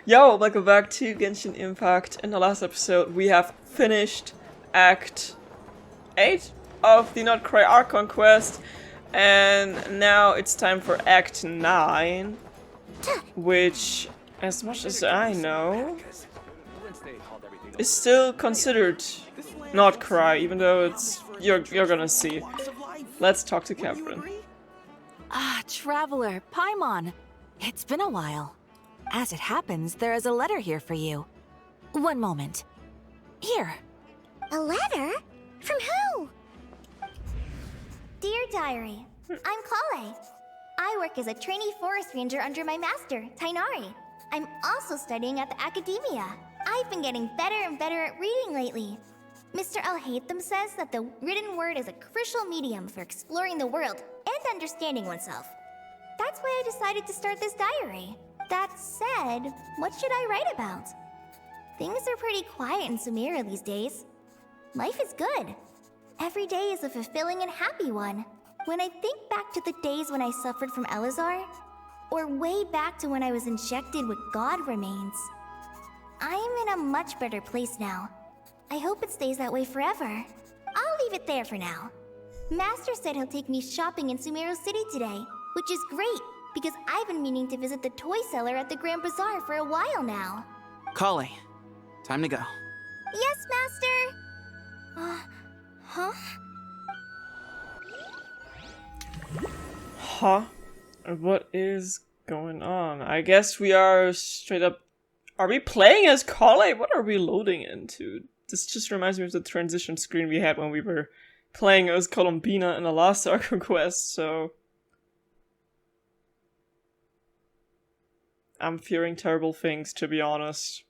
Yo, welcome back to Genshin Impact. In the last episode, we have finished Act 8 of the Nodkrai Archonquest, and now it's time for Act 9, which, as much as I know, is still considered Nodkrai, even though it's you're gonna see. Let's talk to Catherine. Ah, Traveler, Paimon. It's been a while. As it happens, there is a letter here for you. One moment. Here. A letter? From who? Dear Diary, I'm Kale. I work as a trainee forest ranger under my master, Tainari. I'm also studying at the academia. I've been getting better and better at reading lately. Mr. Al-Haytham says that the written word is a crucial medium for exploring the world and understanding oneself. That's why I decided to start this diary. That said, what should I write about? Things are pretty quiet in Sumeru these days. Life is good. Every day is a fulfilling and happy one. When I think back to the days when I suffered from Elazar, or way back to when I was injected with God remains, I'm in a much better place now. I hope it stays that way forever. I'll leave it there for now. Master said he'll take me shopping in Sumeru City today, which is great, because I've been meaning to visit the toy seller at the Grand Bazaar for a while now. Kale, time to go. Yes, Master! Huh? Huh? What is going on? I guess we are straight up... Are we playing as Kale? What are we loading into? This just reminds me of the transition screen we had when we were playing as Columbina in the last Archonquest, so... I'm fearing terrible things, to be honest.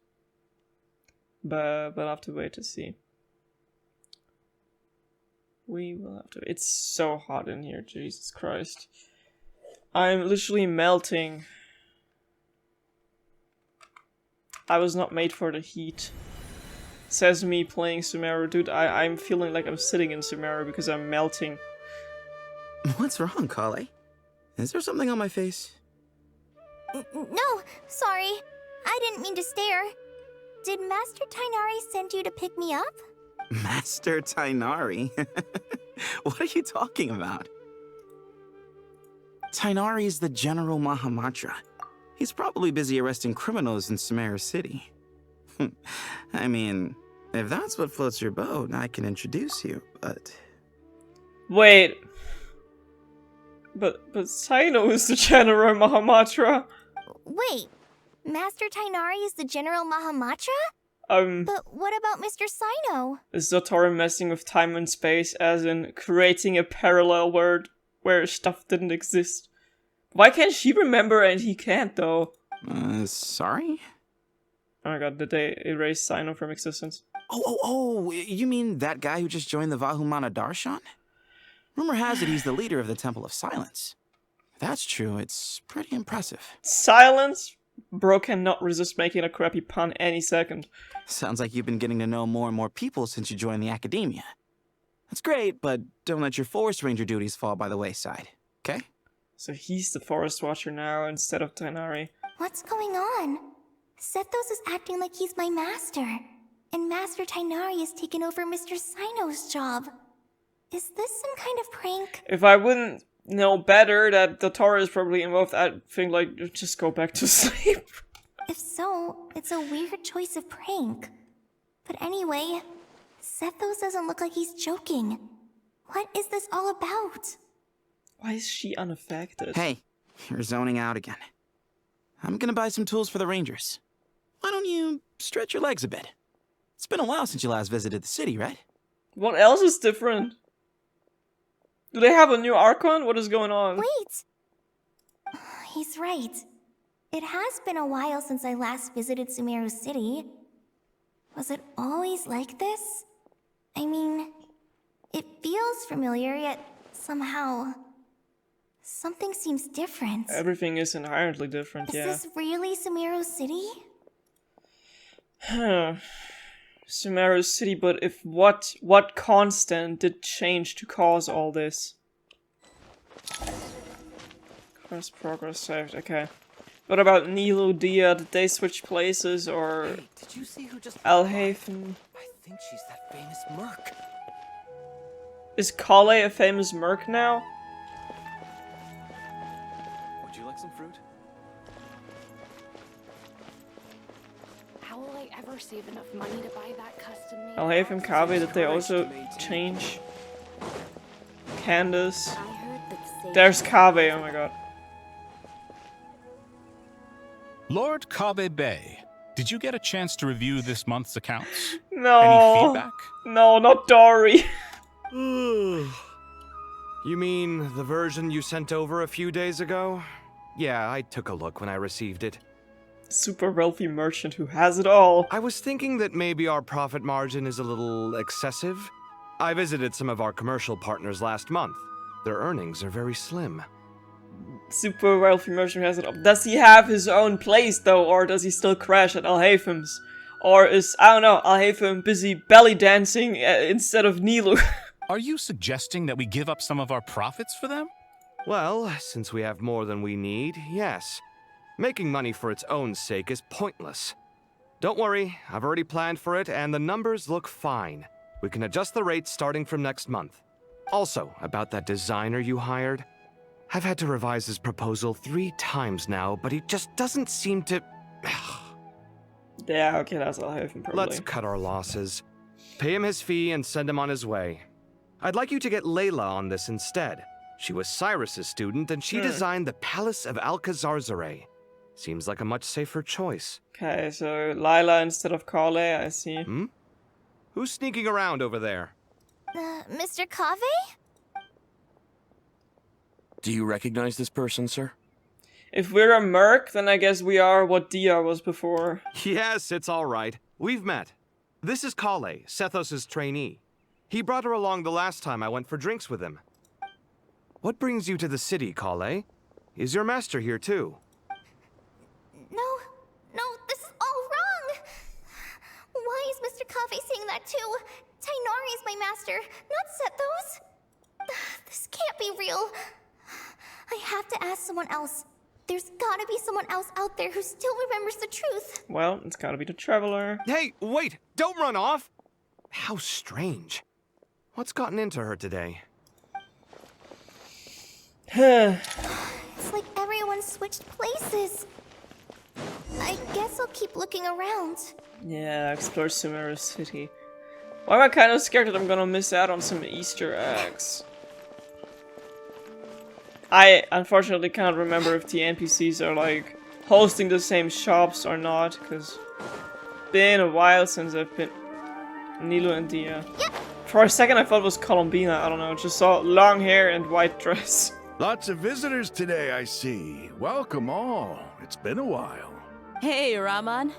But I'll have to wait to see. We will have to... It's so hot in here, Jesus Christ. I'm literally melting. I was not made for the heat. Says me playing Sumeru. Dude, I'm feeling like I'm sitting in Sumeru because I'm melting. What's wrong, Kale? Is there something on my face? No, sorry. I didn't mean to stare. Did Master Tainari send you to pick me up? Master Tainari? What are you talking about? Tainari is the General Mahamatra. He's probably busy arresting criminals in Sumeru City. I mean, if that's what floats your boat, I can introduce you, but... Wait. But Saino is the General Mahamatra. Wait, Master Tainari is the General Mahamatra? But what about Mr. Sino? Is Dottore messing with time and space, as in creating a parallel world where stuff didn't exist? Why can't she remember and he can't, though? Sorry? Oh my god, did they erase Sino from existence? Oh, you mean that guy who just joined the Vahumana Darshan? Rumor has it he's the leader of the Temple of Silence. If that's true, it's pretty impressive. Silence? Bro cannot resist making a crappy pun any second. Sounds like you've been getting to know more and more people since you joined the academia. That's great, but don't let your forest ranger duties fall by the wayside, okay? So he's the forest watcher now instead of Tainari. What's going on? Sethos is acting like he's my master, and Master Tainari has taken over Mr. Sino's job. Is this some kind of prank? If I wouldn't know better that Dottore is probably involved, I'd think, like, just go back to sleep. If so, it's a weird choice of prank. But anyway, Sethos doesn't look like he's joking. What is this all about? Why is she unaffected? Hey, you're zoning out again. I'm gonna buy some tools for the rangers. Why don't you stretch your legs a bit? It's been a while since you last visited the city, right? What else is different? Do they have a new Archon? What is going on? Wait! He's right. It has been a while since I last visited Sumeru City. Was it always like this? I mean, it feels familiar, yet somehow... something seems different. Everything is inherently different, yeah. Is this really Sumeru City? Sumeru City, but if what constant did change to cause all this? Quest progress saved, okay. What about Nilo, Dia? Did they switch places, or Hey, did you see who just Alhaven? I think she's that famous merc. Is Kale a famous merc now? Would you like some fruit? How will I ever save enough money to buy that custom-made Alhaven, box? Kabe, did they also change? Candace. I heard that Sage There's Kabe, oh my god. Lord Kabe Bay, did you get a chance to review this month's accounts? Any No. feedback? No, not Dory. You mean the version you sent over a few days ago? Yeah, I took a look when I received it. Super wealthy merchant who has it all. I was thinking that maybe our profit margin is a little excessive. I visited some of our commercial partners last month. Their earnings are very slim. Super wealthy merchant who has it all. Does he have his own place though, or does he still crash at Alhaven's? Or is, I don't know, Alhaven busy belly dancing instead of Nilo? Are you suggesting that we give up some of our profits for them? Well, since we have more than we need, yes. Making money for its own sake is pointless. Don't worry, I've already planned for it, and the numbers look fine. We can adjust the rates starting from next month. Also, about that designer you hired, I've had to revise his proposal 3 times now, but he just doesn't seem to... Yeah, okay, that's Alhaven probably. Let's cut our losses. Pay him his fee and send him on his way. I'd like you to get Layla on this instead. She was Cyrus's student, and she designed the Palace of Alcazarzare. Seems like a much safer choice. Okay, so Lila instead of Kale, I see. Who's sneaking around over there? Mr. Kave? Do you recognize this person, sir? If we're a merc, then I guess we are what Dia was before. Yes, it's all right. We've met. This is Kale, Sethos' trainee. He brought her along the last time I went for drinks with him. What brings you to the city, Kale? Is your master here too? No, this is all wrong! Why is Mr. Kave saying that too? Tainari is my master, not Sethos. This can't be real. I have to ask someone else. There's gotta be someone else out there who still remembers the truth. Well, it's gotta be the Traveler. Hey, wait! Don't run off! How strange. What's gotten into her today? It's like everyone switched places. I guess I'll keep looking around. Yeah, explore Sumeru City. Why am I kind of scared that I'm gonna miss out on some Easter eggs? I unfortunately can't remember if the NPCs are like hosting the same shops or not, because it's been a while since I've been Nilo and Dia. Yep. For a second I thought it was Columbina, I don't know, just saw long hair and white dress. Lots of visitors today, I see. Welcome all. It's been a while. Hey, Rahman.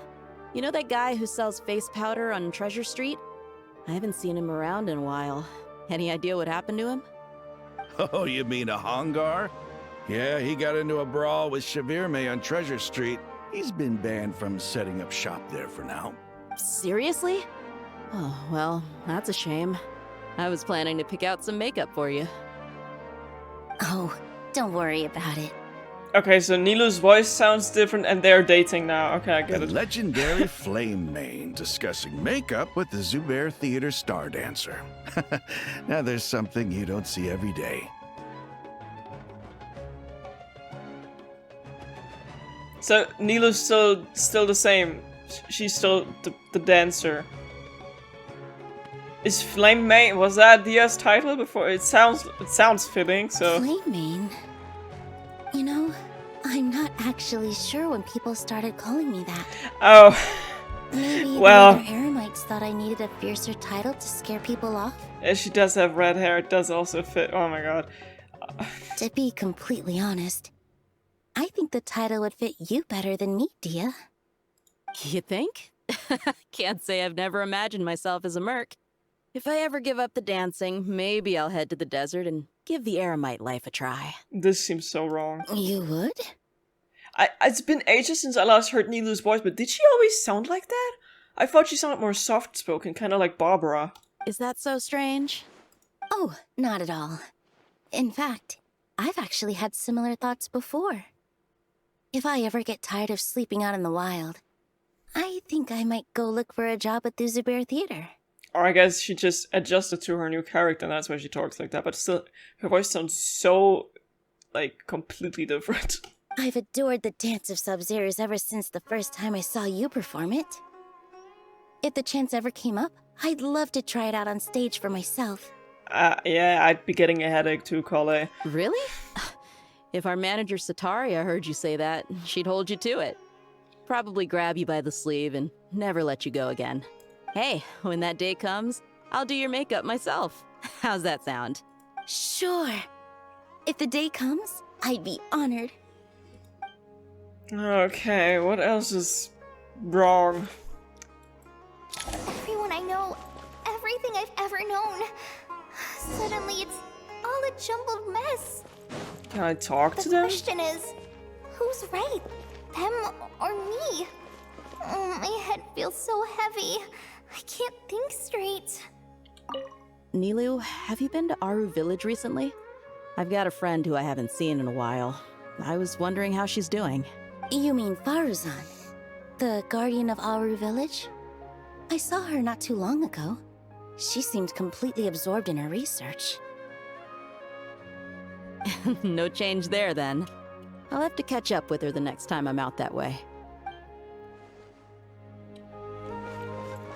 You know that guy who sells face powder on Treasure Street? I haven't seen him around in a while. Any idea what happened to him? Oh, you mean a Hongar? Yeah, he got into a brawl with Shavirme on Treasure Street. He's been banned from setting up shop there for now. Seriously? Oh, well, that's a shame. I was planning to pick out some makeup for you. Oh, don't worry about it. Okay, so Nilo's voice sounds different and they're dating now. Okay, I get The it. legendary Flame Mane discussing makeup with the Zubair Theater star dancer. Now there's something you don't see every day. So Nilo's still the same. She's still the dancer. Is Flame Mane, was that Dia's title before? It sounds fitting, so. Flame. You know, I'm not actually sure when people started calling me that. Oh. Maybe Well. the other Eremites thought I needed a fiercer title to scare people off? She does have red hair, it does also fit. Oh my god. To be completely honest, I think the title would fit you better than me, Dia. You think? Can't say I've never imagined myself as a merc. If I ever give up the dancing, maybe I'll head to the desert and give the Eremite life a try. This seems so wrong. You would? It's been ages since I last heard Nilu's voice, but did she always sound like that? I thought she sounded more soft-spoken, kind of like Barbara. Is that so strange? Oh, not at all. In fact, I've actually had similar thoughts before. If I ever get tired of sleeping out in the wild, I think I might go look for a job at the Zubair Theater. Or I guess she just adjusted to her new character and that's why she talks like that. But still, her voice sounds so, like, completely different. I've adored the dance of Sub-Zeros ever since the first time I saw you perform it. If the chance ever came up, I'd love to try it out on stage for myself. Yeah, I'd be getting a headache too, Kale. Really? If our manager Sataria heard you say that, she'd hold you to it. Probably grab you by the sleeve and never let you go again. Hey, when that day comes, I'll do your makeup myself. How's that sound? Sure. If the day comes, I'd be honored. Okay, what else is wrong? Everyone I know, everything I've ever known. Suddenly it's all a jumbled mess. Can I talk to The them? question is, who's right? Them or me? My head feels so heavy. I can't think straight. Nilu, have you been to Aru Village recently? I've got a friend who I haven't seen in a while. I was wondering how she's doing. You mean Faruzan, the guardian of Aru Village? I saw her not too long ago. She seemed completely absorbed in her research. No change there, then. I'll have to catch up with her the next time I'm out that way.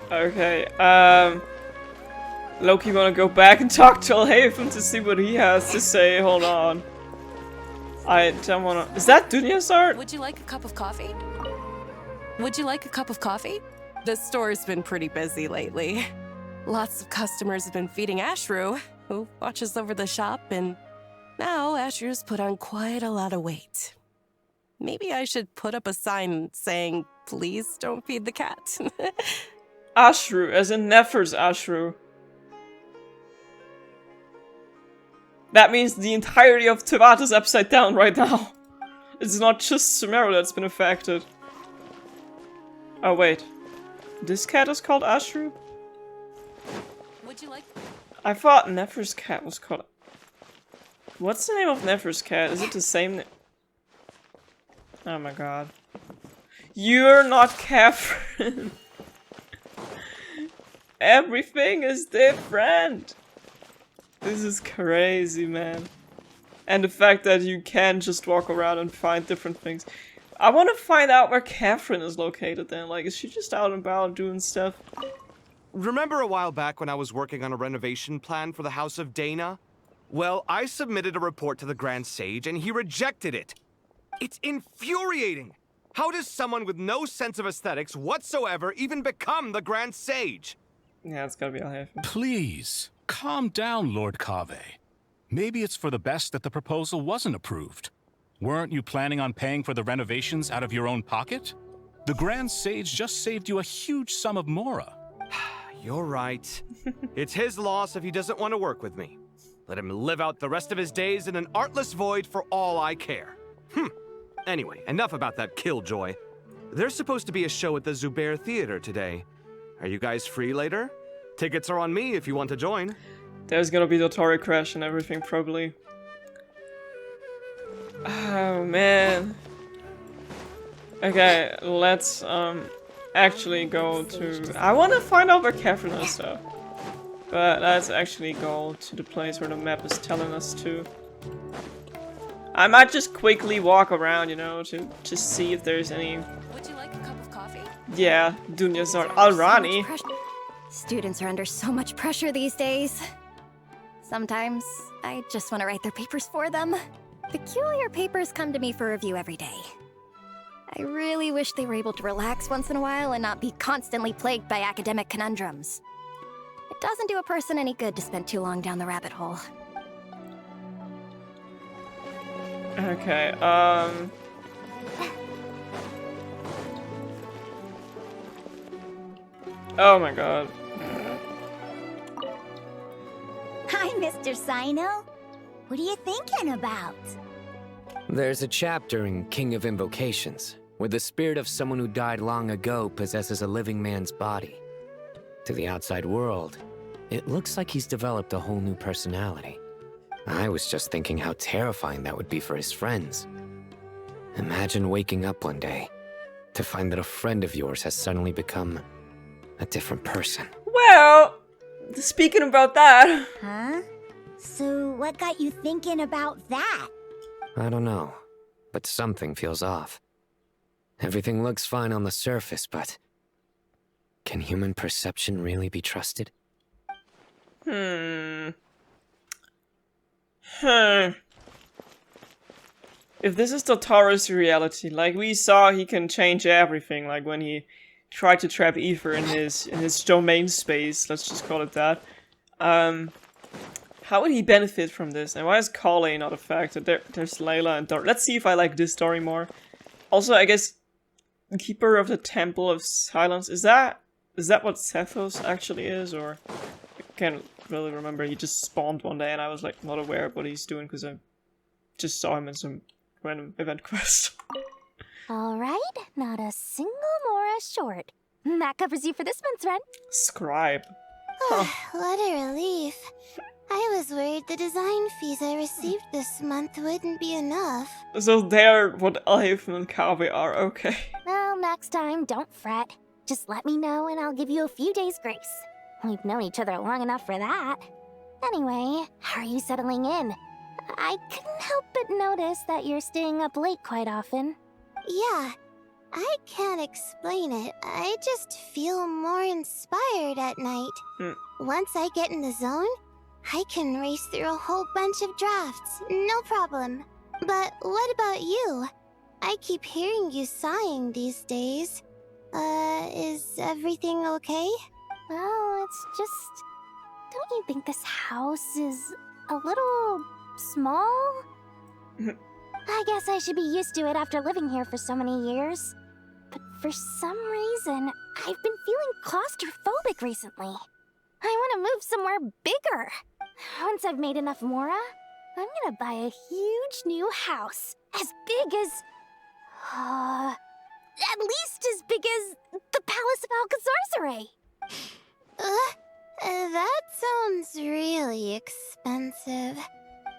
Okay, Loki wanna go back and talk to Alhaven to see what he has to say. Hold on. I don't wanna... Is that Dunya's art? Would you like a cup of coffee? Would you like a cup of coffee? The store's been pretty busy lately. Lots of customers have been feeding Ashru, who watches over the shop, and now Ashru's put on quite a lot of weight. Maybe I should put up a sign saying, please don't feed the cat. Ashru, as in Nefer's Ashru. That means the entirety of Teyvat is upside down right now. It's not just Sumeru that's been affected. Oh wait. This cat is called Ashru? Would you like... I thought Nefer's cat was called... What's the name of Nefer's cat? Is it the same Oh my god. You're not Catherine. Everything is different. This is crazy, man. And the fact that you can just walk around and find different things. I want to find out where Catherine is located then. Like, is she just out and about doing stuff? Remember a while back when I was working on a renovation plan for the House of Dana? Well, I submitted a report to the Grand Sage and he rejected it. It's infuriating. How does someone with no sense of aesthetics whatsoever even become the Grand Sage? Yeah, it's gotta be Alhaven. Please, calm down, Lord Kave. Maybe it's for the best that the proposal wasn't approved. Weren't you planning on paying for the renovations out of your own pocket? The Grand Sage just saved you a huge sum of Mora. You're right. It's his loss if he doesn't want to work with me. Let him live out the rest of his days in an artless void for all I care. Anyway, enough about that killjoy. There's supposed to be a show at the Zubair Theater today. Are you guys free later? Tickets are on me if you want to join. There's gonna be the Tory crash and everything, probably. Oh, man. Okay, let's, actually go to... I want to find out where Catherine is, though. But let's actually go to the place where the map is telling us to. I might just quickly walk around, you know, to just see if there's any... Would you like a cup of coffee? Yeah, Dunya's art. Alrani. Students are under so much pressure these days. Sometimes I just want to write their papers for them. Peculiar papers come to me for review every day. I really wish they were able to relax once in a while and not be constantly plagued by academic conundrums. It doesn't do a person any good to spend too long down the rabbit hole. Okay, oh my god. Hi, Mr. Sino. What are you thinking about? There's a chapter in King of Invocations where the spirit of someone who died long ago possesses a living man's body. To the outside world, it looks like he's developed a whole new personality. I was just thinking how terrifying that would be for his friends. Imagine waking up one day to find that a friend of yours has suddenly become a different person. Well, speaking about that. Huh? So what got you thinking about that? I don't know, but something feels off. Everything looks fine on the surface, but can human perception really be trusted? If this is Totoro's reality, like we saw, he can change everything. Like when he tried to trap Ether in his domain space, let's just call it that. How would he benefit from this? And why is Kale not affected? There's Layla and Dor. Let's see if I like this story more. Also, I guess Keeper of the Temple of Silence. Is that what Sethos actually is, or I can't really remember. He just spawned one day and I was like not aware of what he's doing because I just saw him in some random event quest. Alright, not a single Mora short. That covers you for this month's rent. Scribe. Huh. What a relief. I was worried the design fees I received this month wouldn't be enough. So they're what Alhaven and Kaveh are, okay. Well, next time, don't fret. Just let me know and I'll give you a few days' grace. We've known each other long enough for that. Anyway, how are you settling in? I couldn't help but notice that you're staying up late quite often. Yeah, I can't explain it. I just feel more inspired at night. Once I get in the zone, I can race through a whole bunch of drafts, no problem. But what about you? I keep hearing you sighing these days. Is everything okay? Well, it's just... Don't you think this house is a little small? I guess I should be used to it after living here for so many years. But for some reason, I've been feeling claustrophobic recently. I want to move somewhere bigger. Once I've made enough Mora, I'm gonna buy a huge new house. As big as... at least as big as the Palace of Alcazarzaray. That sounds really expensive.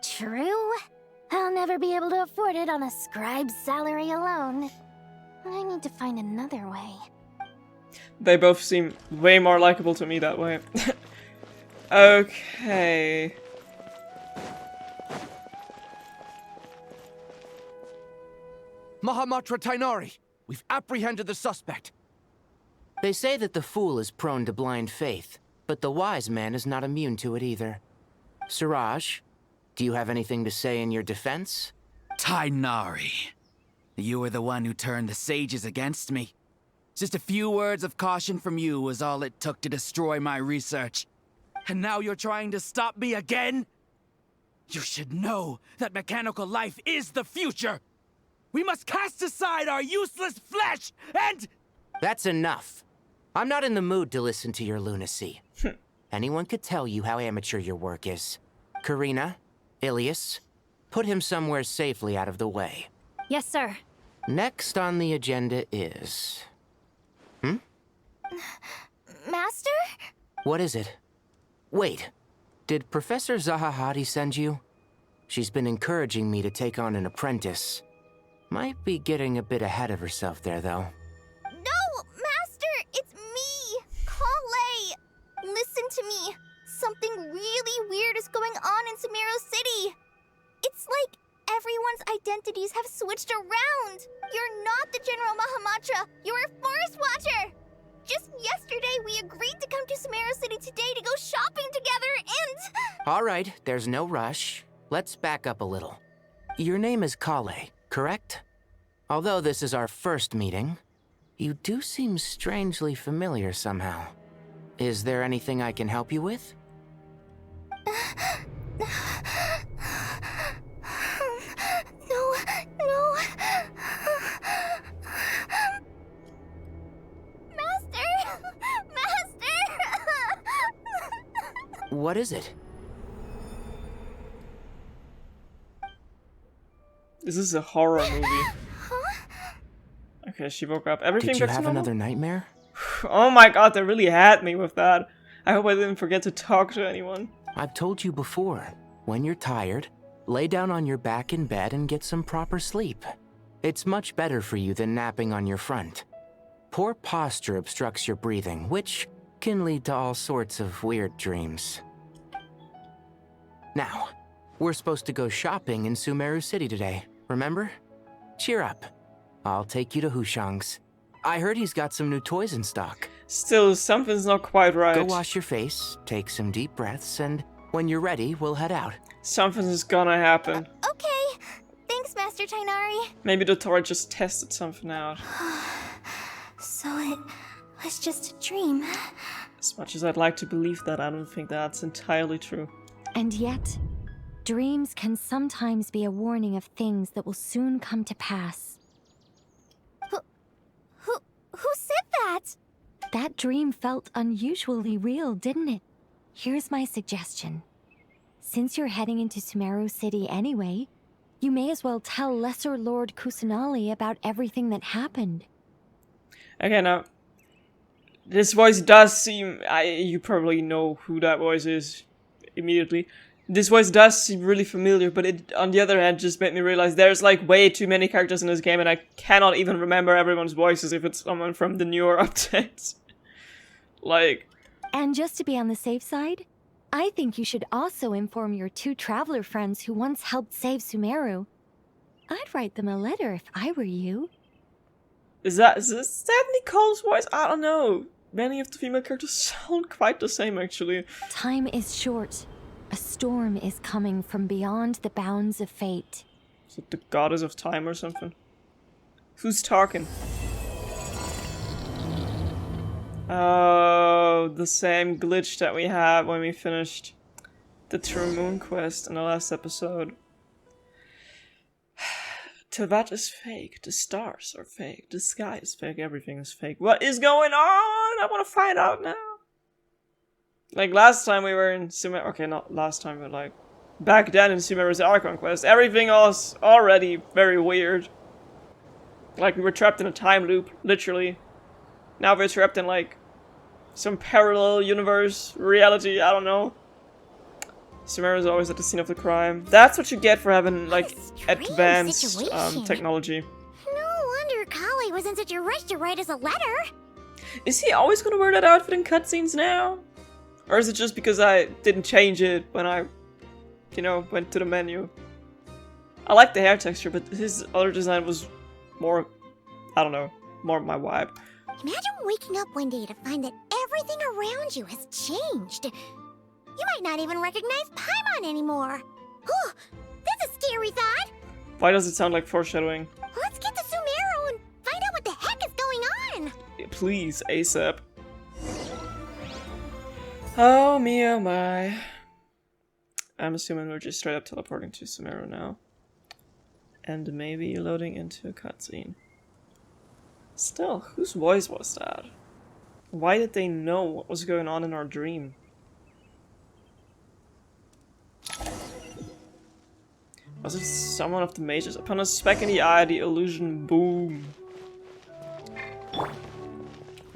True. I'll never be able to afford it on a scribe's salary alone. I need to find another way. They both seem way more likable to me that way. Okay. Mahamatra Tainari, we've apprehended the suspect. They say that the fool is prone to blind faith, but the wise man is not immune to it either. Siraj, do you have anything to say in your defense? Tainari, you were the one who turned the sages against me. Just a few words of caution from you was all it took to destroy my research. And now you're trying to stop me again? You should know that mechanical life is the future! We must cast aside our useless flesh and... That's enough. I'm not in the mood to listen to your lunacy. Anyone could tell you how amateur your work is. Karina, Ilias, put him somewhere safely out of the way. Yes, sir. Next on the agenda is... Master? What is it? Wait, did Professor Zahahati send you? She's been encouraging me to take on an apprentice. Might be getting a bit ahead of herself there, though. No, Master! It's me! Kale! Listen to me. Something really weird is going on in Sumeru City. It's like everyone's identities have switched around. You're not the General Mahamatra. You're a Forest Watcher. Just yesterday, we agreed to come to Sumeru City today to go shopping together and... All right, there's no rush. Let's back up a little. Your name is Kale, correct? Although this is our first meeting, you do seem strangely familiar somehow. Is there anything I can help you with? No. Master! What is it? This is a horror movie. Okay, she woke up. Everything Did you back to have normal? another nightmare? Oh my god, they really had me with that. I hope I didn't forget to talk to anyone. I've told you before, when you're tired, lay down on your back in bed and get some proper sleep. It's much better for you than napping on your front. Poor posture obstructs your breathing, which can lead to all sorts of weird dreams. Now, we're supposed to go shopping in Sumeru City today, remember? Cheer up. I'll take you to Hushang's. I heard he's got some new toys in stock. Still, something's not quite right. Go wash your face, take some deep breaths, and when you're ready, we'll head out. Something's gonna happen. Okay. Thanks, Master Tainari. Maybe the Tora just tested something out. So it was just a dream. As much as I'd like to believe that, I don't think that's entirely true. And yet, dreams can sometimes be a warning of things that will soon come to pass. Who said that? That dream felt unusually real, didn't it? Here's my suggestion. Since you're heading into Sumeru City anyway, you may as well tell Lesser Lord Kusanali about everything that happened. Okay, now, this voice does seem... you probably know who that voice is immediately. This voice does seem really familiar, but it, on the other hand, just made me realize there's like way too many characters in this game and I cannot even remember everyone's voices if it's someone from the newer updates. Like... And just to be on the safe side, I think you should also inform your 2 traveler friends who once helped save Sumeru. I'd write them a letter if I were you. Is this Nicole's voice? I don't know. Many of the female characters sound quite the same, actually. Time is short. A storm is coming from beyond the bounds of fate. Is it the goddess of time or something? Who's talking? Oh, the same glitch that we had when we finished the True Moon quest in the last episode. Tevat is fake, the stars are fake, the sky is fake, everything is fake. What is going on? I want to find out now. Like last time we were in Sumeru, okay, not last time, but like back then in Sumeru's Archonquest, everything was already very weird. Like we were trapped in a time loop, literally. Now we're trapped in like some parallel universe, reality, I don't know. Sumeru is always at the scene of the crime. That's what you get for having like advanced technology. No wonder Kale was in such a rush to write us a letter. Is he always gonna wear that outfit in cutscenes now? Or is it just because I didn't change it when I, you know, went to the menu? I like the hair texture, but his other design was more, I don't know, more my vibe. Imagine waking up one day to find that everything around you has changed. You might not even recognize Paimon anymore. Oh, that's a scary thought. Why does it sound like foreshadowing? Let's get to Sumeru and find out what the heck is going on. Please, ASAP. Oh me, oh my. I'm assuming we're just straight up teleporting to Sumeru now. And maybe loading into a cutscene. Still, whose voice was that? Why did they know what was going on in our dream? Was it someone of the mages? Upon a speck in the eye, the illusion boom.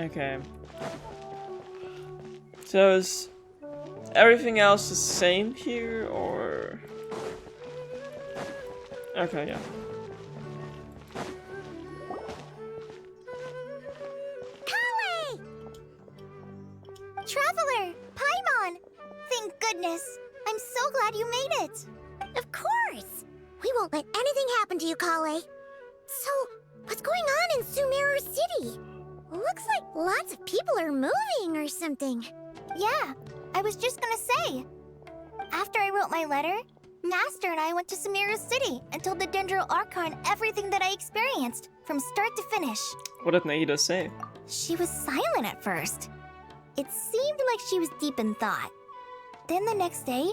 Okay. So is everything else the same here, or... Okay, yeah. Kale! Traveler! Paimon! Thank goodness! I'm so glad you made it! Of course! We won't let anything happen to you, Kale. So, what's going on in Sumeru City? Looks like lots of people are moving or something. Yeah, I was just gonna say. After I wrote my letter, Master and I went to Sumeru City and told the Dendro Archon everything that I experienced, from start to finish. What did Naida say? She was silent at first. It seemed like she was deep in thought. Then the next day,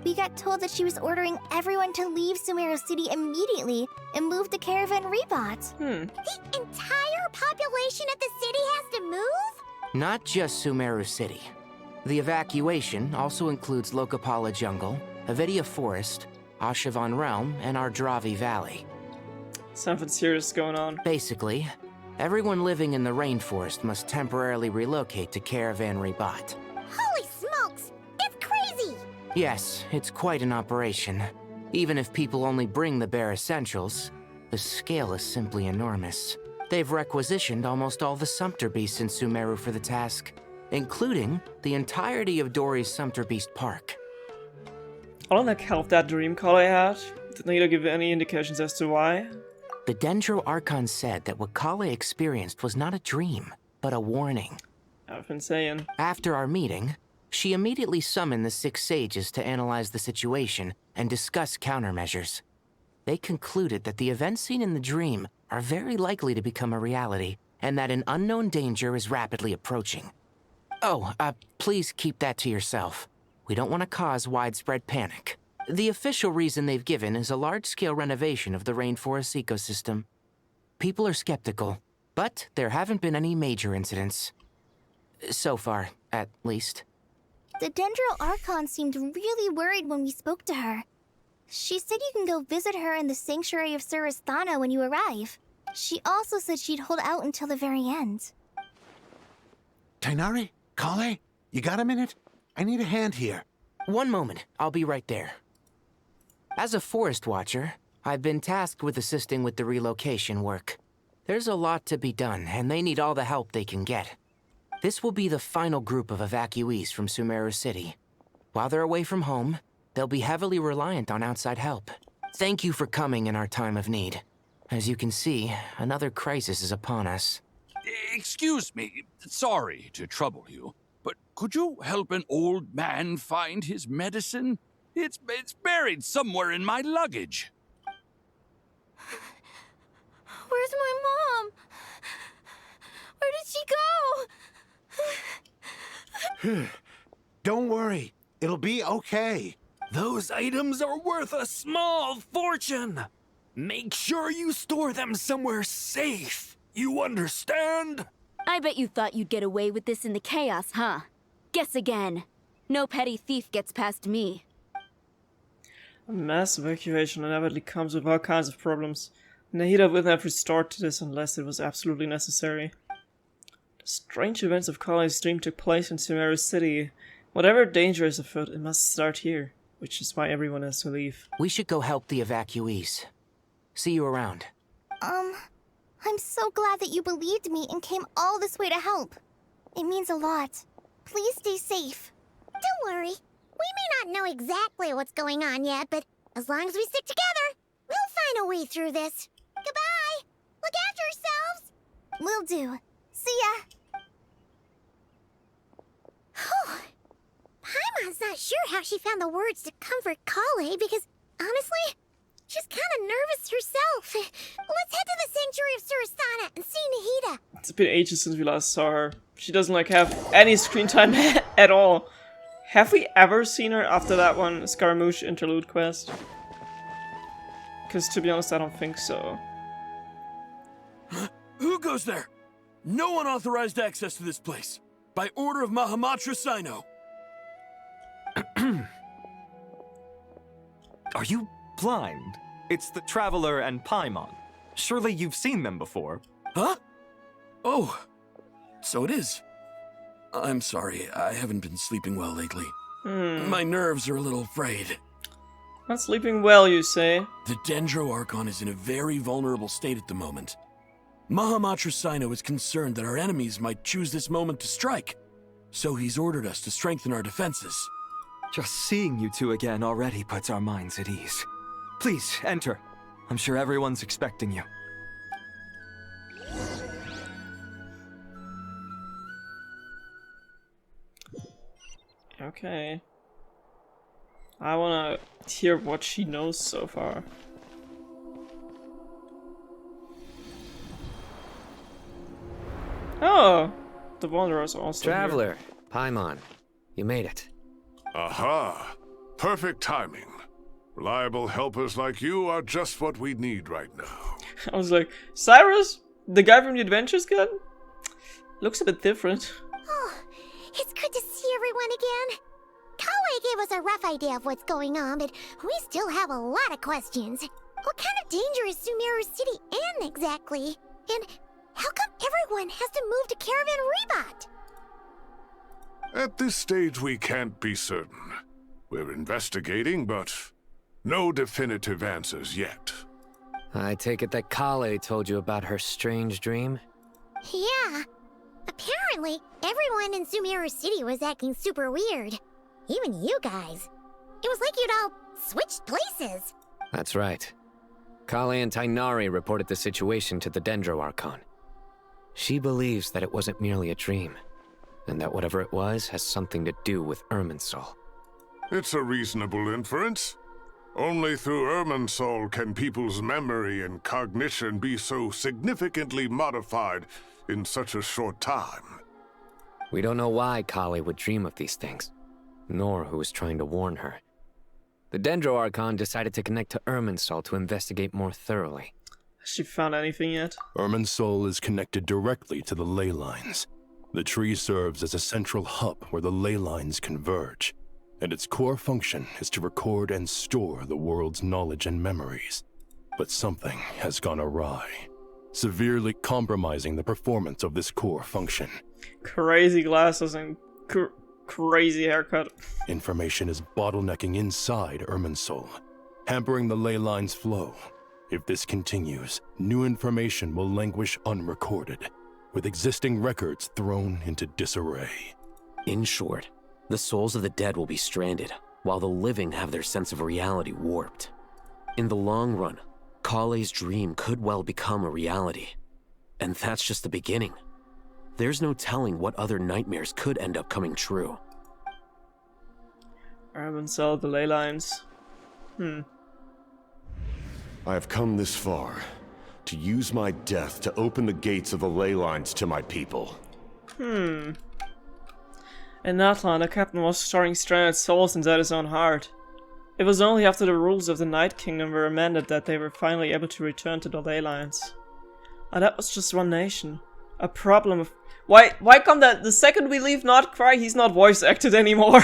we got told that she was ordering everyone to leave Sumeru City immediately and move to Caravan Rebot. The entire population of the city has to move? Not just Sumeru City. The evacuation also includes Lokapala Jungle, Avidia Forest, Ashavan Realm, and Ardravi Valley. Something serious going on. Basically, everyone living in the rainforest must temporarily relocate to Caravan Rebot. Holy smokes! It's crazy! Yes, it's quite an operation. Even if people only bring the bare essentials, The scale is simply enormous. They've requisitioned almost all the Sumpter Beasts in Sumeru for the task, including the entirety of Dori's Sumpter Beast Park. I don't like how that dream call I had. Did Nita give any indications as to why? The Dendro Archon said that what Kale experienced was not a dream, but a warning. I've been saying. After our meeting, she immediately summoned the 6 sages to analyze the situation and discuss countermeasures. They concluded that the events seen in the dream are very likely to become a reality, and that an unknown danger is rapidly approaching. Oh, please keep that to yourself. We don't want to cause widespread panic. The official reason they've given is a large-scale renovation of the rainforest ecosystem. People are skeptical, but there haven't been any major incidents. So far, at least. The Dendro Archon seemed really worried when we spoke to her. She said you can go visit her in the Sanctuary of Surasthana when you arrive. She also said she'd hold out until the very end. Tighnari? Kale? You got a minute? I need a hand here. One moment, I'll be right there. As a forest watcher, I've been tasked with assisting with the relocation work. There's a lot to be done, and they need all the help they can get. This will be the final group of evacuees from Sumeru City. While they're away from home, they'll be heavily reliant on outside help. Thank you for coming in our time of need. As you can see, another crisis is upon us. Excuse me, sorry to trouble you, but could you help an old man find his medicine? It's buried somewhere in my luggage. Where's my mom? Where did she go? Don't worry. It'll be okay. Those items are worth a small fortune. Make sure you store them somewhere safe. You understand? I bet you thought you'd get away with this in the chaos, huh? Guess again. No petty thief gets past me. A mass evacuation inevitably comes with all kinds of problems. Nahida would have resorted to this unless it was absolutely necessary. The strange events of Kale's dream took place in Sumeru City. Whatever danger is afoot, it must start here, which is why everyone has to leave. We should go help the evacuees. See you around. I'm so glad that you believed me and came all this way to help. It means a lot. Please stay safe. Don't worry. We may not know exactly what's going on yet, but as long as we stick together, we'll find a way through this. Goodbye! Look after yourselves! Will do. See ya! Paimon's not sure how she found the words to comfort Kale because, honestly, she's kind of nervous herself. Let's head to the Sanctuary of Surasthana and see Nahida. It's been ages since we last saw her. She doesn't like have any screen time at all. Have we ever seen her after that one Scaramouche interlude quest? Because to be honest, I don't think so. Who goes there? No one authorized access to this place. By order of Mahamatra Sino. Are you blind? It's the Traveler and Paimon. Surely you've seen them before. Huh? Oh, so it is. I'm sorry, I haven't been sleeping well lately. My nerves are a little frayed. Not sleeping well, you say? The Dendro Archon is in a very vulnerable state at the moment. Mahamatra Sino is concerned that our enemies might choose this moment to strike, so he's ordered us to strengthen our defenses. Just seeing you two again already puts our minds at ease. Please, enter. I'm sure everyone's expecting you. Okay. I wanna hear what she knows so far. Oh! The Wanderer's also Traveler, here. Paimon, you made it. Aha! Perfect timing. Reliable helpers like you are just what we need right now. I was like, Cyrus? The guy from the Adventures Guide? Looks a bit different. Oh, it's good to see everyone again. Kale gave us a rough idea of what's going on, but we still have a lot of questions. What kind of danger is Sumeru City in exactly? And how come everyone has to move to Caravan Rebot? At this stage, we can't be certain. We're investigating, but no definitive answers yet. I take it that Kale told you about her strange dream? Yeah. Apparently, everyone in Sumeru City was acting super weird. Even you guys. It was like you'd all switched places. That's right. Kale and Tainari reported the situation to the Dendro Archon. She believes that it wasn't merely a dream, and that whatever it was has something to do with Irminsul. It's a reasonable inference. Only through Irminsul can people's memory and cognition be so significantly modified in such a short time. We don't know why Kale would dream of these things, nor who was trying to warn her. The Dendro Archon decided to connect to Irminsul to investigate more thoroughly. Has she found anything yet? Irminsul is connected directly to the ley lines. The tree serves as a central hub where the ley lines converge, and its core function is to record and store the world's knowledge and memories. But something has gone awry, severely compromising the performance of this core function. Crazy glasses and crazy haircut. Information is bottlenecking inside Irminsul, hampering the ley lines' flow. If this continues, new information will languish unrecorded, with existing records thrown into disarray. In short, the souls of the dead will be stranded, while the living have their sense of reality warped. In the long run, Kale's dream could well become a reality. And that's just the beginning. There's no telling what other nightmares could end up coming true. Irminsul, the ley lines. I have come this far to use my death to open the gates of the ley lines to my people. In Natlan, the captain was storing stranded souls inside his own heart. It was only after the rules of the Night Kingdom were amended that they were finally able to return to the ley lines. And that was just one nation. A problem of... Why come that the second we leave Nodkrai, he's not voice acted anymore?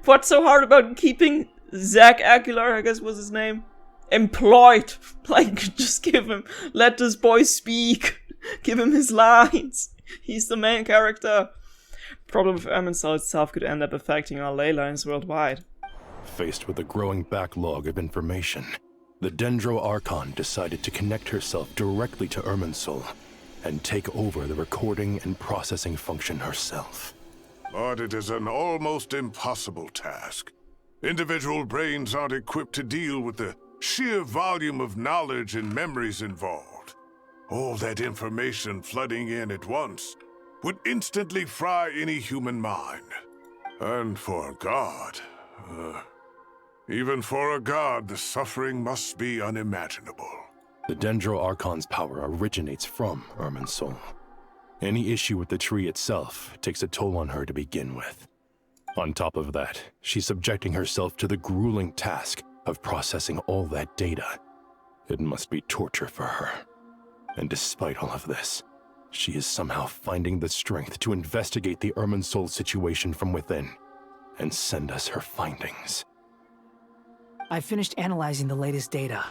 What's so hard about keeping Zach Aguilar, I guess was his name, employed? Like, just give him, let this boy speak. Give him his lines. He's the main character. Problem of Irminsul itself could end up affecting our ley lines worldwide. Faced with a growing backlog of information, the Dendro Archon decided to connect herself directly to Irminsul and take over the recording and processing function herself. But it is an almost impossible task. Individual brains aren't equipped to deal with the sheer volume of knowledge and memories involved. All that information flooding in at once would instantly fry any human mind. And for a god, even for a god, the suffering must be unimaginable. The Dendro Archon's power originates from Irminsul. Any issue with the tree itself takes a toll on her to begin with. On top of that, she's subjecting herself to the grueling task of processing all that data. It must be torture for her. And despite all of this, she is somehow finding the strength to investigate the Irminsul situation from within and send us her findings. I finished analyzing the latest data.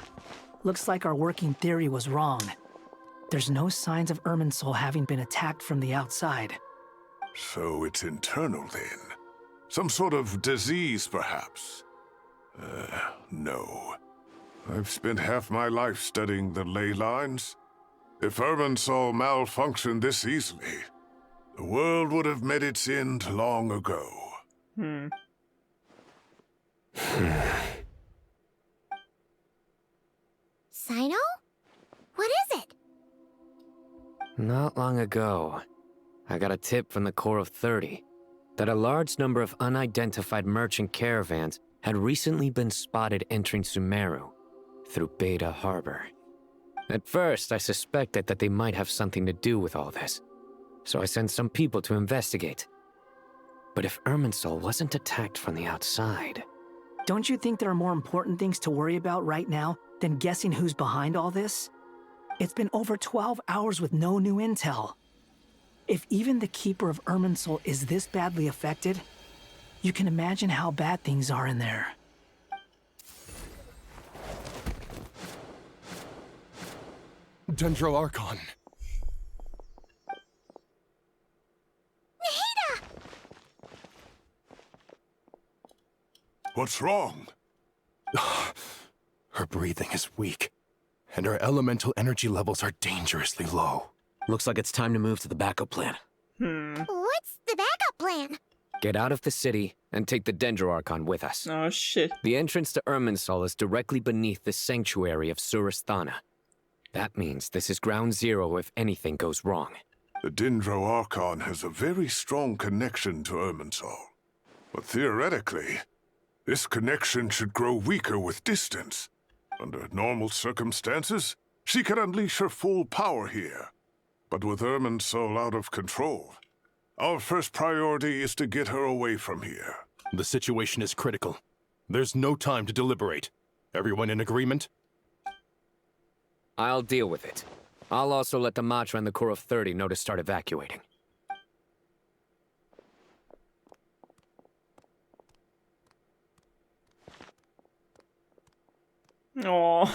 Looks like our working theory was wrong. There's no signs of Irminsul having been attacked from the outside. So it's internal then? Some sort of disease, perhaps? No. I've spent half my life studying the ley lines. If Irminsul malfunctioned this easily, the world would have met its end long ago. Sino? What is it? Not long ago, I got a tip from the Corps of 30 that a large number of unidentified merchant caravans had recently been spotted entering Sumeru through Beta Harbor. At first, I suspected that they might have something to do with all this, so I sent some people to investigate. But if Irminsul wasn't attacked from the outside... Don't you think there are more important things to worry about right now than guessing who's behind all this? It's been over 12 hours with no new intel. If even the Keeper of Irminsul is this badly affected, you can imagine how bad things are in there. Dendro Archon. Nahida! What's wrong? Her breathing is weak, and her elemental energy levels are dangerously low. Looks like it's time to move to the backup plan. What's the backup plan? Get out of the city and take the Dendro Archon with us. Oh shit. The entrance to Irminsul is directly beneath the sanctuary of Surasthana. That means this is ground zero if anything goes wrong. The Dendro Archon has a very strong connection to Irminsul. But theoretically, this connection should grow weaker with distance. Under normal circumstances, she can unleash her full power here. But with Irminsul out of control, our first priority is to get her away from here. The situation is critical. There's no time to deliberate. Everyone in agreement? I'll deal with it. I'll also let the Matra and the Core of 30 know to start evacuating. Aww.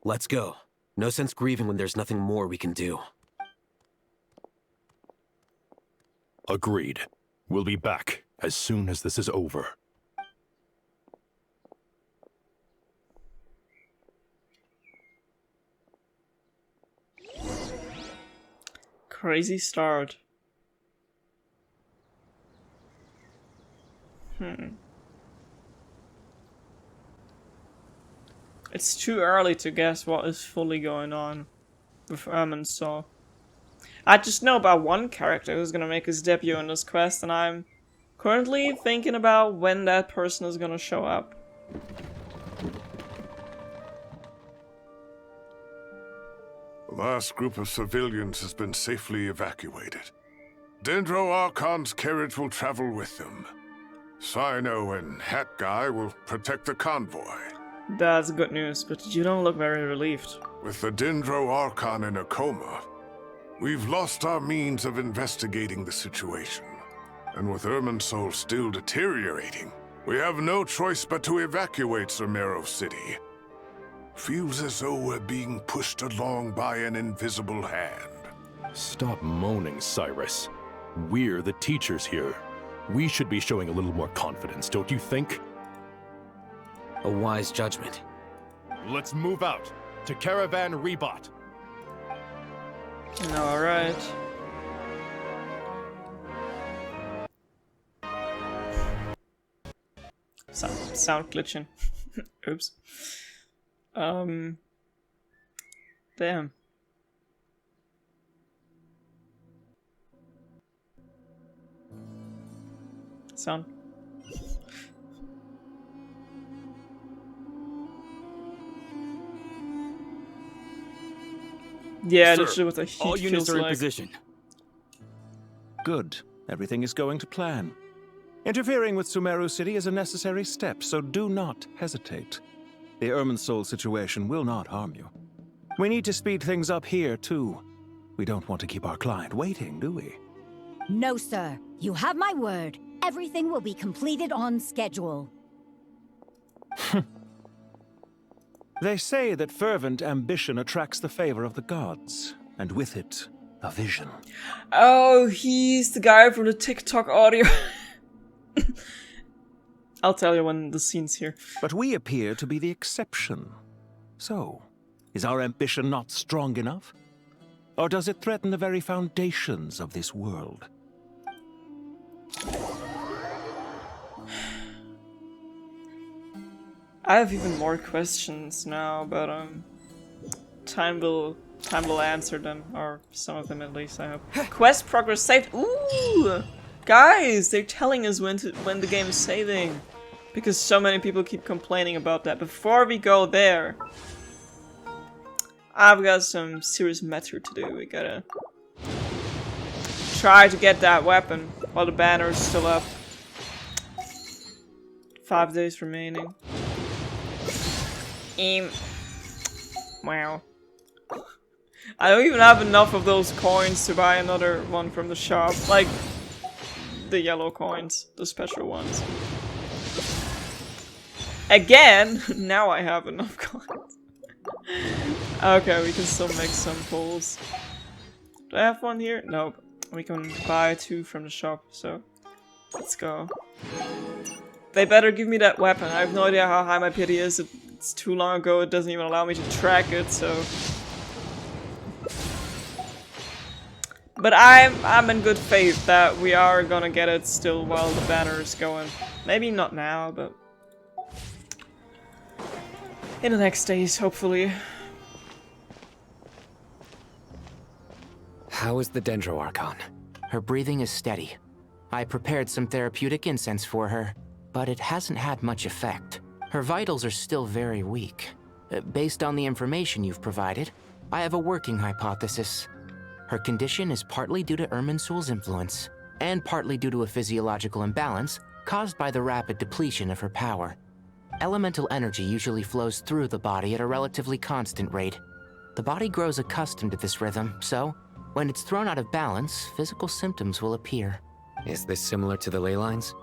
Let's go. No sense grieving when there's nothing more we can do. Agreed. We'll be back as soon as this is over. Crazy start. It's too early to guess what is fully going on with Irminsul. I just know about one character who's gonna make his debut in this quest, and I'm currently thinking about when that person is gonna show up. The last group of civilians has been safely evacuated. Dendro Archon's carriage will travel with them. Sino and Hat Guy will protect the convoy. That's good news, but you don't look very relieved. With the Dendro Archon in a coma, we've lost our means of investigating the situation. And with Irminsul still deteriorating, we have no choice but to evacuate Sumeru City. Feels as though we're being pushed along by an invisible hand. Stop moaning, Cyrus. We're the teachers here. We should be showing a little more confidence, don't you think? A wise judgment. Let's move out to Caravan Rebot. Alright. Sound glitching. Oops. Damn. Sound. Yeah, Sir, literally what a heat all units feels are in like. position. Good. Everything is going to plan. Interfering with Sumeru City is a necessary step, so do not hesitate. The Irminsul situation will not harm you. We need to speed things up here, too. We don't want to keep our client waiting, do we? No, sir. You have my word. Everything will be completed on schedule. They say that fervent ambition attracts the favor of the gods, and with it, a vision. Oh, he's the guy from the TikTok audio. I'll tell you when the scene's here. But we appear to be the exception. So, is our ambition not strong enough? Or does it threaten the very foundations of this world? I have even more questions now, but time will answer them, or some of them at least, I hope. Quest progress saved. Ooh, guys, they're telling us when the game is saving, because so many people keep complaining about that. Before we go there, I've got some serious matter to do. We gotta try to get that weapon while the banner is still up. 5 days remaining. Wow. I don't even have enough of those coins to buy another one from the shop. Like, the yellow coins. The special ones. Again! Now I have enough coins. Okay, we can still make some pulls. Do I have one here? Nope. We can buy 2 from the shop, so... Let's go. They better give me that weapon. I have no idea how high my pity is. It's too long ago, it doesn't even allow me to track it, so... But I'm in good faith that we are gonna get it still while the banner is going. Maybe not now, but... in the next days, hopefully. How is the Dendro Archon? Her breathing is steady. I prepared some therapeutic incense for her, but it hasn't had much effect. Her vitals are still very weak. Based on the information you've provided, I have a working hypothesis. Her condition is partly due to Irminsul's influence, and partly due to a physiological imbalance caused by the rapid depletion of her power. Elemental energy usually flows through the body at a relatively constant rate. The body grows accustomed to this rhythm, so when it's thrown out of balance, physical symptoms will appear. Is this similar to the ley lines?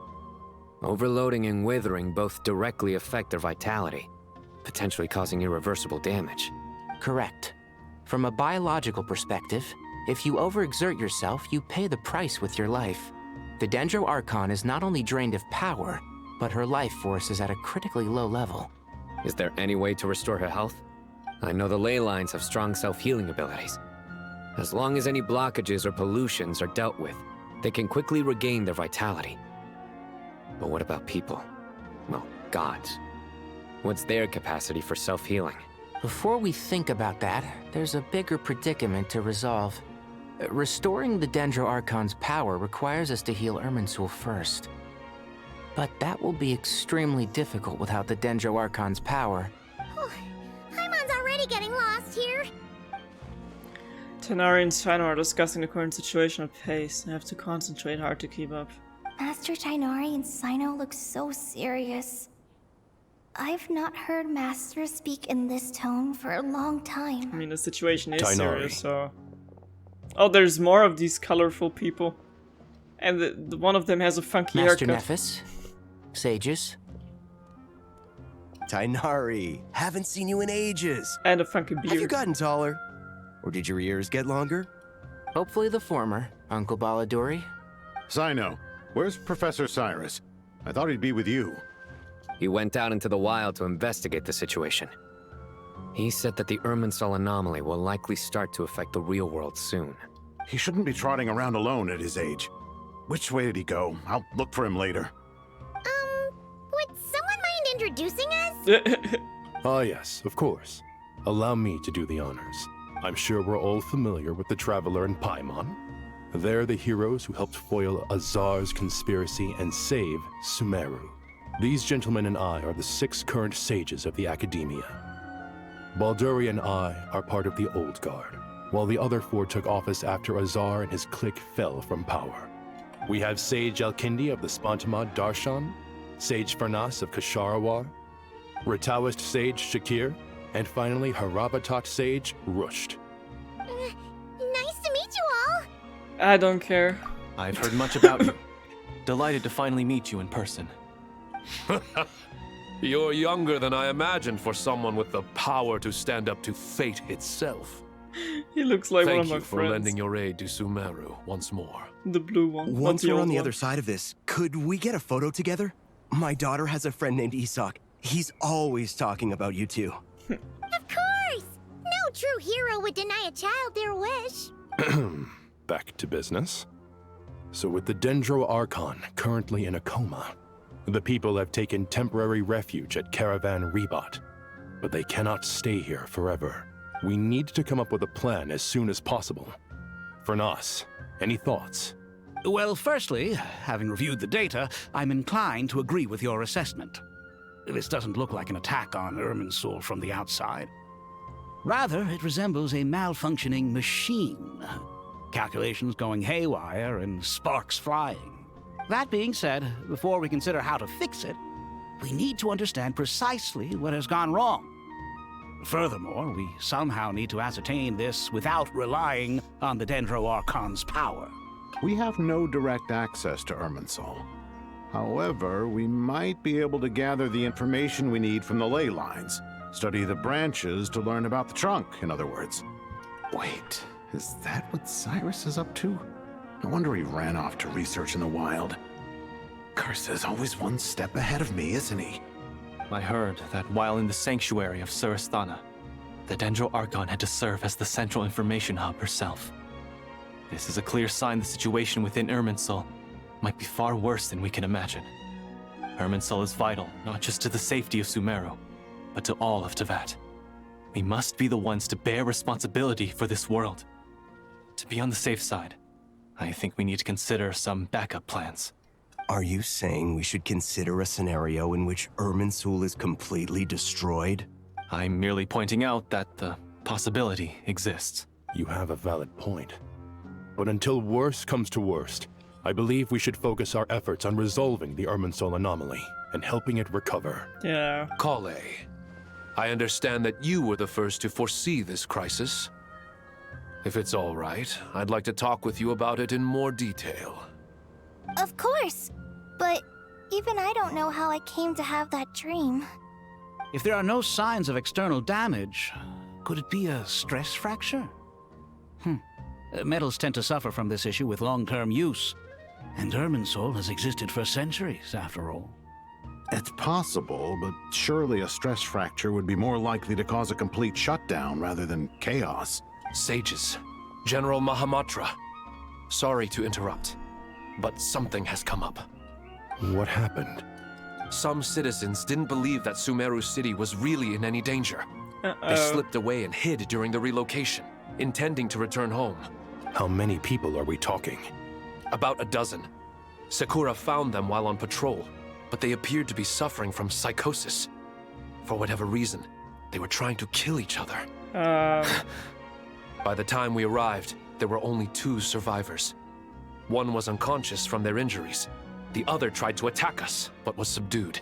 Overloading and withering both directly affect their vitality, potentially causing irreversible damage. Correct. From a biological perspective, if you overexert yourself, you pay the price with your life. The Dendro Archon is not only drained of power, but her life force is at a critically low level. Is there any way to restore her health? I know the ley lines have strong self-healing abilities. As long as any blockages or pollutions are dealt with, they can quickly regain their vitality. But what about people? Well, gods. What's their capacity for self-healing? Before we think about that, there's a bigger predicament to resolve. Restoring the Dendro Archon's power requires us to heal Irminsul first. But that will be extremely difficult without the Dendro Archon's power. Paimon's already getting lost here. Tighnari and Sino are discussing the current situation at pace. I have to concentrate hard to keep up. Master Tighnari and Sino look so serious. I've not heard Master speak in this tone for a long time. I mean, the situation is Tighnari. serious, so... Oh, there's more of these colorful people. And the one of them has a funky Master haircut. Nephis? Sages? Tighnari, haven't seen you in ages. And a funky beard. Have you gotten taller? Or did your ears get longer? Hopefully the former, Uncle Baladuri. Sino, where's Professor Cyrus? I thought he'd be with you. He went out into the wild to investigate the situation. He said that the Irminsul anomaly will likely start to affect the real world soon. He shouldn't be trotting around alone at his age. Which way did he go? I'll look for him later. Would someone mind introducing us? Ah yes, of course. Allow me to do the honors. I'm sure we're all familiar with the Traveler and Paimon. They're the heroes who helped foil Azar's conspiracy and save Sumeru. These gentlemen and I are the 6 current sages of the Academia. Balduri and I are part of the Old Guard, while the other 4 took office after Azar and his clique fell from power. We have Sage Elkindi of the Spontamad Darshan, Sage Farnas of Kasharawar, Rataoist Sage Shakir, and finally Harabatot Sage Rusht. Nice to meet you all. I don't care. I've heard much about you. Delighted to finally meet you in person. You're younger than I imagined for someone with the power to stand up to fate itself. He looks like Thank one of my you for friends. lending your aid to Sumeru once more. The blue one. not Once we're old on the one. other side of this, could we get a photo together? My daughter has a friend named Isak. He's always talking about you two. Of course. No true hero would deny a child their wish. Back to business. So with the Dendro Archon currently in a coma, the people have taken temporary refuge at Caravan Rebot. But they cannot stay here forever. We need to come up with a plan as soon as possible. Farnas, any thoughts? Well, firstly, having reviewed the data, I'm inclined to agree with your assessment. This doesn't look like an attack on Irminsul from the outside. Rather, it resembles a malfunctioning machine. Calculations going haywire and sparks flying. That being said, before we consider how to fix it, we need to understand precisely what has gone wrong. Furthermore, we somehow need to ascertain this without relying on the Dendro Archon's power. We have no direct access to Irminsul. However, we might be able to gather the information we need from the ley lines. Study the branches to learn about the trunk, in other words. Wait, is that what Cyrus is up to? No wonder he ran off to research in the wild. Curse's always one step ahead of me, isn't he? I heard that while in the sanctuary of Surasthana, the Dendro Archon had to serve as the central information hub herself. This is a clear sign the situation within Irminsul might be far worse than we can imagine. Irminsul is vital, not just to the safety of Sumeru, but to all of Teyvat. We must be the ones to bear responsibility for this world. To be on the safe side, I think we need to consider some backup plans. Are you saying we should consider a scenario in which Irminsul is completely destroyed? I'm merely pointing out that the possibility exists. You have a valid point. But until worst comes to worst, I believe we should focus our efforts on resolving the Irminsul anomaly and helping it recover. Yeah. Kale, I understand that you were the first to foresee this crisis. If it's all right, I'd like to talk with you about it in more detail. Of course. But even I don't know how I came to have that dream. If there are no signs of external damage, could it be a stress fracture? Metals tend to suffer from this issue with long-term use. And Irminsul has existed for centuries, after all. It's possible, but surely a stress fracture would be more likely to cause a complete shutdown rather than chaos. Sages, General Mahamatra, sorry to interrupt, but something has come up. What happened? Some citizens didn't believe that Sumeru City was really in any danger. They slipped away and hid during the relocation, intending to return home. How many people are we talking? About a dozen. Sakura found them while on patrol, but they appeared to be suffering from psychosis. For whatever reason, they were trying to kill each other. By the time we arrived, there were only 2 survivors. One was unconscious from their injuries. The other tried to attack us, but was subdued.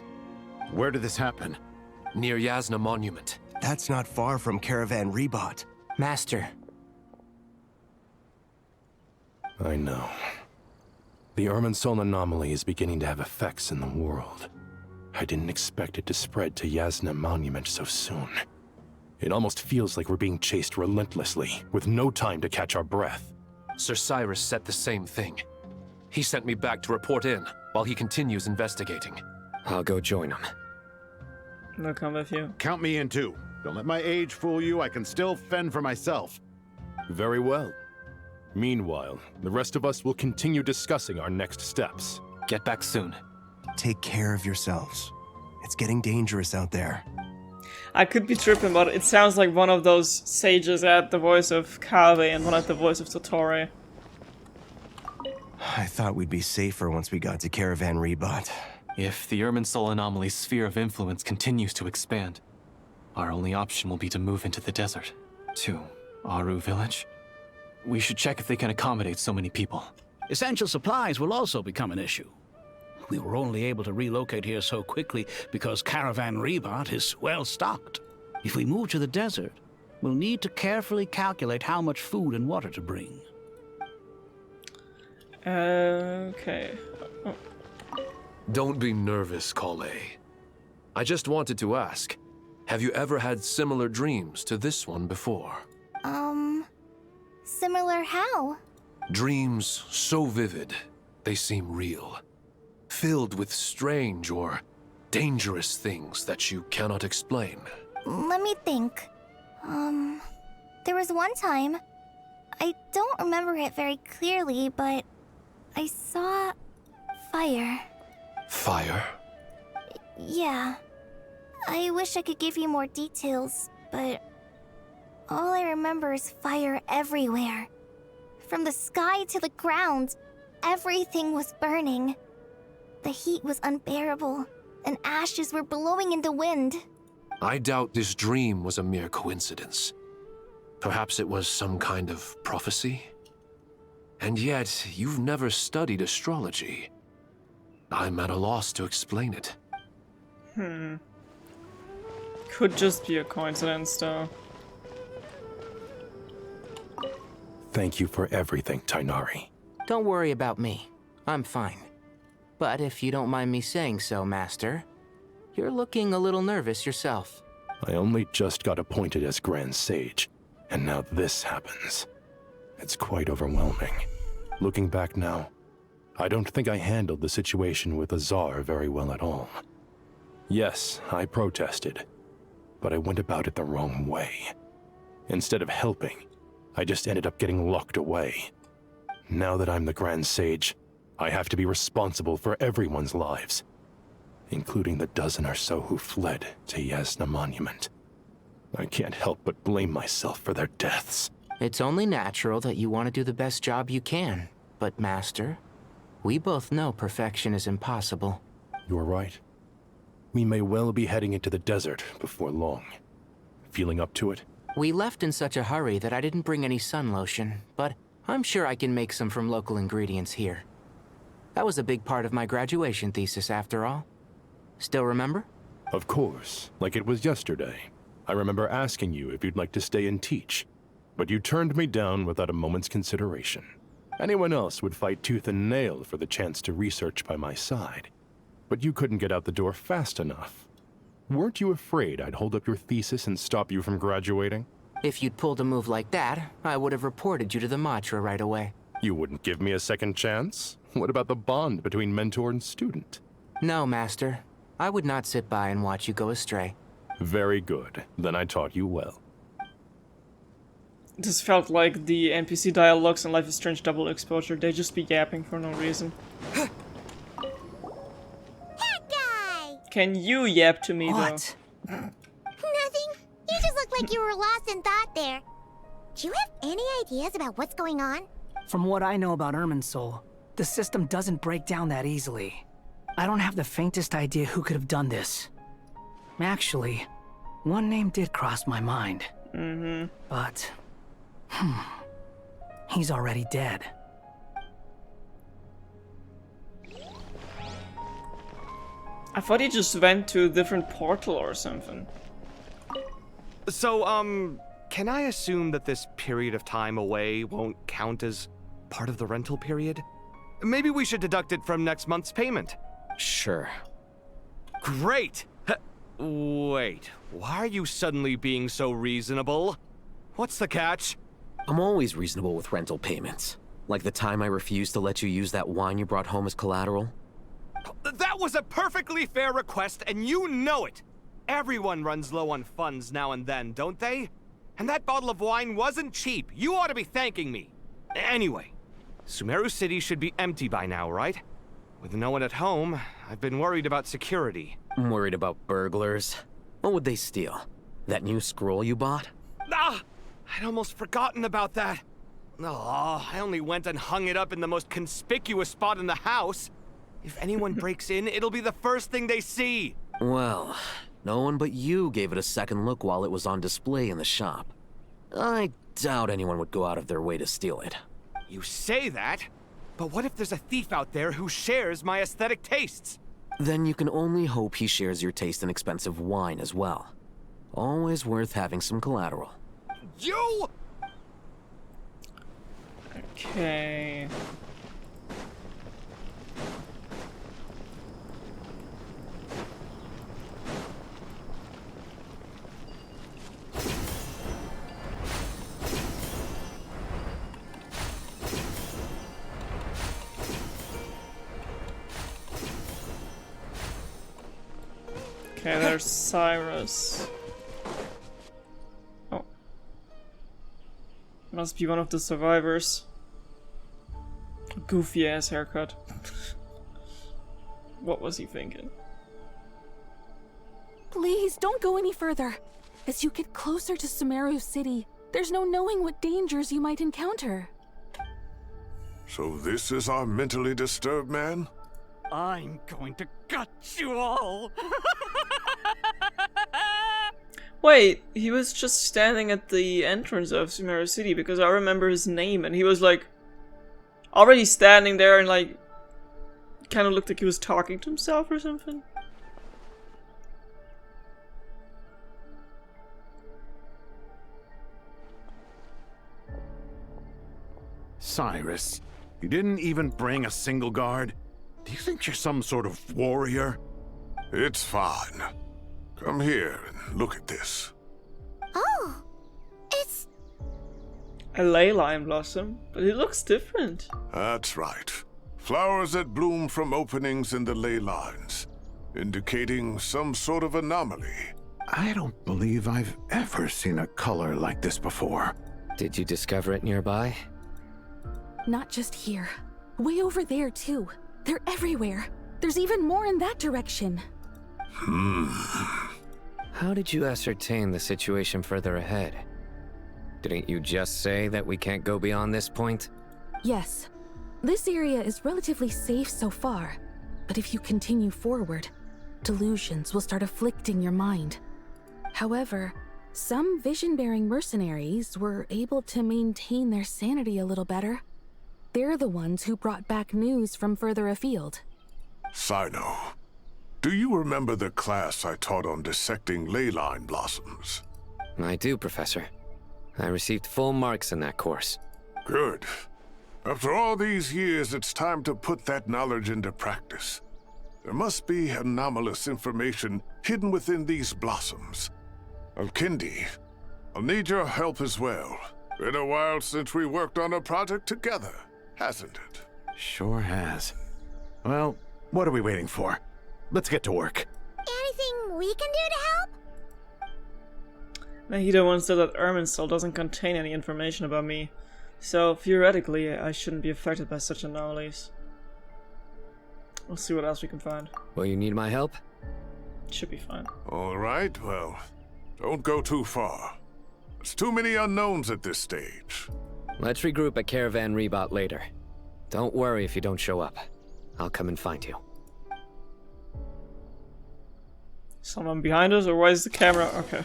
Where did this happen? Near Yasna Monument. That's not far from Caravan Rebot. Master. I know. The Irminsul anomaly is beginning to have effects in the world. I didn't expect it to spread to Yasna Monument so soon. It almost feels like we're being chased relentlessly, with no time to catch our breath. Sir Cyrus said the same thing. He sent me back to report in, while he continues investigating. I'll go join him. I'll come with you. Count me in too. Don't let my age fool you, I can still fend for myself. Very well. Meanwhile, the rest of us will continue discussing our next steps. Get back soon. Take care of yourselves. It's getting dangerous out there. I could be tripping, but it sounds like one of those sages had the voice of Kave and one had the voice of Totore. I thought we'd be safer once we got to Caravan Rebot. If the Irminsul anomaly's sphere of influence continues to expand, our only option will be to move into the desert. To Aru Village? We should check if they can accommodate so many people. Essential supplies will also become an issue. We were only able to relocate here so quickly because Caravan Rebot is well stocked. If we move to the desert, we'll need to carefully calculate how much food and water to bring. Okay. Oh. Don't be nervous, Kale. I just wanted to ask, have you ever had similar dreams to this one before? Similar how? Dreams so vivid, they seem real. Filled with strange or dangerous things that you cannot explain. Let me think. There was one time, I don't remember it very clearly, but I saw fire. Fire? Yeah. I wish I could give you more details, but all I remember is fire everywhere. From the sky to the ground, everything was burning. The heat was unbearable, and ashes were blowing in the wind. I doubt this dream was a mere coincidence. Perhaps it was some kind of prophecy? And yet, you've never studied astrology. I'm at a loss to explain it. Could just be a coincidence, though. Thank you for everything, Tighnari. Don't worry about me. I'm fine. But if you don't mind me saying so, Master, you're looking a little nervous yourself. I only just got appointed as Grand Sage, and now this happens. It's quite overwhelming. Looking back now, I don't think I handled the situation with the Tsar very well at all. Yes, I protested, but I went about it the wrong way. Instead of helping, I just ended up getting locked away. Now that I'm the Grand Sage, I have to be responsible for everyone's lives, including the dozen or so who fled to Yasna Monument. I can't help but blame myself for their deaths. It's only natural that you want to do the best job you can. But, Master, we both know perfection is impossible. You're right. We may well be heading into the desert before long. Feeling up to it? We left in such a hurry that I didn't bring any sun lotion, but I'm sure I can make some from local ingredients here. That was a big part of my graduation thesis, after all. Still remember? Of course, like it was yesterday. I remember asking you if you'd like to stay and teach, but you turned me down without a moment's consideration. Anyone else would fight tooth and nail for the chance to research by my side, but you couldn't get out the door fast enough. Weren't you afraid I'd hold up your thesis and stop you from graduating? If you'd pulled a move like that, I would have reported you to the Matra right away. You wouldn't give me a second chance? What about the bond between mentor and student? No, Master. I would not sit by and watch you go astray. Very good. Then I taught you well. This felt like the NPC dialogues in Life is Strange Double Exposure. They just be yapping for no reason. Can you yap to me, what? though? Nothing. You just look like you were lost in thought there. Do you have any ideas about what's going on? From what I know about Irminsul, the system doesn't break down that easily. I don't have the faintest idea who could have done this. Actually, one name did cross my mind. But, he's already dead. I thought he just went to a different portal or something. So, can I assume that this period of time away won't count as part of the rental period? Maybe we should deduct it from next month's payment. Sure. Great! Wait, why are you suddenly being so reasonable? What's the catch? I'm always reasonable with rental payments. Like the time I refused to let you use that wine you brought home as collateral. That was a perfectly fair request, and you know it! Everyone runs low on funds now and then, don't they? And that bottle of wine wasn't cheap. You ought to be thanking me. Anyway, Sumeru City should be empty by now, right? With no one at home, I've been worried about security. I'm worried about burglars. What would they steal? That new scroll you bought? Ah! I'd almost forgotten about that. Oh, I only went and hung it up in the most conspicuous spot in the house. If anyone breaks in, it'll be the first thing they see. Well, no one but you gave it a second look while it was on display in the shop. I doubt anyone would go out of their way to steal it. You say that, but what if there's a thief out there who shares my aesthetic tastes? Then you can only hope he shares your taste in expensive wine as well. Always worth having some collateral. You! Okay. Okay, there's Cyrus. Oh. Must be one of the survivors. Goofy ass haircut. What was he thinking? Please, don't go any further. As you get closer to Sumeru City, there's no knowing what dangers you might encounter. So this is our mentally disturbed man? I'm going to gut you all! Wait, he was just standing at the entrance of Sumeru City because I remember his name and he was like already standing there and like kind of looked like he was talking to himself or something. Cyrus, you didn't even bring a single guard? Do you think you're some sort of warrior? It's fine. Come here and look at this. Oh, it's... A ley line blossom, but it looks different. That's right. Flowers that bloom from openings in the ley lines, indicating some sort of anomaly. I don't believe I've ever seen a color like this before. Did you discover it nearby? Not just here. Way over there, too. They're everywhere. There's even more in that direction. How did you ascertain the situation further ahead? Didn't you just say that we can't go beyond this point? Yes. This area is relatively safe so far, but if you continue forward, delusions will start afflicting your mind. However, some vision-bearing mercenaries were able to maintain their sanity a little better. They're the ones who brought back news from further afield. Sino, do you remember the class I taught on dissecting ley line blossoms? I do, Professor. I received full marks in that course. Good. After all these years, it's time to put that knowledge into practice. There must be anomalous information hidden within these blossoms. Alkindi, I'll need your help as well. Been a while since we worked on a project together, hasn't it? Sure has. Well, what are we waiting for? Let's get to work. Anything we can do to help? miHoYo once said that Irminsul doesn't contain any information about me, so theoretically I shouldn't be affected by such anomalies. We'll see what else we can find. Will you need my help? Should be fine. All right, well, don't go too far. There's too many unknowns at this stage. Let's regroup at Caravan Rebot later. Don't worry if you don't show up. I'll come and find you. Someone behind us, or why is the camera? Okay.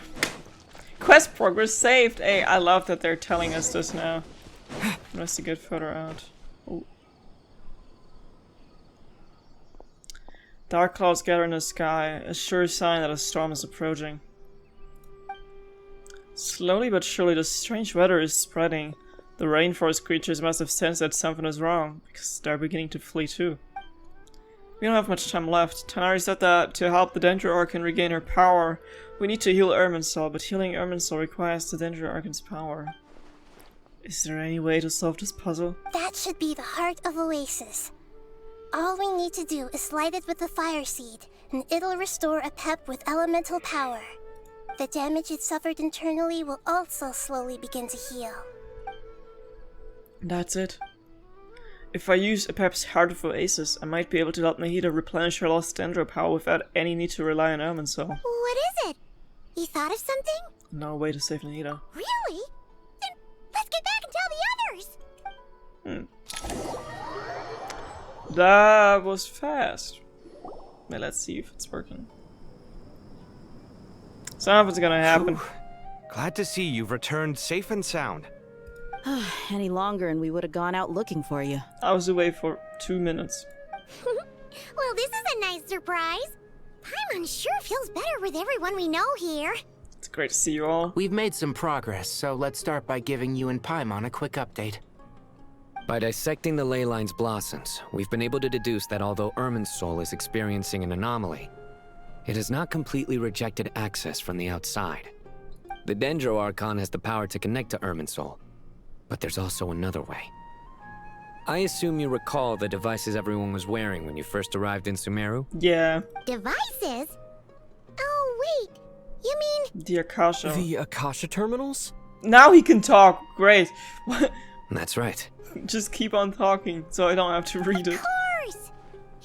Quest progress saved! Hey, I love that they're telling us this now. Investigate further out. Ooh. Dark clouds gather in the sky, a sure sign that a storm is approaching. Slowly but surely the strange weather is spreading. The rainforest creatures must have sensed that something is wrong, because they're beginning to flee too. We don't have much time left. Tighnari said that to help the Dendro Archon regain her power, we need to heal Irminsul, but healing Irminsul requires the Dendro Archon's power. Is there any way to solve this puzzle? That should be the heart of Oasis. All we need to do is light it with the fire seed, and it'll restore a pep with elemental power. The damage it suffered internally will also slowly begin to heal. That's it. If I use Apep's Heart of Oasis, I might be able to help miHoYo replenish her lost Dendro power without any need to rely on Irminsul. What is it? You thought of something? No way to save miHoYo. Really? Then let's get back and tell the others! That was fast. Well, let's see if it's working. Something's gonna happen. Whew. Glad to see you've returned safe and sound. Any longer and we would have gone out looking for you. I was away for 2 minutes. Well, this is a nice surprise. Paimon sure feels better with everyone we know here. It's great to see you all. We've made some progress, so let's start by giving you and Paimon a quick update. By dissecting the ley line's blossoms, we've been able to deduce that although Irminsul is experiencing an anomaly, it has not completely rejected access from the outside. The Dendro Archon has the power to connect to Irminsul, but there's also another way. I assume you recall the devices everyone was wearing when you first arrived in Sumeru? Yeah. Devices? Oh, wait. You mean... The Akasha. The Akasha terminals? Now he can talk. Great. That's right. Just keep on talking, so I don't have to read it. Of course!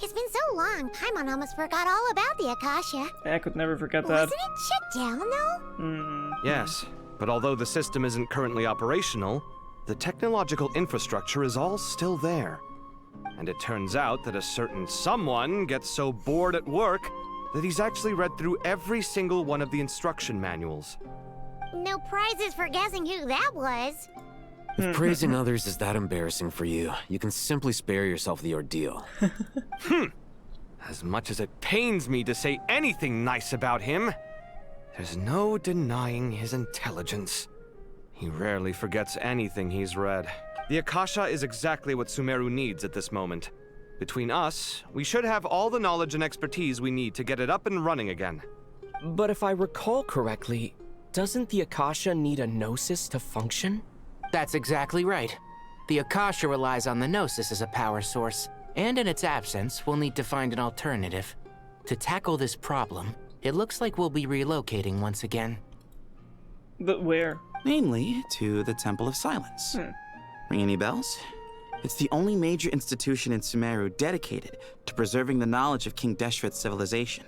It's been so long, Paimon almost forgot all about the Akasha. I could never forget that. Wasn't it shut down, though? Yes, but although the system isn't currently operational, the technological infrastructure is all still there. And it turns out that a certain someone gets so bored at work that he's actually read through every single one of the instruction manuals. No prizes for guessing who that was. If praising others is that embarrassing for you, you can simply spare yourself the ordeal. As much as it pains me to say anything nice about him, there's no denying his intelligence. He rarely forgets anything he's read. The Akasha is exactly what Sumeru needs at this moment. Between us, we should have all the knowledge and expertise we need to get it up and running again. But if I recall correctly, doesn't the Akasha need a Gnosis to function? That's exactly right. The Akasha relies on the Gnosis as a power source. And in its absence, we'll need to find an alternative. To tackle this problem, it looks like we'll be relocating once again. But where? Namely, to the Temple of Silence. Ring any bells? It's the only major institution in Sumeru dedicated to preserving the knowledge of King Deshret's civilization.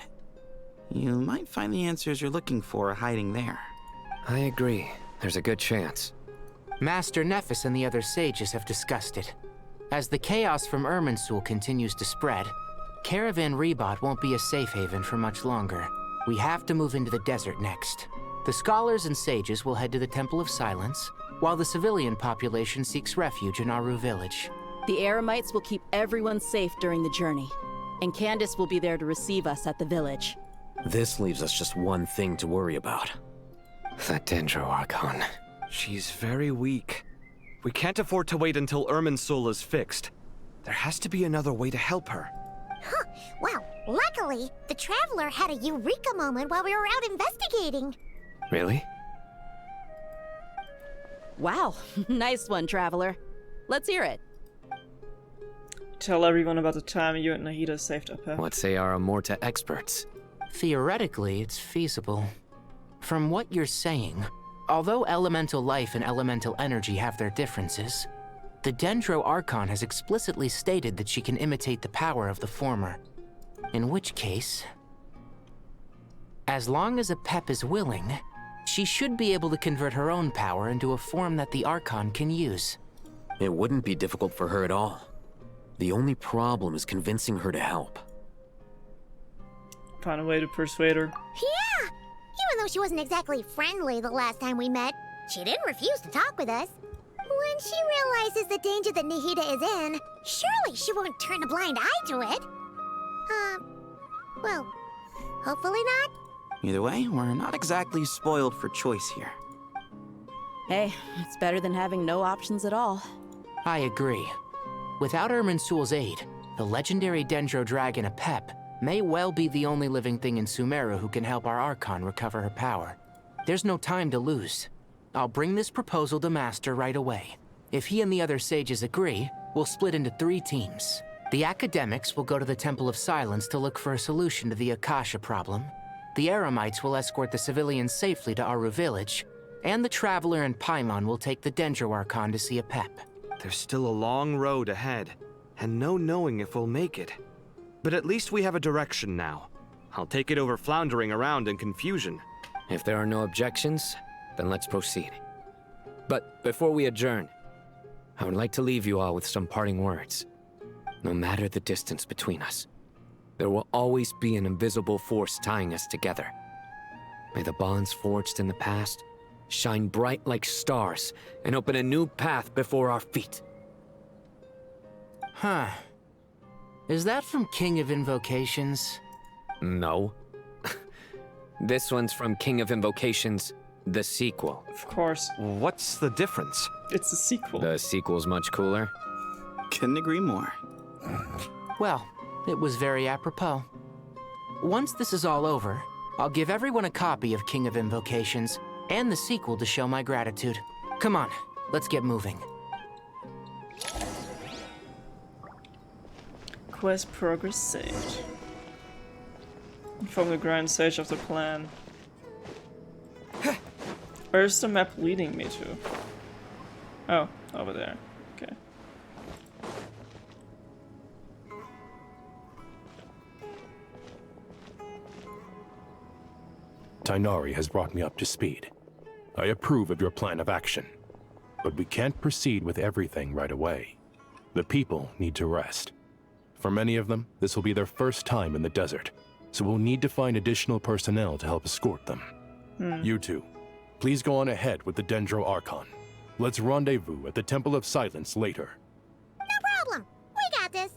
You might find the answers you're looking for hiding there. I agree. There's a good chance. Master Nephis and the other sages have discussed it. As the chaos from Irminsul continues to spread, Caravan Rebot won't be a safe haven for much longer. We have to move into the desert next. The scholars and sages will head to the Temple of Silence, while the civilian population seeks refuge in Aru village. The Eremites will keep everyone safe during the journey, and Candace will be there to receive us at the village. This leaves us just one thing to worry about. That Dendro Archon. She's very weak. We can't afford to wait until Irminsul is fixed. There has to be another way to help her. Huh. Well, luckily, the Traveler had a eureka moment while we were out investigating. Really? Wow, nice one, Traveler. Let's hear it. Tell everyone about the time you and Nahida saved up her. What say our Amorta experts? Theoretically, it's feasible. From what you're saying, although elemental life and elemental energy have their differences, the Dendro Archon has explicitly stated that she can imitate the power of the former. In which case, as long as Apep is willing, she should be able to convert her own power into a form that the Archon can use. It wouldn't be difficult for her at all. The only problem is convincing her to help. Find a way to persuade her. Yeah! Even though she wasn't exactly friendly the last time we met, she didn't refuse to talk with us. When she realizes the danger that Nahida is in, surely she won't turn a blind eye to it. Well, hopefully not. Either way, we're not exactly spoiled for choice here. Hey, it's better than having no options at all. I agree. Without Irminsul's aid, the legendary Dendro Dragon Apep may well be the only living thing in Sumeru who can help our Archon recover her power. There's no time to lose. I'll bring this proposal to Master right away. If he and the other sages agree, we'll split into 3 teams. The academics will go to the Temple of Silence to look for a solution to the Akasha problem. The Eremites will escort the civilians safely to Aru village, and the Traveler and Paimon will take the Dendro Archon to see Apep. There's still a long road ahead, and no knowing if we'll make it. But at least we have a direction now. I'll take it over floundering around in confusion. If there are no objections, then let's proceed. But before we adjourn, I would like to leave you all with some parting words. No matter the distance between us, there will always be an invisible force tying us together. May the bonds forged in the past shine bright like stars and open a new path before our feet. Huh. Is that from King of Invocations? No. This one's from King of Invocations, the sequel. Of course. What's the difference? It's a sequel. The sequel's much cooler. Couldn't agree more. Well, it was very apropos. Once this is all over, I'll give everyone a copy of King of Invocations and the sequel to show my gratitude. Come on, let's get moving. Quest progress saved. Inform the Grand Sage of the plan. Where's the map leading me to? Oh, over there. Okay. Tainari has brought me up to speed. I approve of your plan of action, but we can't proceed with everything right away. The people need to rest. For many of them, this will be their first time in the desert, so we'll need to find additional personnel to help escort them. You two, please go on ahead with the Dendro Archon. Let's rendezvous at the Temple of Silence later. No problem. We got this.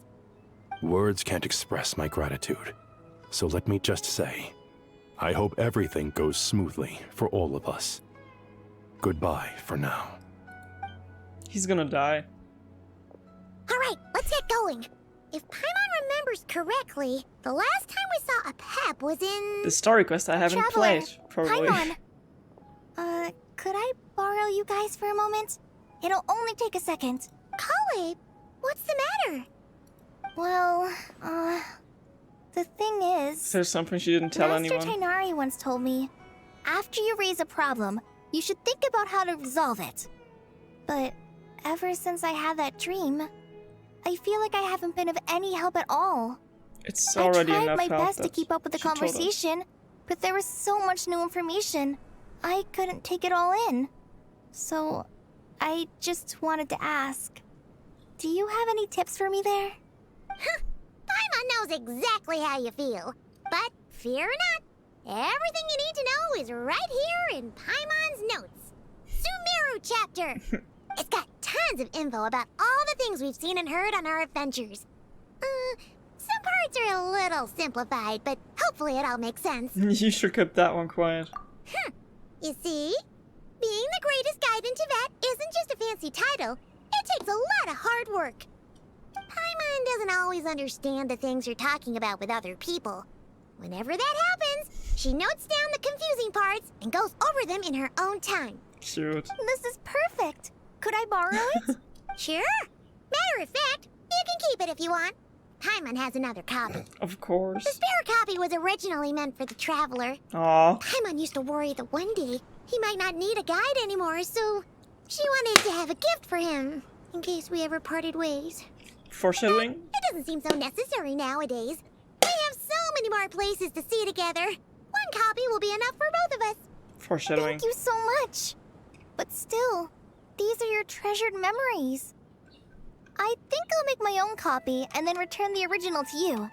Words can't express my gratitude, so let me just say, I hope everything goes smoothly for all of us. Goodbye for now. He's gonna die. Alright, let's get going. If Paimon remembers correctly, the last time we saw Apep was in... The story quest I haven't Traveler. played, probably. Paimon. Could I borrow you guys for a moment? It'll only take a second. Kale, what's the matter? Well, the thing is... There's something she didn't tell Master anyone. Tainari once told me, after you raise a problem, you should think about how to resolve it. But ever since I had that dream, I feel like I haven't been of any help at all. It's already I tried enough my help best to that keep up with the she told us. conversation, but there was so much new information. I couldn't take it all in. So, I just wanted to ask, do you have any tips for me there? Paimon knows exactly how you feel. But fear not, everything you need to know is right here in Paimon's notes. Sumeru chapter. It's got tons of info about all the things we've seen and heard on our adventures. Some parts are a little simplified, but hopefully it all makes sense. You should keep that one quiet. You see? Being the greatest guide in Tibet isn't just a fancy title. It takes a lot of hard work. Paimon doesn't always understand the things you're talking about with other people. Whenever that happens, she notes down the confusing parts and goes over them in her own time. Cute. This is perfect. Could I borrow it? Sure. Matter of fact, you can keep it if you want. Paimon has another copy. Of course. The spare copy was originally meant for the traveler. Aww. Paimon used to worry that one day he might not need a guide anymore, so she wanted to have a gift for him in case we ever parted ways. Foreshadowing? It doesn't seem so necessary nowadays. We have so many more places to see together. One copy will be enough for both of us. Foreshadowing. Thank you so much. But still, these are your treasured memories. I think I'll make my own copy and then return the original to you.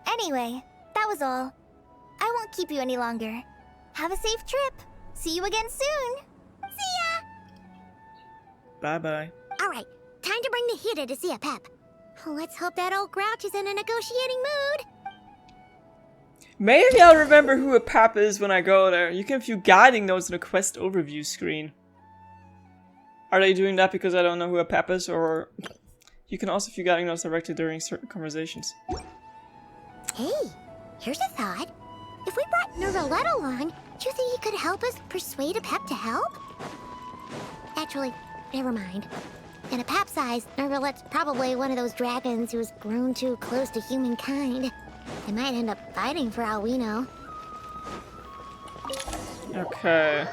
Anyway, that was all. I won't keep you any longer. Have a safe trip. See you again soon. See ya! Bye-bye. Alright, time to bring the Hida to see a Pep. Let's hope that old grouch is in a negotiating mood. Maybe I'll remember who a pap is when I go there. You can view guiding notes in the quest overview screen. Are they doing that because I don't know who a pap is, or... You can also view guiding notes directly during certain conversations. Hey, here's a thought. If we brought Nervalette along, do you think he could help us persuade a Pep to help? Actually, never mind. In a Pep size, Nervalette's probably one of those dragons who's grown too close to humankind. They might end up fighting for all we know. Okay.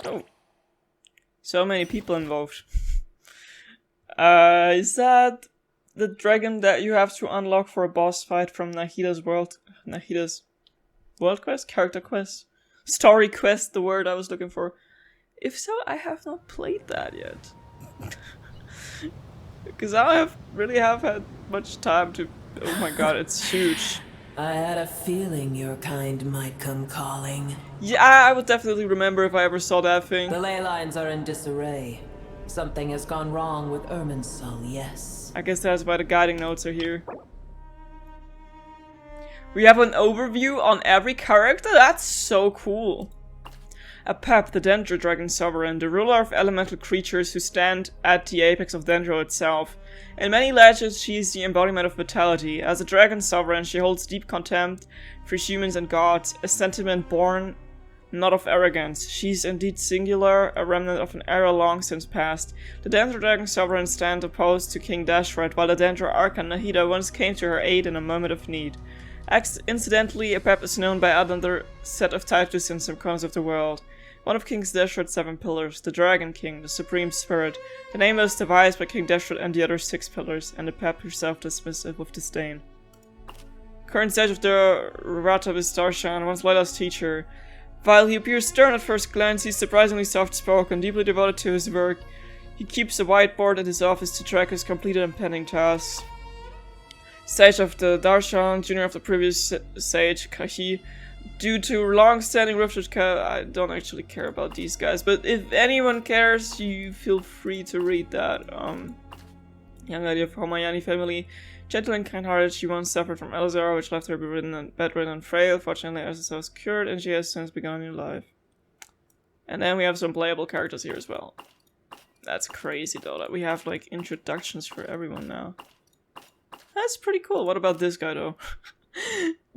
Oh. So many people involved. Is that the dragon that you have to unlock for a boss fight from Nahida's world quest? Character quest? Story quest, the word I was looking for. If so, I have not played that yet. Because I really have had much time to... Oh my god, it's huge. I had a feeling your kind might come calling. Yeah, I would definitely remember if I ever saw that thing. The ley lines are in disarray. Something has gone wrong with Irminsul, yes. I guess that's why the guiding notes are here. We have an overview on every character? That's so cool. A Pep, the Dendro Dragon Sovereign, the ruler of elemental creatures who stand at the apex of Dendro itself. In many legends, she is the embodiment of vitality. As a Dragon Sovereign, she holds deep contempt for humans and gods, a sentiment born not of arrogance. She is indeed singular, a remnant of an era long since past. The Dendro Dragon Sovereign stand opposed to King Dashred, while the Dendro Archon Nahida once came to her aid in a moment of need. Incidentally, a Pep is known by another set of titles in some corners of the world. One of King Dashred's 7 pillars, the Dragon King, the Supreme Spirit. The name was devised by King Dashred and the other 6 pillars, and the Pep herself dismissed it with disdain. Current stage of the Rata is Darshan, once Lila's teacher. While he appears stern at first glance, he's surprisingly soft-spoken, deeply devoted to his work. He keeps a whiteboard at his office to track his completed and pending tasks. Sage of the Darshan, junior of the previous sage, Kahi. Due to long-standing ruptured I don't actually care about these guys, but if anyone cares, you feel free to read that. Young lady of Homayani family. Gentle and kind-hearted, she once suffered from Elzar, which left her bedridden and frail. Fortunately, Elzar was cured, and she has since begun a new life. And then we have some playable characters here as well. That's crazy, though, that we have, like, introductions for everyone now. That's pretty cool. What about this guy, though?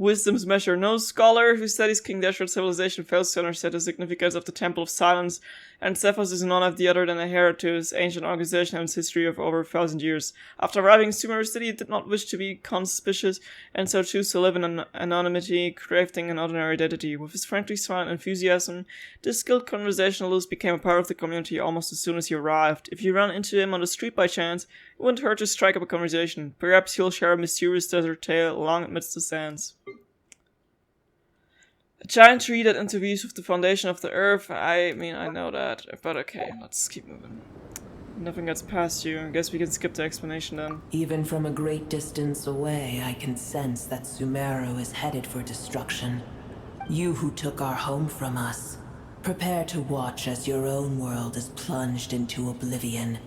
wisdom's measure. No scholar who studies King Dashwood's civilization fails to understand the significance of the Temple of Silence, and Cephas is none of the other than a heir to his ancient organization and its history of over 1,000 years. After arriving in Sumeru City, he did not wish to be conspicuous, and so chose to live in anonymity, crafting an ordinary identity. With his friendly smile and enthusiasm, this skilled conversationalist became a part of the community almost as soon as he arrived. If you run into him on the street by chance, it wouldn't hurt to strike up a conversation. Perhaps he'll share a mysterious desert tale long amidst the sands. A giant tree that intervenes with the foundation of the earth. I mean, I know that, but okay, let's keep moving. Nothing gets past you. I guess we can skip the explanation then. Even from a great distance away, I can sense that Sumeru is headed for destruction. You who took our home from us, prepare to watch as your own world is plunged into oblivion.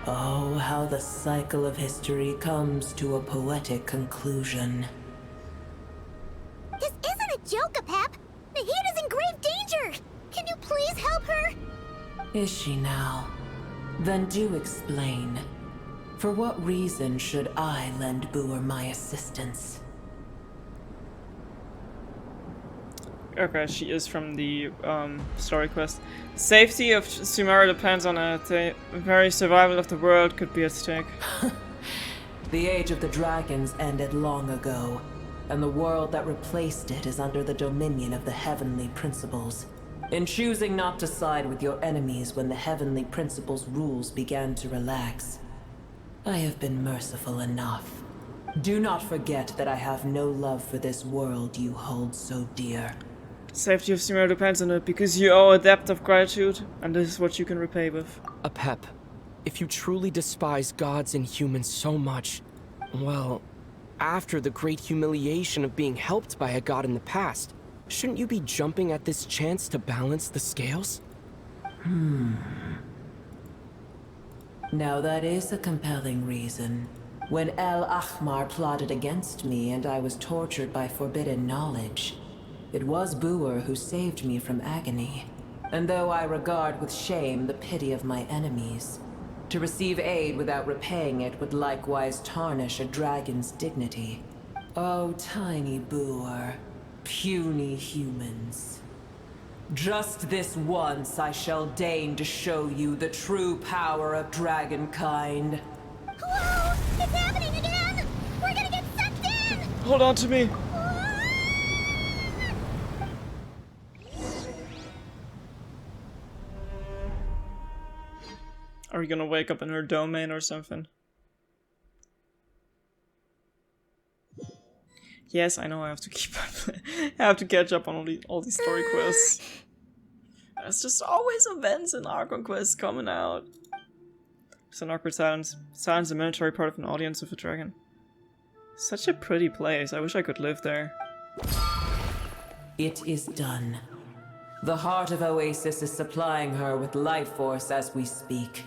Oh, how the cycle of history comes to a poetic conclusion. This isn't a joke, Apep! Nahida's in grave danger! Can you please help her? Is she now? Then do explain. For what reason should I lend Booer my assistance? Okay, she is from the story quest. The safety of Sumeru depends on it. The very survival of the world could be at stake. The age of the dragons ended long ago, and the world that replaced it is under the dominion of the heavenly principles. In choosing not to side with your enemies when the heavenly principles' rules began to relax, I have been merciful enough. Do not forget that I have no love for this world you hold so dear. Safety of Sumeru depends on it, because you owe a debt of gratitude, and this is what you can repay with. Apep, if you truly despise gods and humans so much, well, after the great humiliation of being helped by a god in the past, shouldn't you be jumping at this chance to balance the scales? Now that is a compelling reason. When El Ahmar plotted against me and I was tortured by forbidden knowledge, it was Booer who saved me from agony. And though I regard with shame the pity of my enemies, to receive aid without repaying it would likewise tarnish a dragon's dignity. Oh, tiny Booer, puny humans. Just this once I shall deign to show you the true power of dragonkind. Whoa! It's happening again! We're gonna get sucked in! Hold on to me! Are we gonna wake up in her domain or something? Yes, I know I have to keep up. I have to catch up on all these story quests. There's just always events in Archonquest coming out. It's an awkward silence. Silence the military part of an audience with a dragon. Such a pretty place. I wish I could live there. It is done. The heart of Oasis is supplying her with life force as we speak.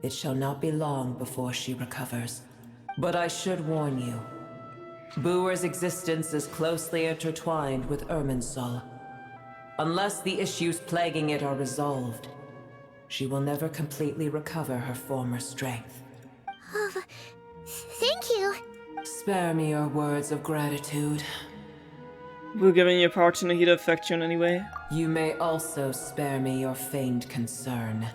It shall not be long before she recovers. But I should warn you. Booer's existence is closely intertwined with Irminsul. Unless the issues plaguing it are resolved, she will never completely recover her former strength. Thank you. Spare me your words of gratitude. Will giving your power to Nahida affect you in any way? You may also spare me your feigned concern.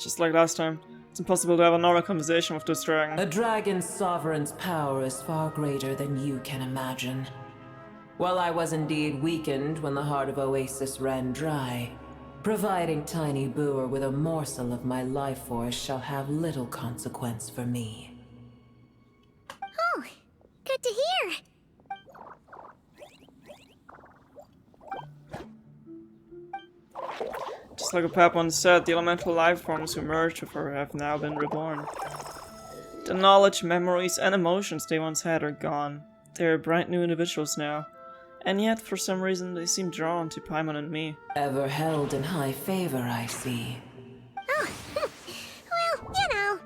Just like last time. It's impossible to have a normal conversation with this dragon. A dragon's sovereign's power is far greater than you can imagine. While I was indeed weakened when the heart of Oasis ran dry, providing tiny Booer with a morsel of my life force shall have little consequence for me. Oh, good to hear. Just like Apep once said, the elemental life forms who merged with her have now been reborn. The knowledge, memories, and emotions they once had are gone. They are brand new individuals now. And yet, for some reason, they seem drawn to Paimon and me. Ever held in high favor, I see. Oh, well, you know.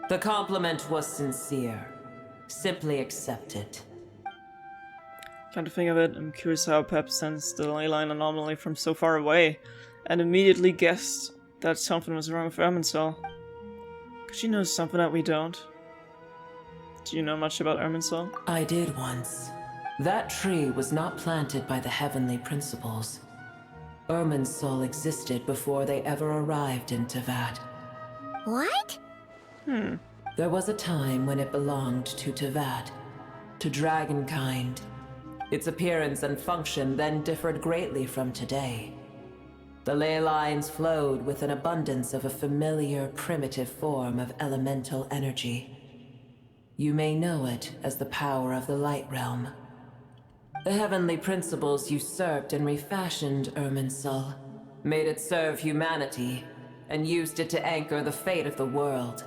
The compliment was sincere. Simply accept it. Come to think of it, I'm curious how Pep sensed the ley line anomaly from so far away, and immediately guessed that something was wrong with Irminsul. Could she know something that we don't? Do you know much about Irminsul? I did once. That tree was not planted by the heavenly principles. Irminsul existed before they ever arrived in Teyvat. What? There was a time when it belonged to Teyvat, to dragonkind. Its appearance and function then differed greatly from today. The ley lines flowed with an abundance of a familiar, primitive form of elemental energy. You may know it as the power of the Light Realm. The heavenly principles usurped and refashioned Irminsul, made it serve humanity, and used it to anchor the fate of the world.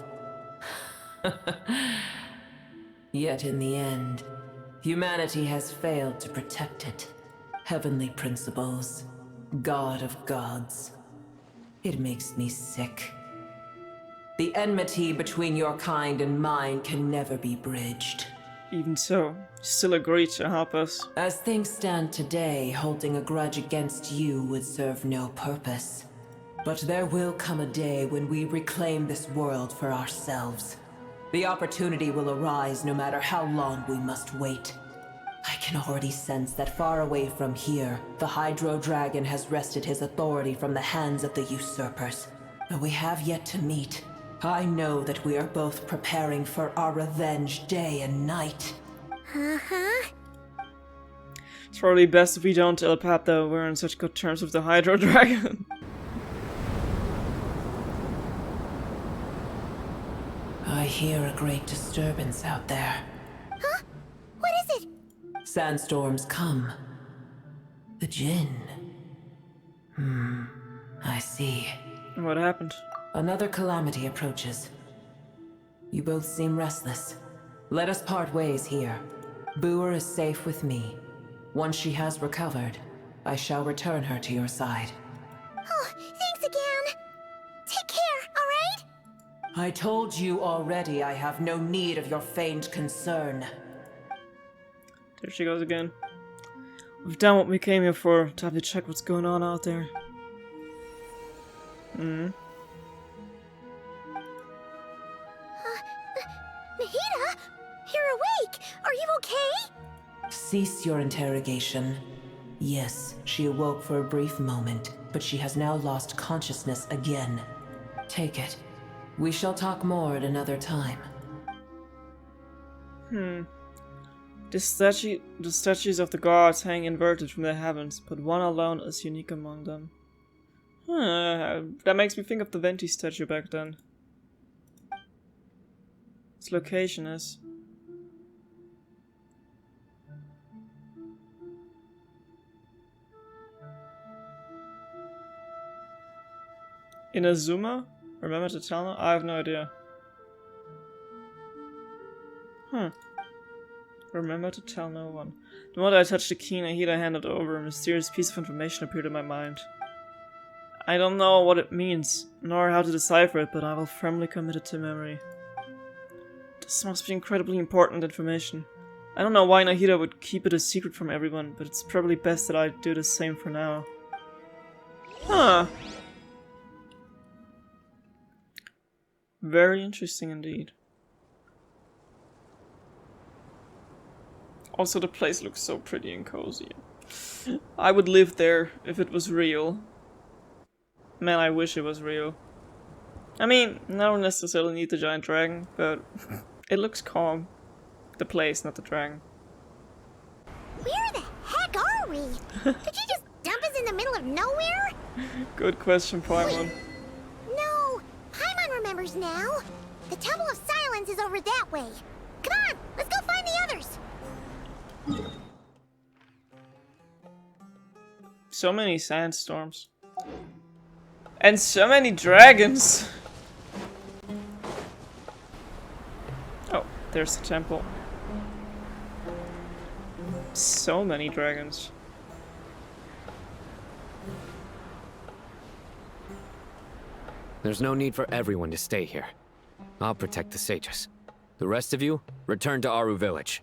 Yet in the end, humanity has failed to protect it. Heavenly principles, God of gods. It makes me sick. The enmity between your kind and mine can never be bridged. Even so, you still agree to help us. As things stand today, holding a grudge against you would serve no purpose. But there will come a day when we reclaim this world for ourselves. The opportunity will arise no matter how long we must wait. I can already sense that far away from here, the Hydro Dragon has wrested his authority from the hands of the usurpers. Though we have yet to meet, I know that we are both preparing for our revenge day and night. It's probably best if we don't tell Pat that we're on such good terms with the Hydro Dragon. I hear a great disturbance out there. Huh? What is it? Sandstorms come. The Jinn. I see. What happened? Another calamity approaches. You both seem restless. Let us part ways here. Booer is safe with me. Once she has recovered, I shall return her to your side. Oh, thanks again. Take care, alright? I told you already I have no need of your feigned concern. There she goes again. We've done what we came here for. Time to check what's going on out there. Nahida? You're awake! Are you okay? Cease your interrogation. Yes, she awoke for a brief moment, but she has now lost consciousness again. Take it. We shall talk more at another time. The statues of the gods hang inverted from the heavens, but one alone is unique among them. That makes me think of the Venti statue back then. Its location is... Inazuma? Remember to tell no? I have no idea. Remember to tell no one. The moment I touched the key Nahida handed over, a mysterious piece of information appeared in my mind. I don't know what it means, nor how to decipher it, but I will firmly commit it to memory. This must be incredibly important information. I don't know why Nahida would keep it a secret from everyone, but it's probably best that I do the same for now. Very interesting indeed. Also, the place looks so pretty and cozy. I would live there if it was real. Man, I wish it was real. I mean, I don't necessarily need the giant dragon, but it looks calm. The place, not the dragon. Where the heck are we? Did you just dump us in the middle of nowhere? Good question, Paimon. No, Paimon remembers now. The Temple of Silence is over that way. Come on, let's go find the others. So many sandstorms. And so many dragons! Oh, there's the temple. So many dragons. There's no need for everyone to stay here. I'll protect the sages. The rest of you, return to Aru village.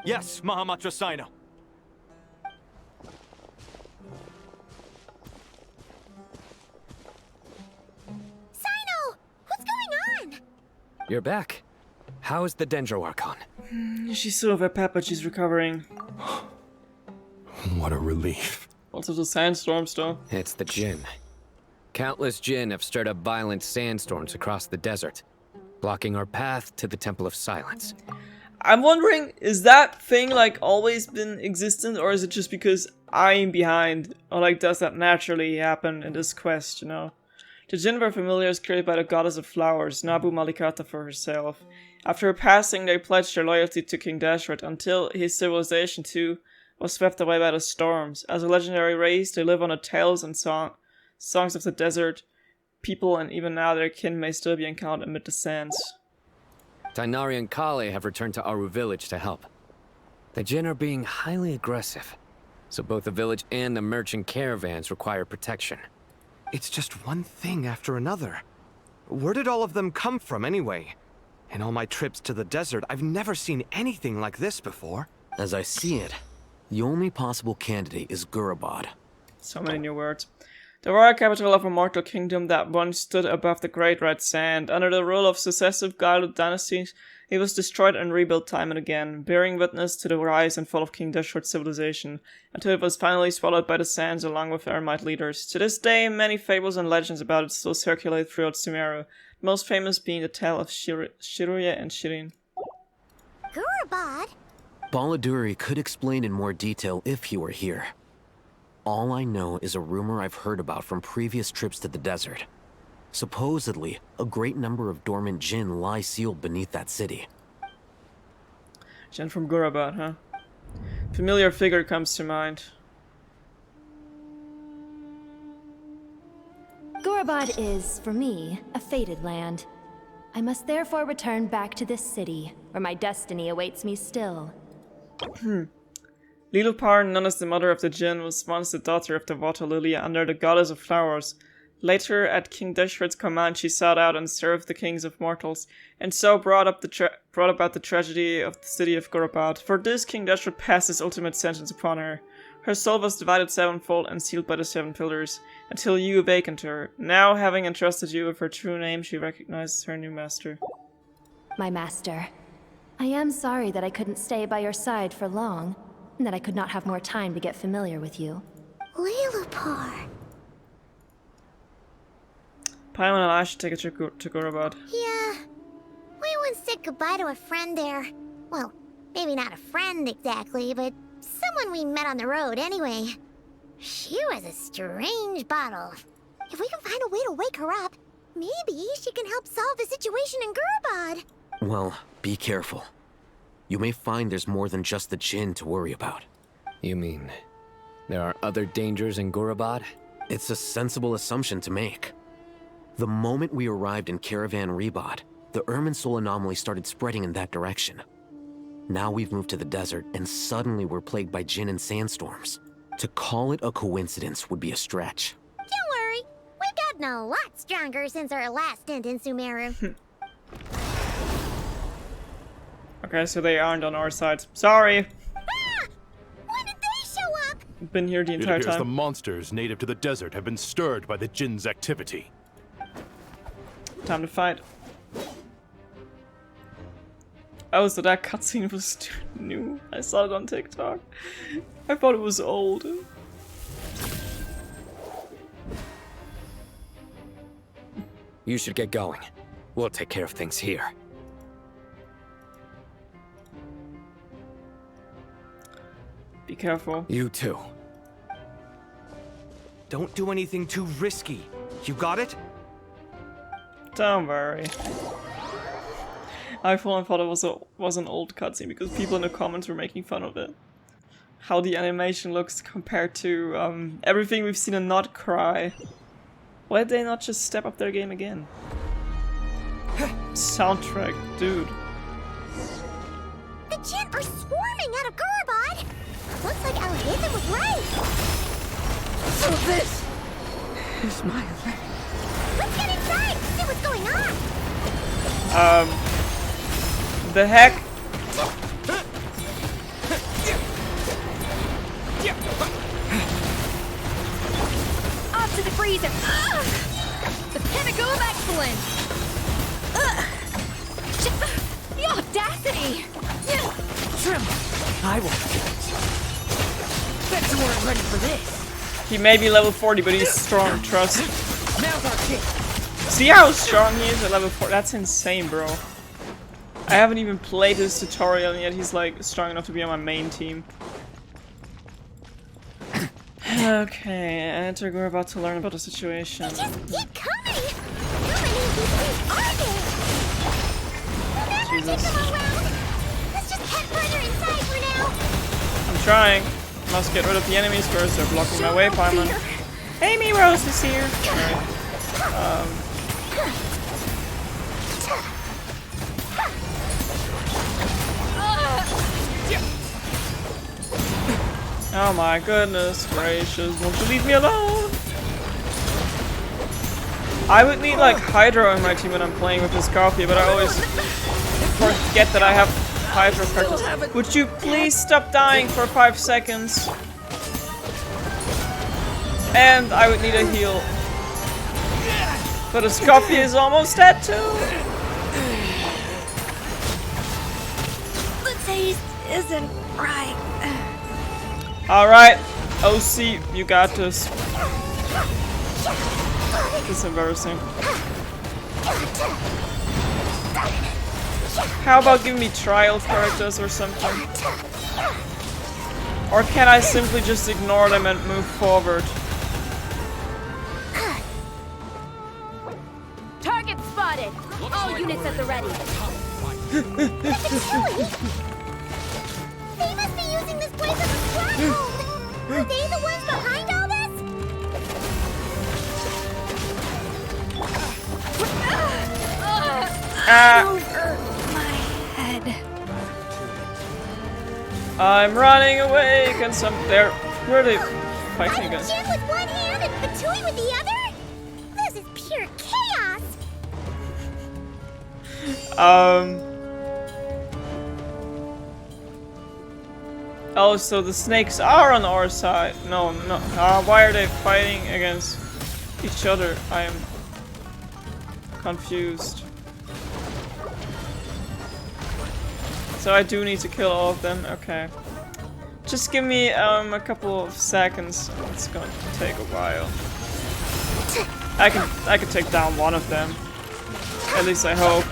Yes, Mahamatra Sino. Sino! What's going on? You're back. How is the Dendro Archon? She's still over pep, but she's recovering. What a relief. Also the sandstorms, though. It's the Jinn. Countless Jinn have stirred up violent sandstorms across the desert, blocking our path to the Temple of Silence. I'm wondering, is that thing like always been existent, or is it just because I'm behind? Or like, does that naturally happen in this quest, you know? The Jinn were familiars created by the goddess of flowers, Nabu Malikata, for herself. After her passing, they pledged their loyalty to King Dashret until his civilization too was swept away by the storms. As a legendary race, they live on the tales and songs of the desert. People and even now their kin may still be encountered amid the sands. Tainari and Kale have returned to Aru village to help. The Jinn are being highly aggressive, so both the village and the merchant caravans require protection. It's just one thing after another. Where did all of them come from anyway? In all my trips to the desert, I've never seen anything like this before. As I see it, the only possible candidate is Gurabad. So many new words. The royal capital of a mortal kingdom that once stood above the Great Red Sand. Under the rule of successive godless dynasties, it was destroyed and rebuilt time and again, bearing witness to the rise and fall of King Dashret's civilization, until it was finally swallowed by the sands along with Eremite leaders. To this day, many fables and legends about it still circulate throughout Sumeru, the most famous being the tale of Shiruya and Shirin. Gurabad? Baladuri could explain in more detail if he were here. All I know is a rumor I've heard about from previous trips to the desert. Supposedly, a great number of dormant Jinn lie sealed beneath that city. Jinn from Gurabad, huh? Familiar figure comes to mind. Gurabad is, for me, a fated land. I must therefore return back to this city, where my destiny awaits me still. Lilupar, known as the mother of the Jinn, was once the daughter of the water lily under the goddess of flowers. Later, at King Dashret's command, she sought out and served the kings of mortals, and so brought about the tragedy of the city of Gurabad. For this, King Dashret passed his ultimate sentence upon her. Her soul was divided sevenfold and sealed by the seven pillars, until you awakened her. Now, having entrusted you with her true name, she recognizes her new master. My master, I am sorry that I couldn't stay by your side for long, and that I could not have more time to get familiar with you. Lilupar. Paimon and I should take a trip to Gurabad. Yeah. We once said goodbye to a friend there. Well, maybe not a friend exactly, but someone we met on the road anyway. She was a strange bottle. If we can find a way to wake her up, maybe she can help solve the situation in Gurabad. Well, be careful. You may find there's more than just the Jinn to worry about. You mean, there are other dangers in Gurabad? It's a sensible assumption to make. The moment we arrived in Caravan Rebod, the Irminsul anomaly started spreading in that direction. Now we've moved to the desert, and suddenly we're plagued by Jinn and sandstorms. To call it a coincidence would be a stretch. Don't worry, we've gotten a lot stronger since our last stint in Sumeru. Okay, so they aren't on our side. Sorry! Ah! When did they show up? Been here the entire It appears time. the monsters native to the desert have been stirred by the Jinn's activity. Time to fight. Oh, so that cutscene was new. I saw it on TikTok. I thought it was old. You should get going. We'll take care of things here. Be careful. You too. Don't do anything too risky. You got it? Don't worry. I thought it was an old cutscene because people in the comments were making fun of it. How the animation looks compared to everything we've seen in Nodkrai. Why did they not just step up their game again? Soundtrack, dude. The Jinn are swarming out of Gurabad! Looks like Alhazen was right! So this is my land. Let's get inside and see what's going on! The heck? Off to the freezer! The pinnacle of excellence! Audacity! Trim! I will. Bet you weren't ready for this. He may be level 40, but he's strong, trust. Now's our chance. See how strong he is at level 4? That's insane, bro. I haven't even played his tutorial and yet he's like strong enough to be on my main team. Okay, and we're about to learn about the situation. They just keep coming! How many of these things are there? We'll never take them around! Let's just head further inside for now! I'm trying. Must get rid of the enemies first, they're blocking my way, Paimon. Hey, miHoYo is here! Alright. Oh my goodness gracious, won't you leave me alone? I would need like Hydro in my team when I'm playing with this Scorpio, but I always forget that I have Hydro characters. Would you please stop dying for 5 seconds? And I would need a heal. But a Scorpio is almost dead too! The taste isn't right. Alright, OC, you got this. This is embarrassing. How about giving me trial characters or something? Or can I simply just ignore them and move forward? Target spotted! All units at the ready. They must be using this place as a stronghold! Are they the ones behind all this? Over my head. I'm running away against some. Where are they fighting against? Jin with one hand and Fatui with the other? This is pure chaos! Oh, so the snakes are on our side. No. Why are they fighting against each other? I am confused. So I do need to kill all of them. Okay. Just give me a couple of seconds. It's going to take a while. I can take down one of them. At least I hope.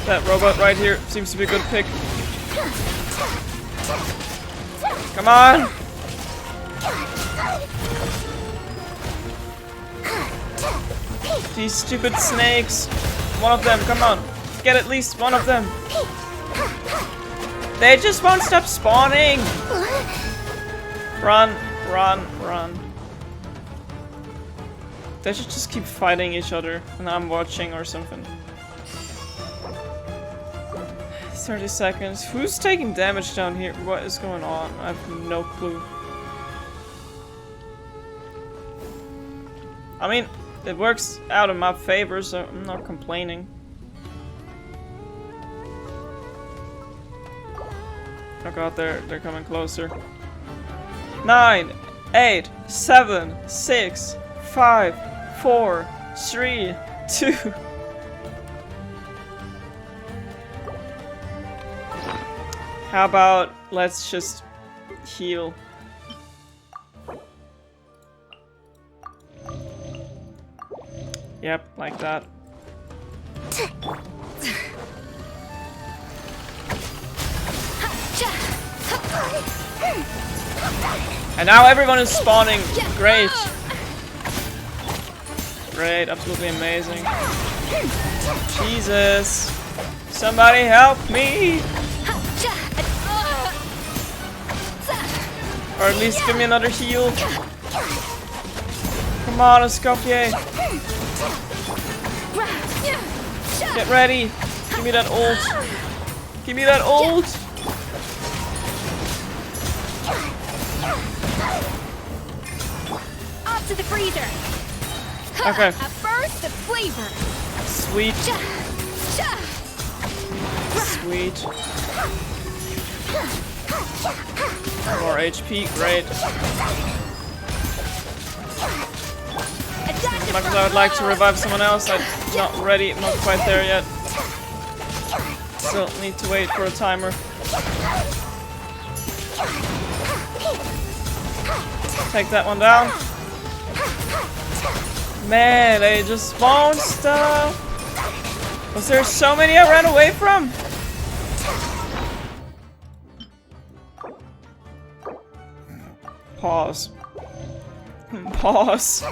That robot right here seems to be a good pick. Come on! These stupid snakes. One of them, come on. Get at least one of them. They just won't stop spawning. Run. They should just keep fighting each other and I'm watching or something. 30 seconds. Who's taking damage down here? What is going on? I have no clue. I mean, it works out in my favor, so I'm not complaining. Oh god, they're coming closer. 9, 8, 7, 6, 5, 4, 3, 2. How about let's just heal. Yep, like that. And now everyone is spawning. Great. Great, absolutely amazing. Jesus. Somebody help me! Or at least give me another heal. Come on, Escoffier. Get ready. Give me that ult. Give me that ult. Off to the freezer. Okay. A burst of flavor. Sweet. Sweet. More HP, great. As much as I would like to revive someone else, I'm not ready, I'm not quite there yet. Still need to wait for a timer. Take that one down. Man, they just spawned stuff. Was there so many I ran away from? Pause. Pause.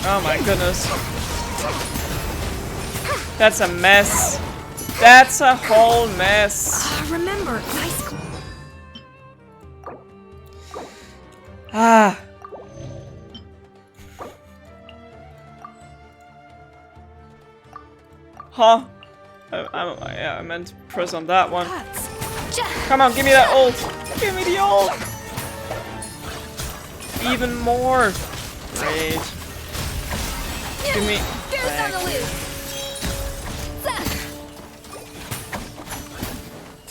Oh my goodness. That's a mess. That's a whole mess. Remember, nice. Ah. Huh? Yeah, I meant to press on that one. Come on, give me that ult. Give me the ult. Even more. Great. Give me.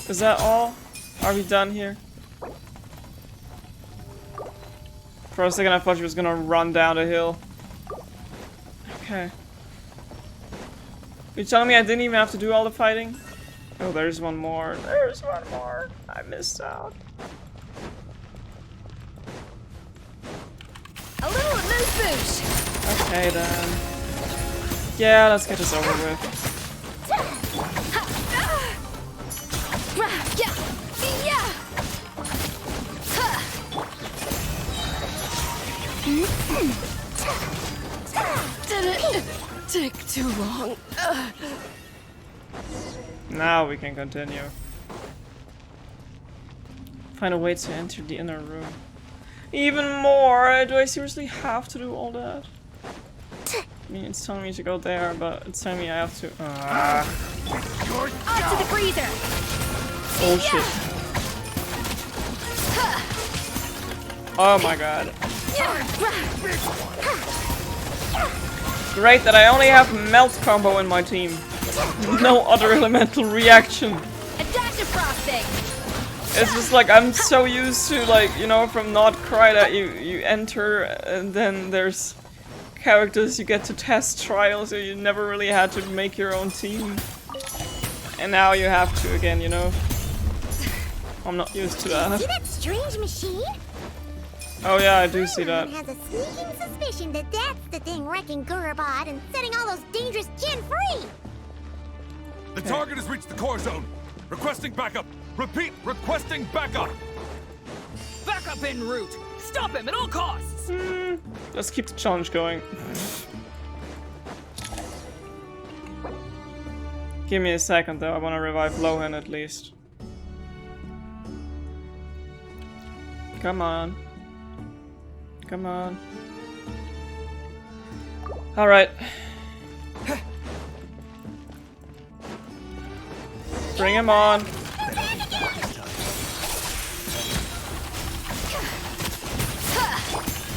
Is that all? Are we done here? For a second I thought she was gonna run down the hill. Okay. You're telling me I didn't even have to do all the fighting? Oh, there's one more. There's one more. I missed out. A little amuse-bouche. Okay then. Yeah, let's get this over with. Did it take too long? Now we can continue. Find a way to enter the inner room. Even more? Do I seriously have to do all that? I mean, it's telling me to go there, but it's telling me I have to. Up to the freezer. Bullshit. Oh my god. Great that I only have melt combo in my team. No other elemental reaction. A dash of frosting. It's just like I'm so used to, like, you know, from Nodkrai that you enter and then there's characters you get to test trials, so you never really had to make your own team. And now you have to again, you know. I'm not used to that. See that strange machine? Oh yeah, I do see that. Has a sneaking suspicion that that's the thing wrecking Gurabad and setting all those dangerous Jinn free. The target has reached the core zone. Requesting backup. Repeat, requesting backup. Backup en route. Stop him at all costs. Let's keep the challenge going. Give me a second though, I want to revive Lohan at least. Come on. Come on. Alright. Bring him on.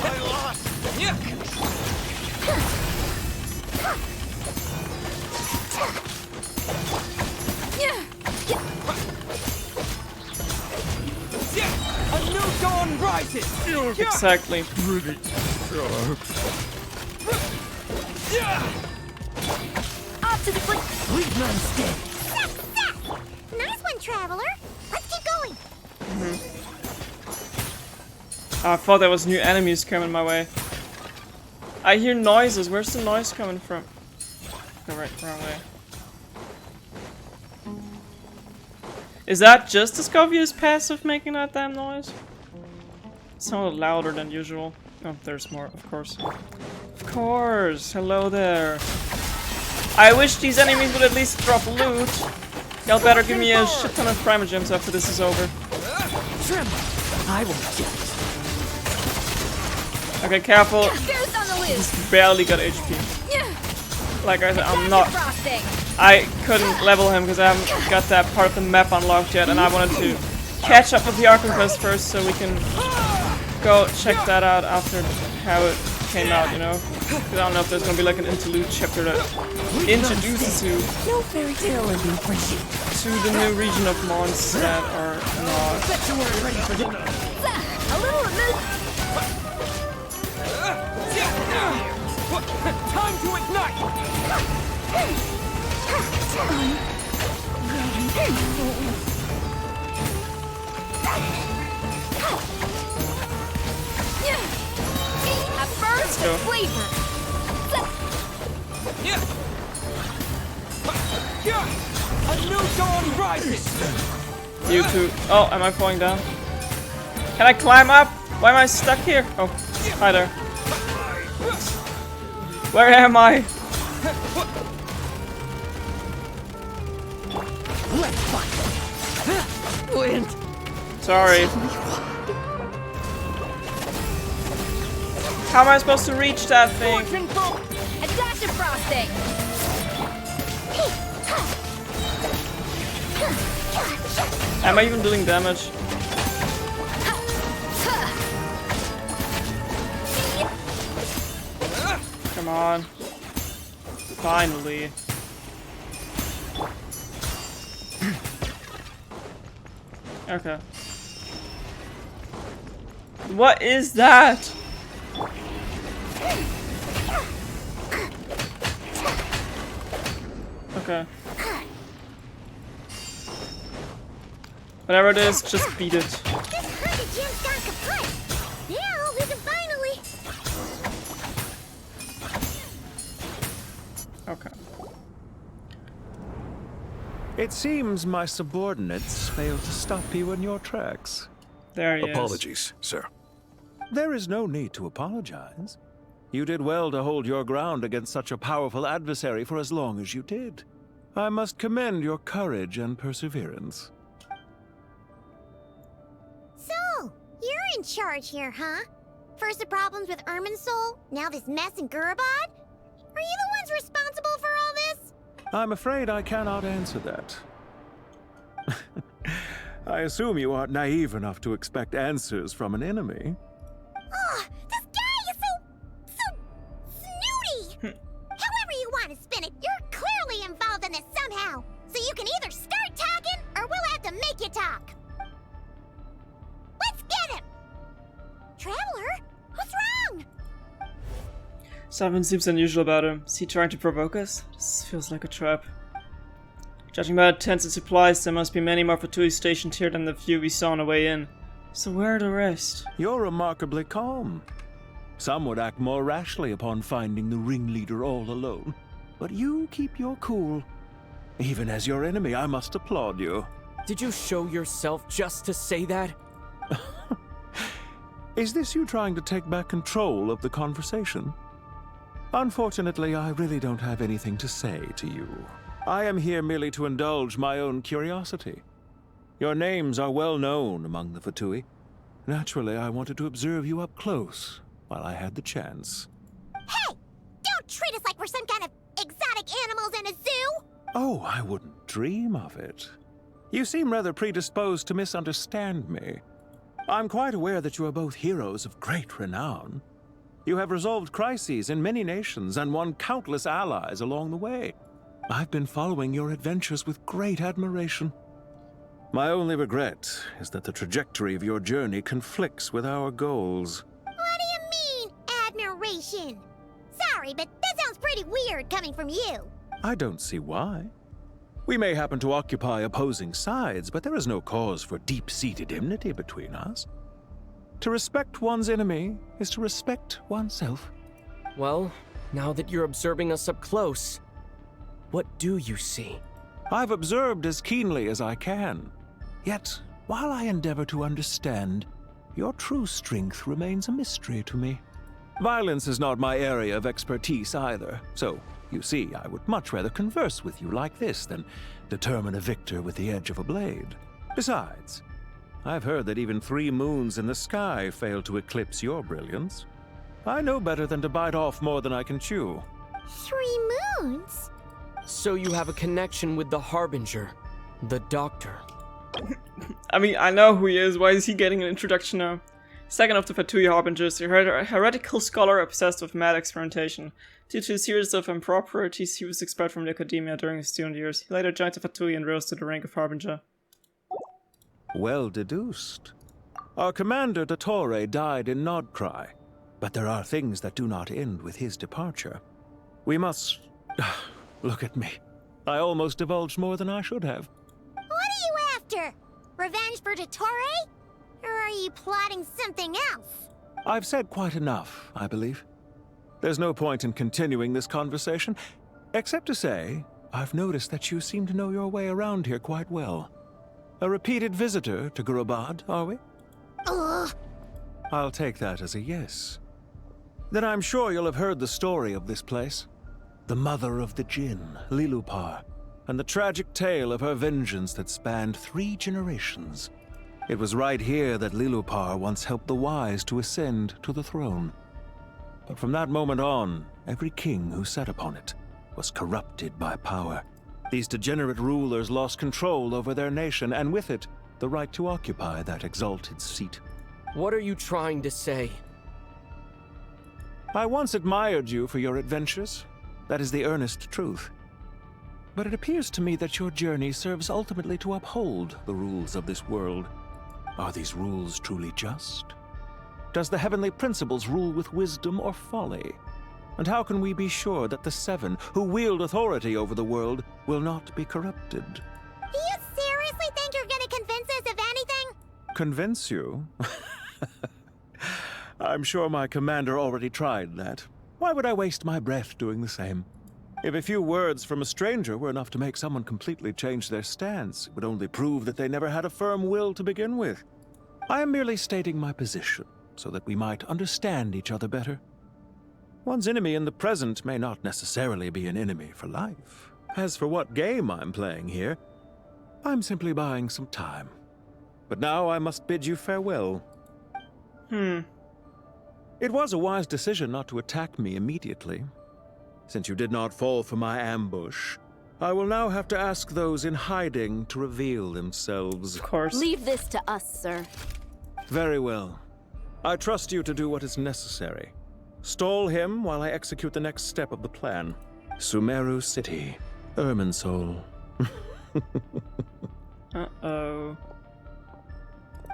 I lost. A new dawn rises. Exactly. Pretty sharp. Up to the free. Leave none stay. Nice one, Traveler. Let's keep going. I thought there was new enemies coming my way. I hear noises. Where's the noise coming from? Go right, wrong way. Is that just Scovia's passive making that damn noise? It sounded louder than usual. Oh, there's more, of course. Of course! Hello there. I wish these enemies would at least drop loot. Y'all better give me a shit ton of primogems after this is over. I won't get it. Okay, careful. Goose on the loose. He's barely got HP. Like I said, I'm not. I couldn't level him because I haven't got that part of the map unlocked yet, and I wanted to catch up with the Archonquest first so we can go check that out after how it came out, you know? Because I don't know if there's gonna be like an interlude chapter that introduces you No fairy tale ending for you. to the new region of mons that are not. Bet you weren't ready for dinner. A little amuse. Time to ignite! A burst of flavor! A new dawn rises! You two. Oh, am I falling down? Can I climb up? Why am I stuck here? Oh, hi there. Where am I? Wind. Sorry. How am I supposed to reach that thing? A dash of frosting! Am I even doing damage? Come on. Finally. Okay. What is that? Okay. Whatever it is, just beat it. This hundred gem's gone kaput. Now we can finally. Okay. It seems my subordinates failed to stop you in your tracks. There he is. Apologies, sir. There is no need to apologize. You did well to hold your ground against such a powerful adversary for as long as you did. I must commend your courage and perseverance. So, you're in charge here, huh? First the problems with Irminsul, now this mess in Gurabad? Are you the ones responsible for all this? I'm afraid I cannot answer that. I assume you aren't naive enough to expect answers from an enemy. Oh, this guy is so snooty! However you want to spin it, you're clearly involved in this somehow. So you can either start talking, or we'll have to make you talk. Let's get him! Traveler, what's wrong? Something seems unusual about him. Is he trying to provoke us? This feels like a trap. Judging by the tents and supplies, there must be many more Fatui stationed here than the few we saw on the way in. So where are the rest? You're remarkably calm. Some would act more rashly upon finding the ringleader all alone. But you keep your cool. Even as your enemy, I must applaud you. Did you show yourself just to say that? Is this you trying to take back control of the conversation? Unfortunately, I really don't have anything to say to you. I am here merely to indulge my own curiosity. Your names are well known among the Fatui. Naturally, I wanted to observe you up close while I had the chance. Hey! Don't treat us like we're some kind of exotic animals in a zoo! Oh, I wouldn't dream of it. You seem rather predisposed to misunderstand me. I'm quite aware that you are both heroes of great renown. You have resolved crises in many nations and won countless allies along the way. I've been following your adventures with great admiration. My only regret is that the trajectory of your journey conflicts with our goals. What do you mean, admiration? Sorry, but that sounds pretty weird coming from you. I don't see why. We may happen to occupy opposing sides, but there is no cause for deep-seated enmity between us. To respect one's enemy is to respect oneself. Well, now that you're observing us up close, what do you see? I've observed as keenly as I can. Yet, while I endeavor to understand, your true strength remains a mystery to me. Violence is not my area of expertise either, so, you see, I would much rather converse with you like this than determine a victor with the edge of a blade. Besides, I've heard that even 3 moons in the sky fail to eclipse your brilliance. I know better than to bite off more than I can chew. 3 moons? So you have a connection with the Harbinger, the Doctor. I mean, I know who he is. Why is he getting an introduction now? Second of the Fatui Harbingers, a heretical scholar obsessed with mad experimentation. Due to a series of improprieties, he was expelled from the academia during his student years. He later joined the Fatui and rose to the rank of Harbinger. Well deduced. Our commander, Dottore, died in Nodkrai. But there are things that do not end with his departure. We must... Look at me. I almost divulged more than I should have. What are you after? Revenge for Dottore? Or are you plotting something else? I've said quite enough, I believe. There's no point in continuing this conversation, except to say, I've noticed that you seem to know your way around here quite well. A repeated visitor to Gurabad, are we? Ugh. I'll take that as a yes. Then I'm sure you'll have heard the story of this place. The mother of the Jinn, Lilupar, and the tragic tale of her vengeance that spanned 3 generations. It was right here that Lilupar once helped the wise to ascend to the throne. But from that moment on, every king who sat upon it was corrupted by power. These degenerate rulers lost control over their nation, and with it, the right to occupy that exalted seat. What are you trying to say? I once admired you for your adventures. That is the earnest truth. But it appears to me that your journey serves ultimately to uphold the rules of this world. Are these rules truly just? Does the heavenly principles rule with wisdom or folly? And how can we be sure that the 7 who wield authority over the world will not be corrupted? Do you seriously think you're gonna convince us of anything? Convince you? I'm sure my commander already tried that. Why would I waste my breath doing the same? If a few words from a stranger were enough to make someone completely change their stance, it would only prove that they never had a firm will to begin with. I am merely stating my position, so that we might understand each other better. One's enemy in the present may not necessarily be an enemy for life. As for what game I'm playing here, I'm simply buying some time. But now I must bid you farewell. It was a wise decision not to attack me immediately. Since you did not fall for my ambush, I will now have to ask those in hiding to reveal themselves. Of course. Leave this to us, sir. Very well. I trust you to do what is necessary. Stall him while I execute the next step of the plan. Sumeru City, Irminsul. Uh-oh.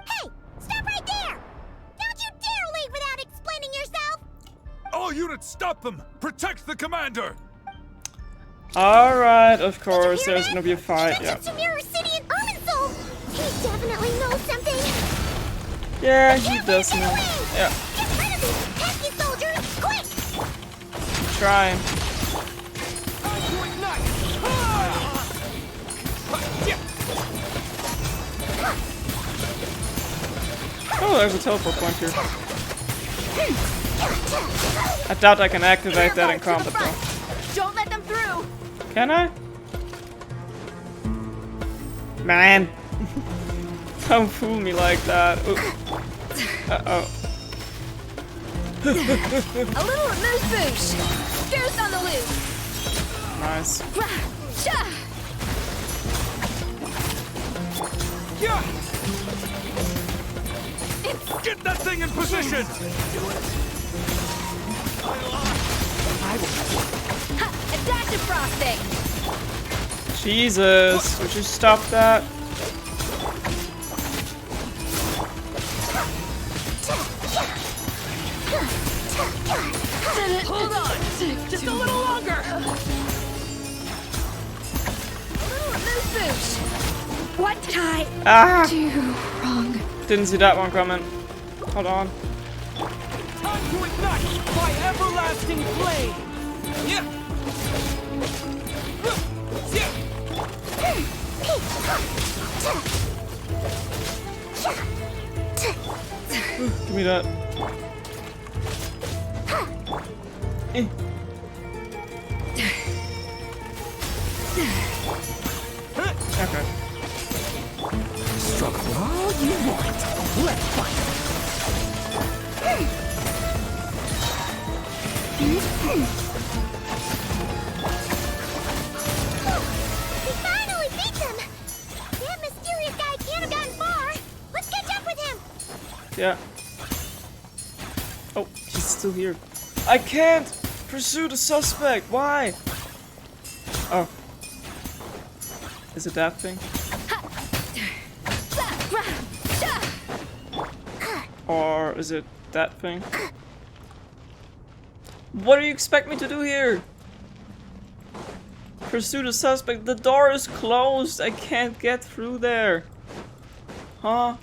Hey! Stop right there! Don't you dare leave without explaining yourself! All units, stop them! Protect the commander! Alright, of course, there's gonna be a fight, yeah. Sumeru City and Irminsul! He definitely knows something! Yeah, he does know. Yeah. Get rid of these pesky soldiers, quick! Trying. Oh, there's a teleport point here. I doubt I can activate that in combat though. Don't let them through. Can I? Man. Don't fool me like that. Uh-oh. A little amuse bouche. Goose on the loose. Nice. Yeah! Get that thing in position! A dash of frosting. Jesus, would you stop that? Hold on. Just a little longer. A little amuse bouche. What did I do wrong? Didn't see that one coming. Hold on. Time to ignite my everlasting flame! Yeah! Give me that. Okay. Struggle all you want. Let's fight. We finally beat them! That mysterious guy can't have gotten far! Let's catch up with him! Yeah. Oh, he's still here. I can't pursue the suspect. Why? Oh. Is it that thing? Or is it that thing? What do you expect me to do here? Pursue the suspect. The door is closed. I can't get through there. Huh?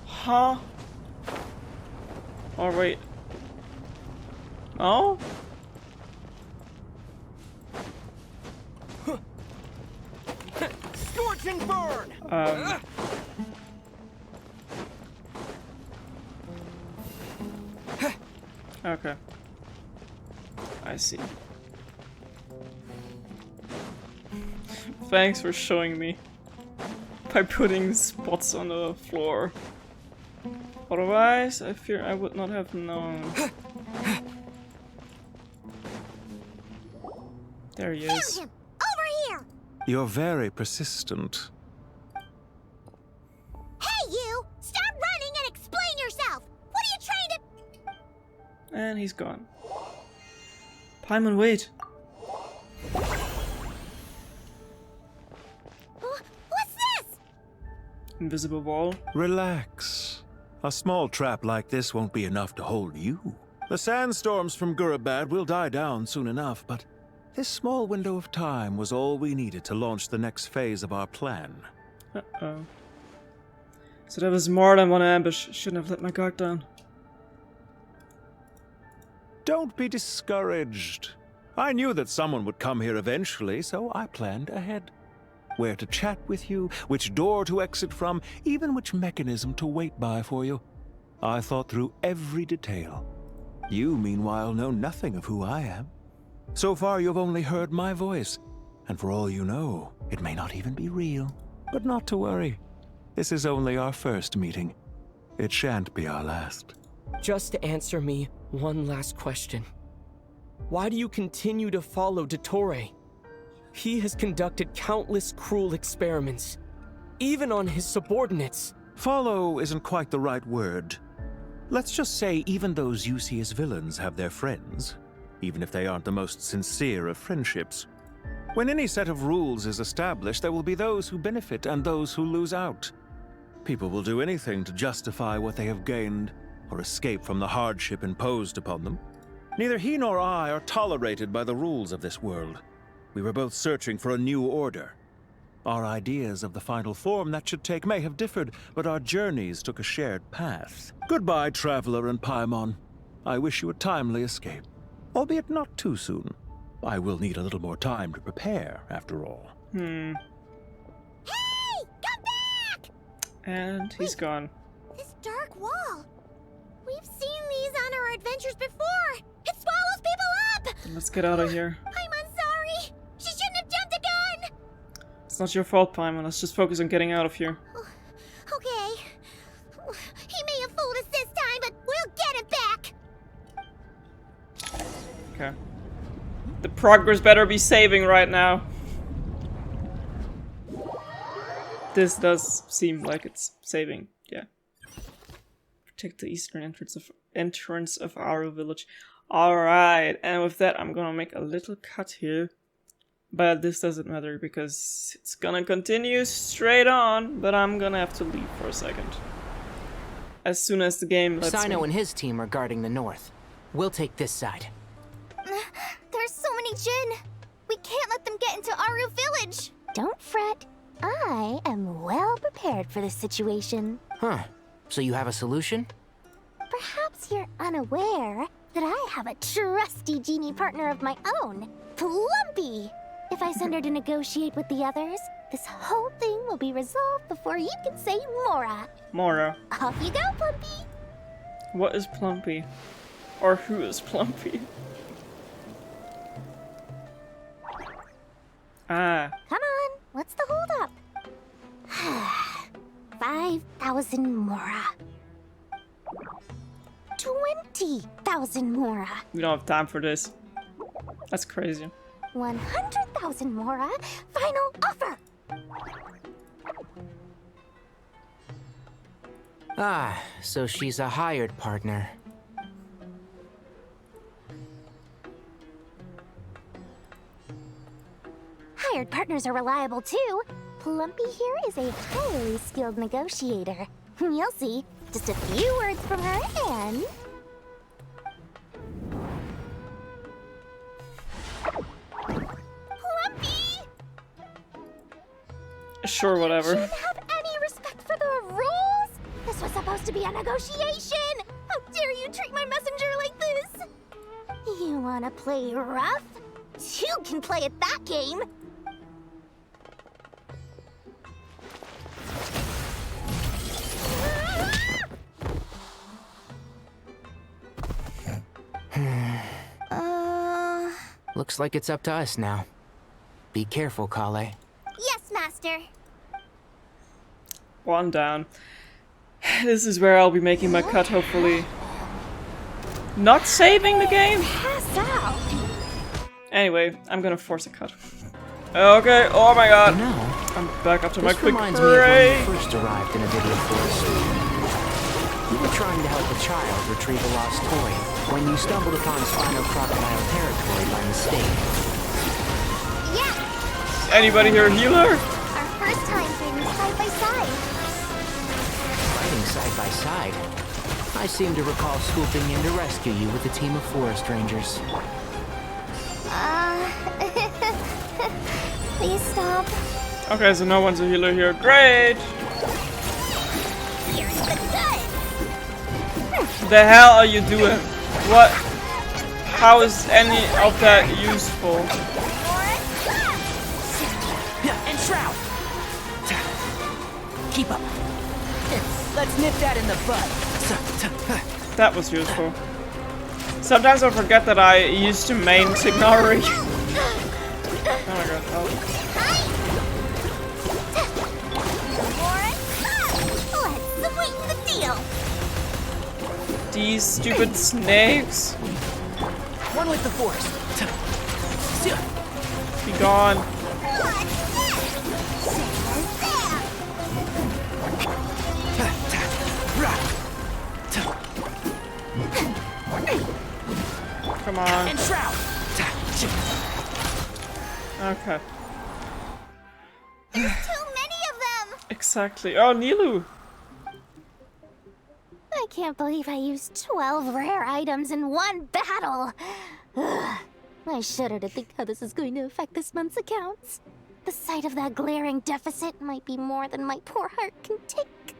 Huh? Oh, wait. Oh? Scorch and burn! Okay. I see. Thanks for showing me. By putting spots on the floor. Otherwise, I fear I would not have known. There he is. Found him! Over here! You're very persistent. Hey, you! Stop running and explain yourself! What are you trying to... And he's gone. Paimon, wait. What's this? Invisible wall. Relax. A small trap like this won't be enough to hold you. The sandstorms from Gurabad will die down soon enough, but this small window of time was all we needed to launch the next phase of our plan. Uh-oh. So that was more than one ambush. Shouldn't have let my guard down. Don't be discouraged. I knew that someone would come here eventually, so I planned ahead. Where to chat with you, which door to exit from, even which mechanism to wait by for you. I thought through every detail. You, meanwhile, know nothing of who I am. So far, you've only heard my voice, and for all you know, it may not even be real. But not to worry. This is only our first meeting. It shan't be our last. Just answer me one last question. Why do you continue to follow Dottore? He has conducted countless cruel experiments, even on his subordinates. Follow isn't quite the right word. Let's just say even those you see as villains have their friends, even if they aren't the most sincere of friendships. When any set of rules is established, there will be those who benefit and those who lose out. People will do anything to justify what they have gained, or escape from the hardship imposed upon them. Neither he nor I are tolerated by the rules of this world. We were both searching for a new order. Our ideas of the final form that should take may have differed, but our journeys took a shared path. Goodbye, Traveler and Paimon. I wish you a timely escape, albeit not too soon. I will need a little more time to prepare, after all. Hey! Come back! And he's gone. This dark wall. We've seen these on our adventures before. It swallows people up! Let's get out of here. I'm sorry. She shouldn't have jumped a gun! It's not your fault, Paimon. Let's just focus on getting out of here. Okay. He may have fooled us this time, but we'll get him back! Okay. The progress better be saving right now. This does seem like it's saving, yeah. Protect the eastern entrance of our village. Alright, and with that I'm gonna make a little cut here. But this doesn't matter because it's gonna continue straight on, but I'm gonna have to leave for a second. As soon as the game lets Sino me. and his team are guarding the north. We'll take this side. There's so many Jin. We can't let them get into Aru village. Don't fret. I am well prepared for this situation. Huh. So you have a solution? Perhaps you're unaware that I have a trusty genie partner of my own, Plumpy. If I send her to negotiate with the others, this whole thing will be resolved before you can say Mora. Mora. Off you go, Plumpy. What is Plumpy? Or who is Plumpy? Ah. Come on, what's the holdup? 5,000 Mora. 20,000 Mora. We don't have time for this. That's crazy. 100,000 Mora. Final offer. Ah, so she's a hired partner. Hired partners are reliable too. Plumpy here is a highly skilled negotiator. You'll see. Just a few words from her and... Plumpy! Sure, whatever. You shouldn't have any respect for the rules! This was supposed to be a negotiation! How dare you treat my messenger like this? You wanna play rough? Two can play at that game! Looks like it's up to us now. Be careful, Kale. Yes, Master. One down. This is where I'll be making my cut, hopefully. Not saving the game? Pass out. Anyway, I'm gonna force a cut. Okay, oh my god. I'm back up to my quick reminds me of when break. you first arrived in Avidia Forest. You were trying to help a child retrieve a lost toy when you stumbled upon Spino Crocodile territory by mistake. Yeah. Anybody here a healer? Our first time fighting side by side. Fighting side by side? I seem to recall swooping in to rescue you with a team of forest rangers. Please stop. Okay, so no one's a healer here. Great! Here's the goods. The hell are you doing? What? How is any of that useful? And Shroud! Keep up. Let's nip that in the bud. That was useful. Sometimes I forget that I used to main Tignari. Oh my god, help. Let's sweeten the deal. These stupid snakes. One with the force. Be gone. Come on. And Shroud. Okay. There's too many of them. Exactly. Oh, Nilu. I can't believe I used 12 rare items in one battle. Ugh. I shudder to think how this is going to affect this month's accounts. The sight of that glaring deficit might be more than my poor heart can take.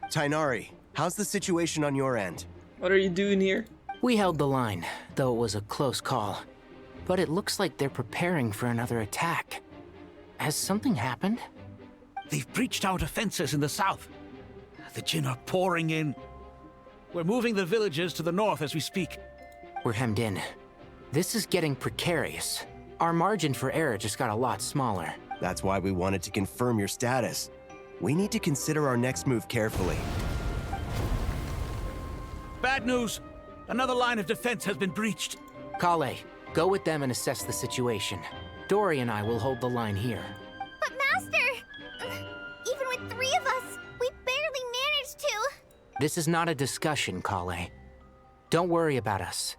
Tighnari, how's the situation on your end? What are you doing here? We held the line, though it was a close call. But it looks like they're preparing for another attack. Has something happened? They've breached our defenses in the south. The Jinn are pouring in. We're moving the villagers to the north as we speak. We're hemmed in. This is getting precarious. Our margin for error just got a lot smaller. That's why we wanted to confirm your status. We need to consider our next move carefully. Bad news! Another line of defense has been breached. Kale, go with them and assess the situation. Dory and I will hold the line here. But Master! Even with 3 of us, we barely managed to. This is not a discussion, Kale. Don't worry about us.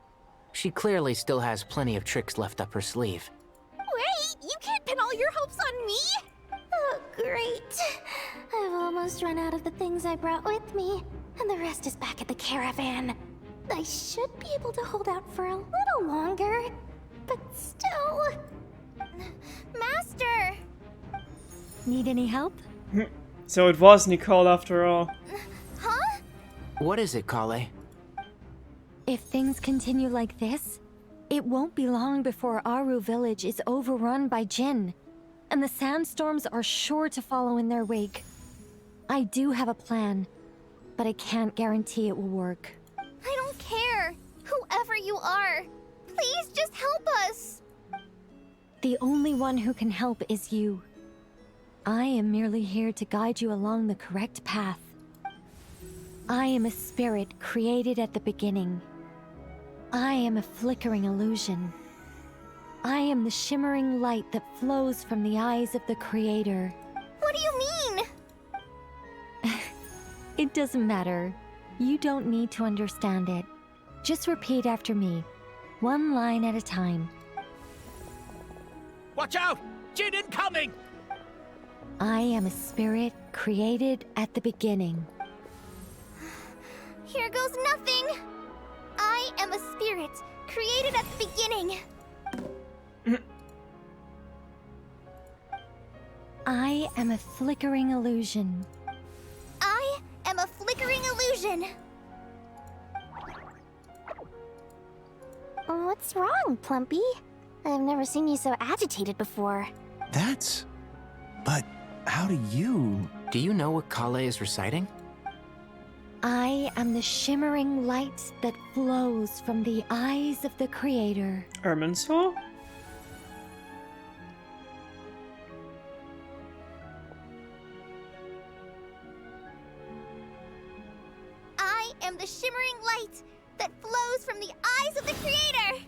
She clearly still has plenty of tricks left up her sleeve. Wait, you can't pin all your hopes on me? Oh, great. I've almost run out of the things I brought with me, and the rest is back at the caravan. I should be able to hold out for a little longer, but still... Master! Need any help? So it was Nicole after all. Huh? What is it, Kale? If things continue like this, it won't be long before Aru village is overrun by Jinn, and the sandstorms are sure to follow in their wake. I do have a plan, but I can't guarantee it will work. I don't care. Whoever you are, please just help us. The only one who can help is you. I am merely here to guide you along the correct path. I am a spirit created at the beginning. I am a flickering illusion. I am the shimmering light that flows from the eyes of the Creator. What do you mean? It doesn't matter. You don't need to understand it. Just repeat after me, one line at a time. Watch out! Jinn incoming! I am a spirit created at the beginning. Here goes nothing. I am a spirit, created at the beginning. I am a flickering illusion. I am a flickering illusion. What's wrong, Plumpy? I've never seen you so agitated before. That's... But how do you... Do you know what Kale is reciting? I am the shimmering light that flows from the eyes of the Creator. Irminsul? I am the shimmering light that flows from the eyes of the Creator.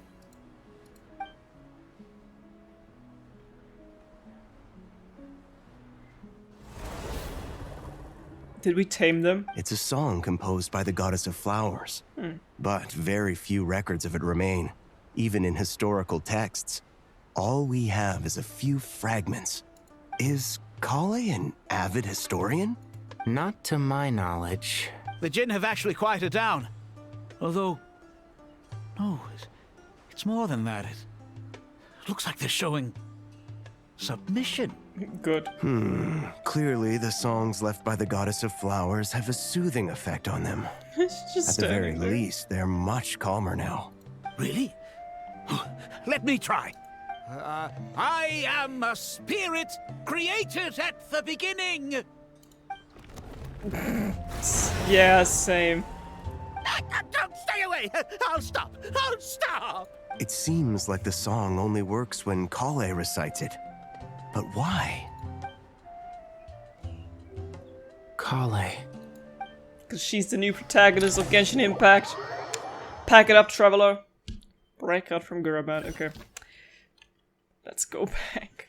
Did we tame them? It's a song composed by the goddess of flowers. But very few records of it remain, even in historical texts. All we have is a few fragments. Is Kale an avid historian? Not to my knowledge. The Jinn have actually quieted down. Although... No, it's more than that. It looks like they're showing... submission. Good. Clearly, the songs left by the goddess of flowers have a soothing effect on them. Just At the very there. least, they're much calmer now. Really? Let me try. I am a spirit created at the beginning. Yeah, same. Don't stay away. I'll stop. I'll stop. It seems like the song only works when Kale recites it. But why? Kale. Because she's the new protagonist of Genshin Impact. Pack it up, traveler. Break out from Gurabat. Okay. Let's go back.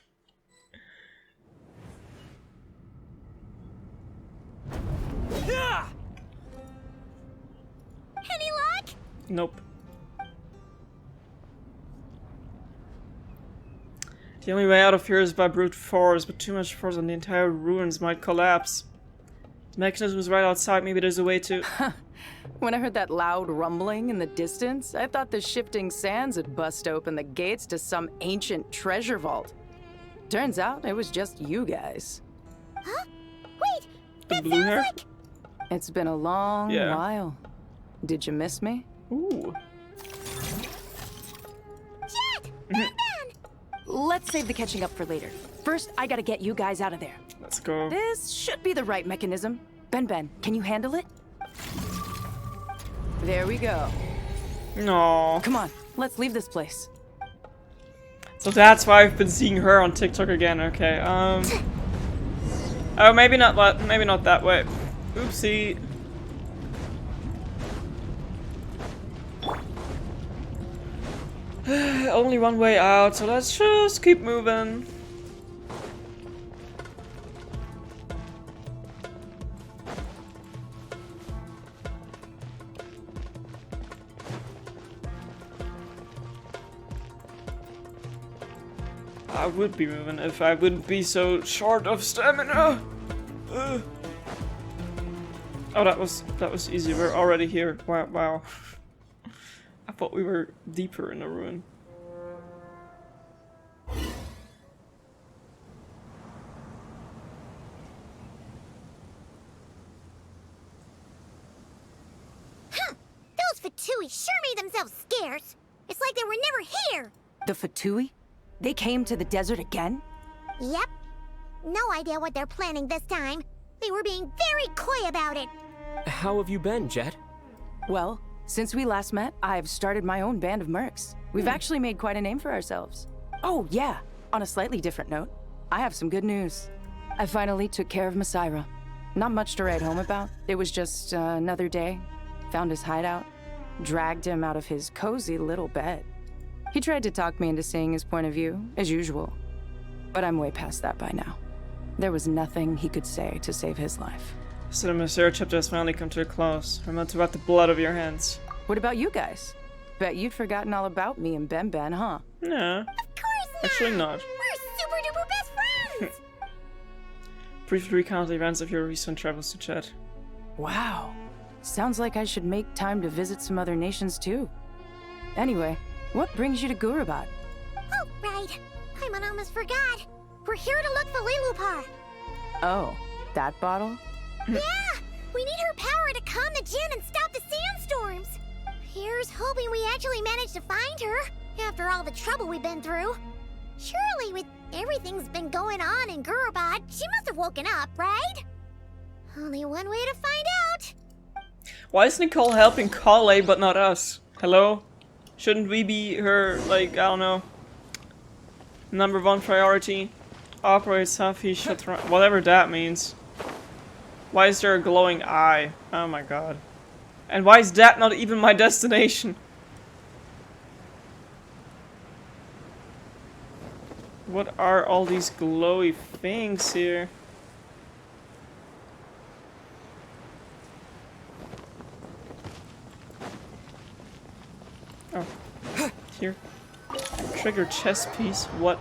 Any luck? Nope. The only way out of here is by brute force, but too much force on the entire ruins might collapse. The mechanism is right outside, maybe there's a way to... When I heard that loud rumbling in the distance, I thought the shifting sands had bust open the gates to some ancient treasure vault. Turns out it was just you guys. Huh? Wait, The blue hair? It's been a long Yeah. while. Did you miss me? Ooh. Let's save the catching up for later. First, I gotta get you guys out of there. Let's go. This should be the right mechanism. Ben, can you handle it? There we go. No. Come on, let's leave this place. So that's why I've been seeing her on TikTok again. Okay. Oh, maybe not that way. Oopsie. Only one way out, so let's just keep moving. I would be moving if I wouldn't be so short of stamina. Oh, that was easy. We're already here. Wow. I thought we were deeper in the ruin. Those Fatui sure made themselves scarce. It's like they were never here. The Fatui? They came to the desert again? Yep. No idea what they're planning this time. They were being very coy about it. How have you been, Jet? Well, since we last met, I've started my own band of mercs. We've actually made quite a name for ourselves. Oh, yeah. On a slightly different note, I have some good news. I finally took care of Masaira. Not much to write home about. It was just another day. Found his hideout. Dragged him out of his cozy little bed. He tried to talk me into seeing his point of view, as usual. But I'm way past that by now. There was nothing he could say to save his life. So the Masaira chapter has finally come to a close. Remember about the blood of your hands. What about you guys? Bet you'd forgotten all about me and Ben, huh? Nah. Of course not. Actually not. We're super duper best friends. Briefly recount the events of your recent travels to Chet. Wow. Sounds like I should make time to visit some other nations too. Anyway, what brings you to Gurabad? Oh, right. I almost forgot. We're here to look for Lilupar. Oh, that bottle? Yeah! We need her power to calm the Jinn and stop the sandstorms. Here's hoping we actually manage to find her, after all the trouble we've been through. Surely, with everything's been going on in Gurabad, she must have woken up, right? Only one way to find out. Why is Nicole helping Kale but not us? Hello? Shouldn't we be her, like, I don't know, #1 priority? Operate Safi Shatran, whatever that means. Why is there a glowing eye? Oh my god. And why is that not even my destination? What are all these glowy things here? Oh, here. Trigger chess piece. What?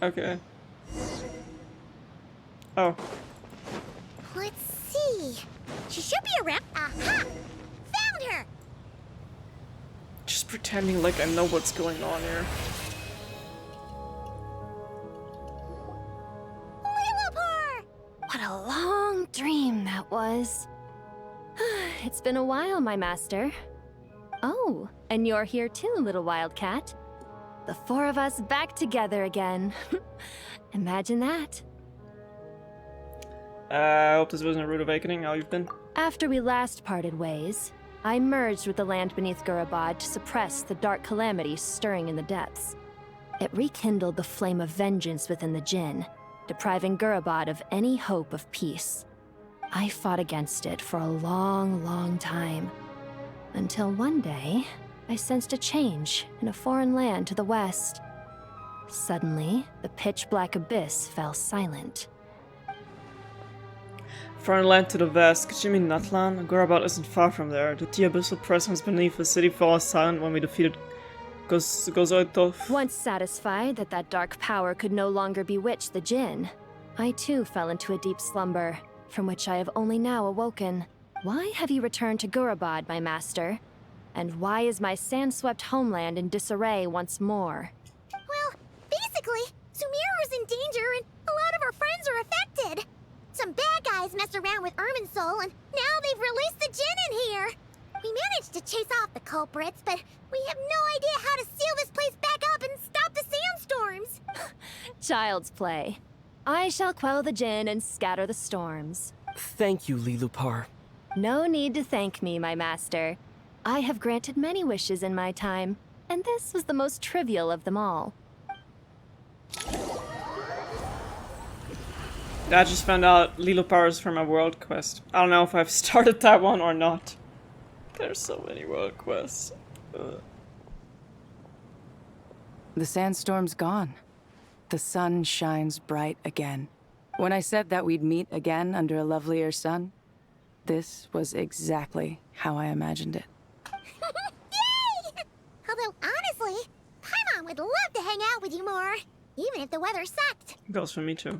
Okay. Oh. Let's see. She should be around. Aha! Found her! Just pretending like I know what's going on here. Lilupar! What a long dream that was. It's been a while, my master. Oh, and you're here too, little wildcat. The 4 of us back together again. Imagine that. I hope this wasn't a rude awakening, how you've been. After we last parted ways, I merged with the land beneath Gurabad to suppress the dark calamities stirring in the depths. It rekindled the flame of vengeance within the Jinn, depriving Gurabad of any hope of peace. I fought against it for a long, long time. Until one day, I sensed a change in a foreign land to the west. Suddenly, the pitch-black abyss fell silent. Foreign land to the west, could you mean Natlan? Gurabad isn't far from there. The abyssal presence beneath the city fell silent when we defeated Gozoitov. Once satisfied that that dark power could no longer bewitch the Jinn, I too fell into a deep slumber, from which I have only now awoken. Why have you returned to Gurabad, my master? And why is my sand-swept homeland in disarray once more? Well, basically, Sumeru's in danger and a lot of our friends are affected. Some bad guys messed around with Irminsul and now they've released the Jinn in here. We managed to chase off the culprits, but we have no idea how to seal this place back up and stop the sandstorms. Child's play. I shall quell the Jinn and scatter the storms. Thank you, Lilupar. No need to thank me, my master. I have granted many wishes in my time, and this was the most trivial of them all. I just found out Lilupar is from a world quest. I don't know if I've started that one or not. There's so many world quests. Ugh. The sandstorm's gone. The sun shines bright again. When I said that we'd meet again under a lovelier sun, this was exactly how I imagined it. Yay! Although, honestly, Paimon would love to hang out with you more, even if the weather sucked. Goes for me too.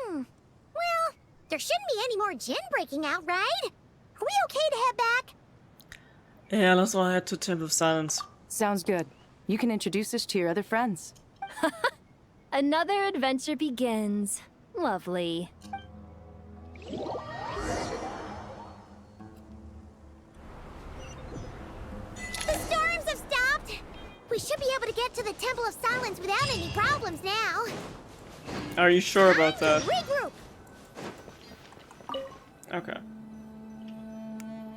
Well, there shouldn't be any more Jinn breaking out, right? Are we okay to head back? Yeah, let's all head to Temple of Silence. Sounds good. You can introduce us to your other friends. Another adventure begins. Lovely. The storms have stopped! We should be able to get to the Temple of Silence without any problems now. Are you sure about that? Regroup! Okay.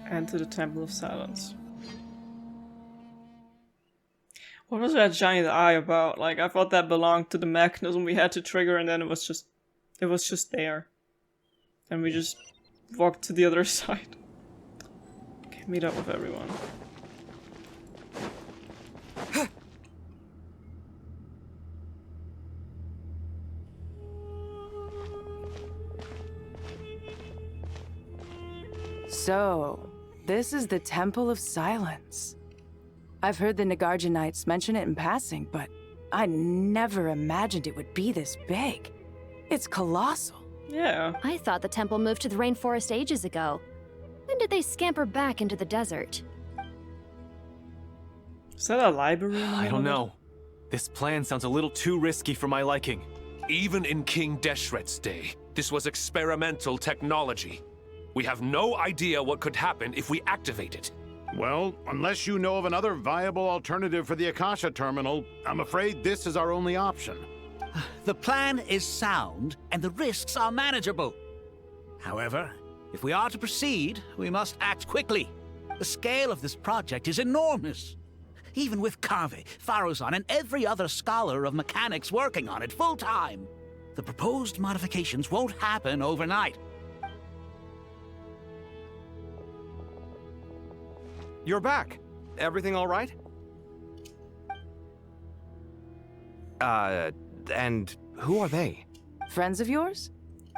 Enter the Temple of Silence. What was that giant eye about? Like, I thought that belonged to the mechanism we had to trigger, and then it was just there. And we just walked to the other side. Okay, meet up with everyone. So, this is the Temple of Silence. I've heard the Nagarjanites mention it in passing, but I never imagined it would be this big. It's colossal. Yeah. I thought the temple moved to the rainforest ages ago. did they scamper back into the desert? Is that a library? I don't know. This plan sounds a little too risky for my liking. Even in King Deshret's day, this was experimental technology. We have no idea what could happen if we activate it. Well, unless you know of another viable alternative for the Akasha terminal, I'm afraid this is our only option. The plan is sound, and the risks are manageable. However, if we are to proceed, we must act quickly. The scale of this project is enormous. Even with Carve, Faruzan, and every other scholar of mechanics working on it full-time, the proposed modifications won't happen overnight. You're back. Everything all right? And who are they? Friends of yours?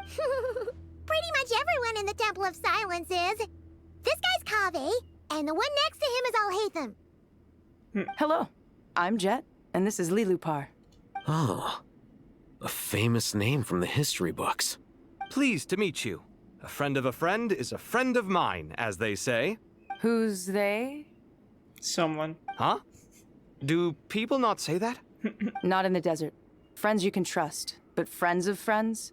Pretty much everyone in the Temple of Silence is. This guy's Kaveh, and the one next to him is Alhaitham. Hello, I'm Jet, and this is Lilupar. Oh, a famous name from the history books. Pleased to meet you. A friend of a friend is a friend of mine, as they say. Who's they? Someone. Huh? Do people not say that? Not in the desert. Friends you can trust, but friends of friends?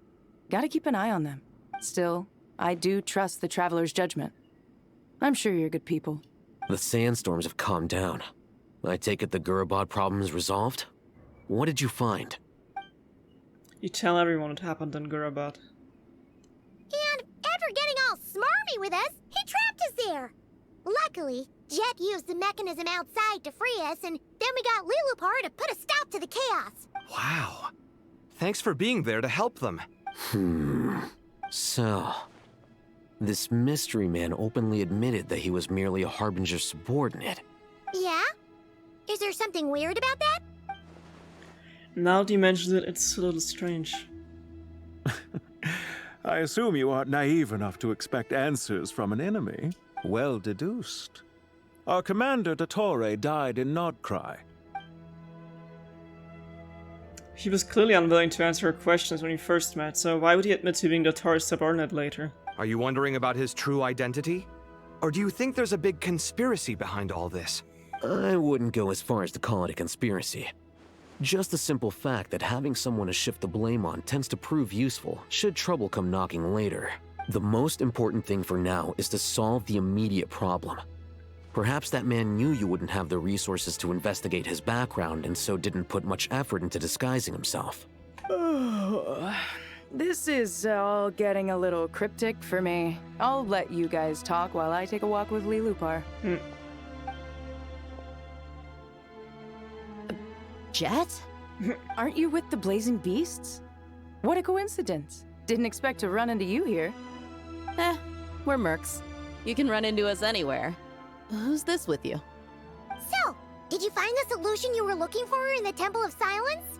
Gotta keep an eye on them. Still, I do trust the Traveler's judgment. I'm sure you're good people. The sandstorms have calmed down. I take it the Gurabad problem is resolved? What did you find? You tell everyone what happened in Gurabad. And after getting all smarmy with us, he trapped us there. Luckily, Jet used the mechanism outside to free us, and then we got Lilupar to put a stop to the chaos. Wow. Thanks for being there to help them. So, this mystery man openly admitted that he was merely a Harbinger's subordinate. Yeah? Is there something weird about that? Now that you mentioned it, it's a little strange. I assume you aren't naive enough to expect answers from an enemy. Well deduced. Our commander, Dottore, died in Nodkrai. He was clearly unwilling to answer her questions when we first met, so why would he admit to being Dottore's subordinate later? Are you wondering about his true identity? Or do you think there's a big conspiracy behind all this? I wouldn't go as far as to call it a conspiracy. Just the simple fact that having someone to shift the blame on tends to prove useful should trouble come knocking later. The most important thing for now is to solve the immediate problem. Perhaps that man knew you wouldn't have the resources to investigate his background and so didn't put much effort into disguising himself. This is all getting a little cryptic for me. I'll let you guys talk while I take a walk with Lilupar. Jet? Aren't you with the Blazing Beasts? What a coincidence. Didn't expect to run into you here. We're mercs. You can run into us anywhere. Who's this with you? So, did you find the solution you were looking for in the Temple of Silence?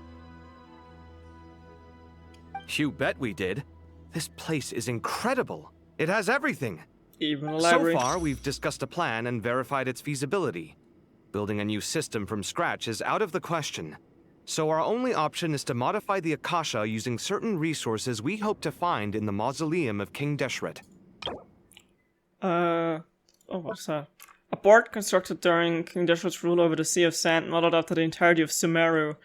You bet we did. This place is incredible. It has everything. Even a library. So far, we've discussed a plan and verified its feasibility. Building a new system from scratch is out of the question. So our only option is to modify the Akasha using certain resources we hope to find in the mausoleum of King Deshret. Oh, what's that? A board constructed during King Deshret's rule over the Sea of Sand, modeled after the entirety of Sumeru.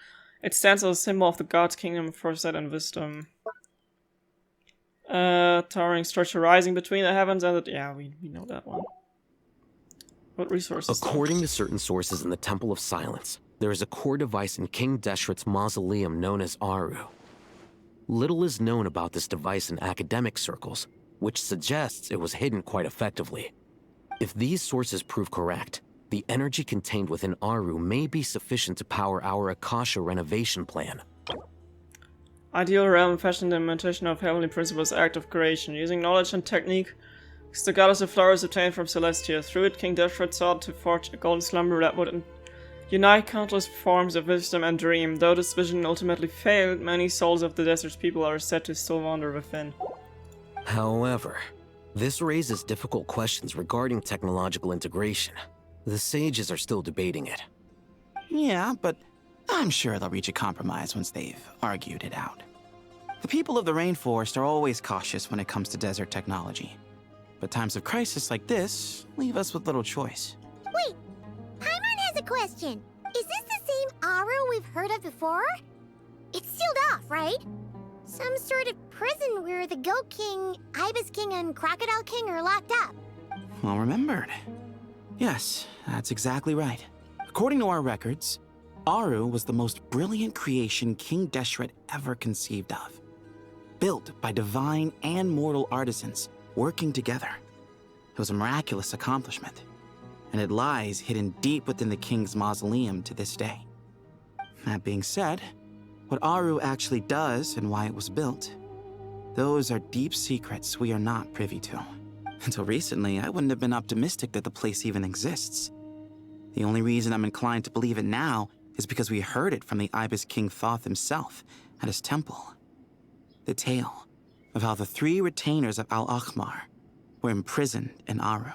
It stands as a symbol of the God's kingdom of foresight and wisdom. Towering structure rising between the heavens and the... Yeah, we know that one. What resources? According to certain sources in the Temple of Silence, there is a core device in King Deshret's mausoleum known as Aru. Little is known about this device in academic circles, which suggests it was hidden quite effectively. If these sources prove correct, the energy contained within Aru may be sufficient to power our Akasha renovation plan. Ideal realm fashioned the imitation of heavenly principles act of creation, using knowledge and technique. The goddess of flowers obtained from Celestia. Through it, King Deshret sought to forge a golden slumber that would unite countless forms of wisdom and dream. Though this vision ultimately failed, many souls of the desert's people are said to still wander within. However, this raises difficult questions regarding technological integration. The sages are still debating it. Yeah, but I'm sure they'll reach a compromise once they've argued it out. The people of the rainforest are always cautious when it comes to desert technology. But times of crisis like this leave us with little choice. Wait, Paimon has a question. Is this the same Aru we've heard of before? It's sealed off, right? Some sort of prison where the Goat King, Ibis King, and Crocodile King are locked up. Well remembered. Yes, that's exactly right. According to our records, Aru was the most brilliant creation King Deshret ever conceived of. Built by divine and mortal artisans working together. It was a miraculous accomplishment, and it lies hidden deep within the king's mausoleum to this day. That being said, what Aru actually does and why it was built, those are deep secrets we are not privy to. Until recently, I wouldn't have been optimistic that the place even exists. The only reason I'm inclined to believe it now is because we heard it from the Ibis King Thoth himself at his temple. The tale of how the 3 retainers of Al-Akhmar were imprisoned in Aru.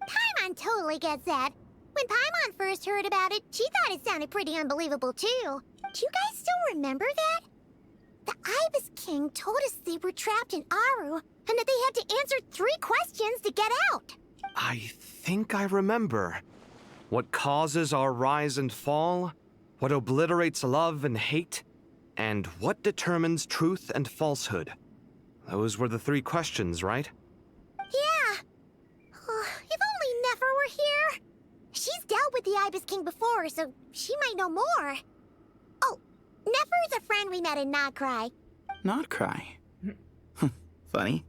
Paimon totally gets that. When Paimon first heard about it, she thought it sounded pretty unbelievable too. Do you guys still remember that? The Ibis King told us they were trapped in Aru, and that they had to answer 3 questions to get out. I think I remember. What causes our rise and fall? What obliterates love and hate? And what determines truth and falsehood? Those were the 3 questions, right? Yeah. Oh, if only Nefer were here. She's dealt with the Ibis King before, so she might know more. Oh, Nefer's a friend we met in Nodkrai. Nodkrai? Funny.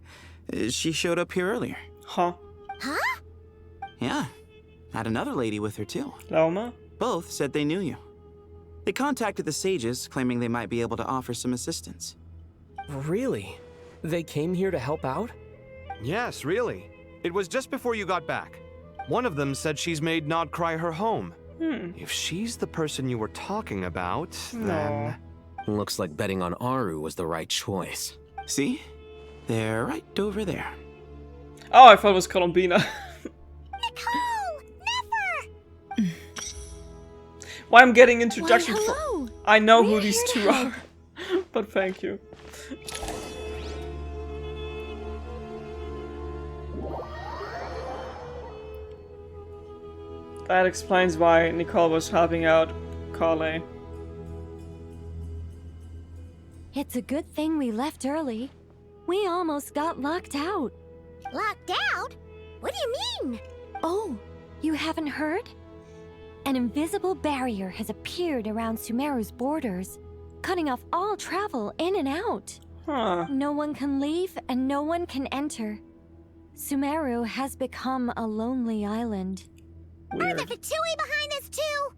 She showed up here earlier. Huh? Huh? Yeah. Had another lady with her too. Lauma? Both said they knew you. They contacted the sages, claiming they might be able to offer some assistance. Really? They came here to help out? Yes, really. It was just before you got back. One of them said she's made Nodkrai her home. If she's the person you were talking about, then... Looks like betting on Aru was the right choice. See? They're right over there. Oh, I thought it was Columbina. Nicole! Nefer! Why I'm getting introduction Why, from... hello. I know who We're these here 2 to are. But thank you. That explains why Nicole was helping out Kale. It's a good thing we left early. We almost got locked out. Locked out? What do you mean? Oh, you haven't heard? An invisible barrier has appeared around Sumeru's borders, cutting off all travel in and out. Huh. No one can leave and no one can enter. Sumeru has become a lonely island. Are the Fatui behind this too?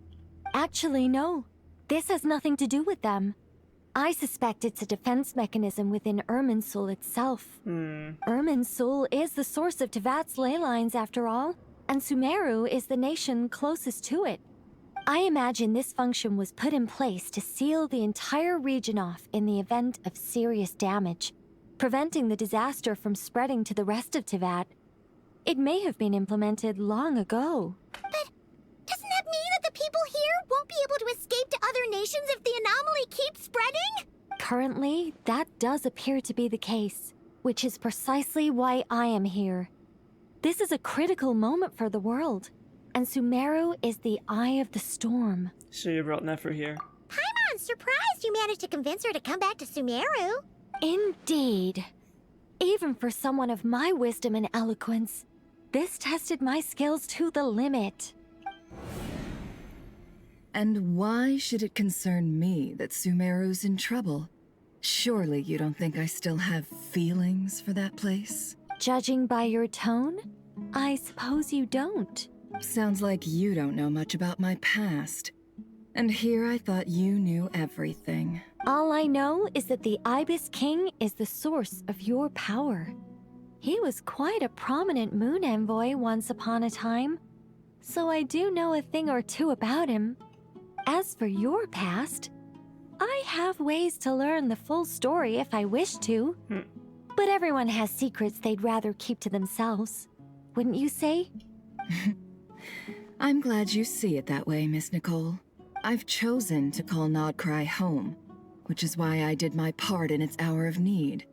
Actually, no. This has nothing to do with them. I suspect it's a defense mechanism within Irminsul itself. Irminsul is the source of Tevat's ley lines after all, and Sumeru is the nation closest to it. I imagine this function was put in place to seal the entire region off in the event of serious damage, preventing the disaster from spreading to the rest of Tevat. It may have been implemented long ago. But doesn't that mean that the people here won't be able to escape to other nations if the anomaly keeps spreading? Currently, that does appear to be the case, which is precisely why I am here. This is a critical moment for the world, and Sumeru is the eye of the storm. So you brought Nefer here. Paimon's surprised you managed to convince her to come back to Sumeru. Indeed. Even for someone of my wisdom and eloquence, this tested my skills to the limit. And why should it concern me that Sumeru's in trouble? Surely you don't think I still have feelings for that place? Judging by your tone, I suppose you don't. Sounds like you don't know much about my past. And here I thought you knew everything. All I know is that the Ibis King is the source of your power. He was quite a prominent moon envoy once upon a time, so I do know a thing or two about him. As for your past, I have ways to learn the full story if I wish to. But everyone has secrets they'd rather keep to themselves. Wouldn't you say? I'm glad you see it that way, Miss Nicole. I've chosen to call Nodkrai home, which is why I did my part in its hour of need.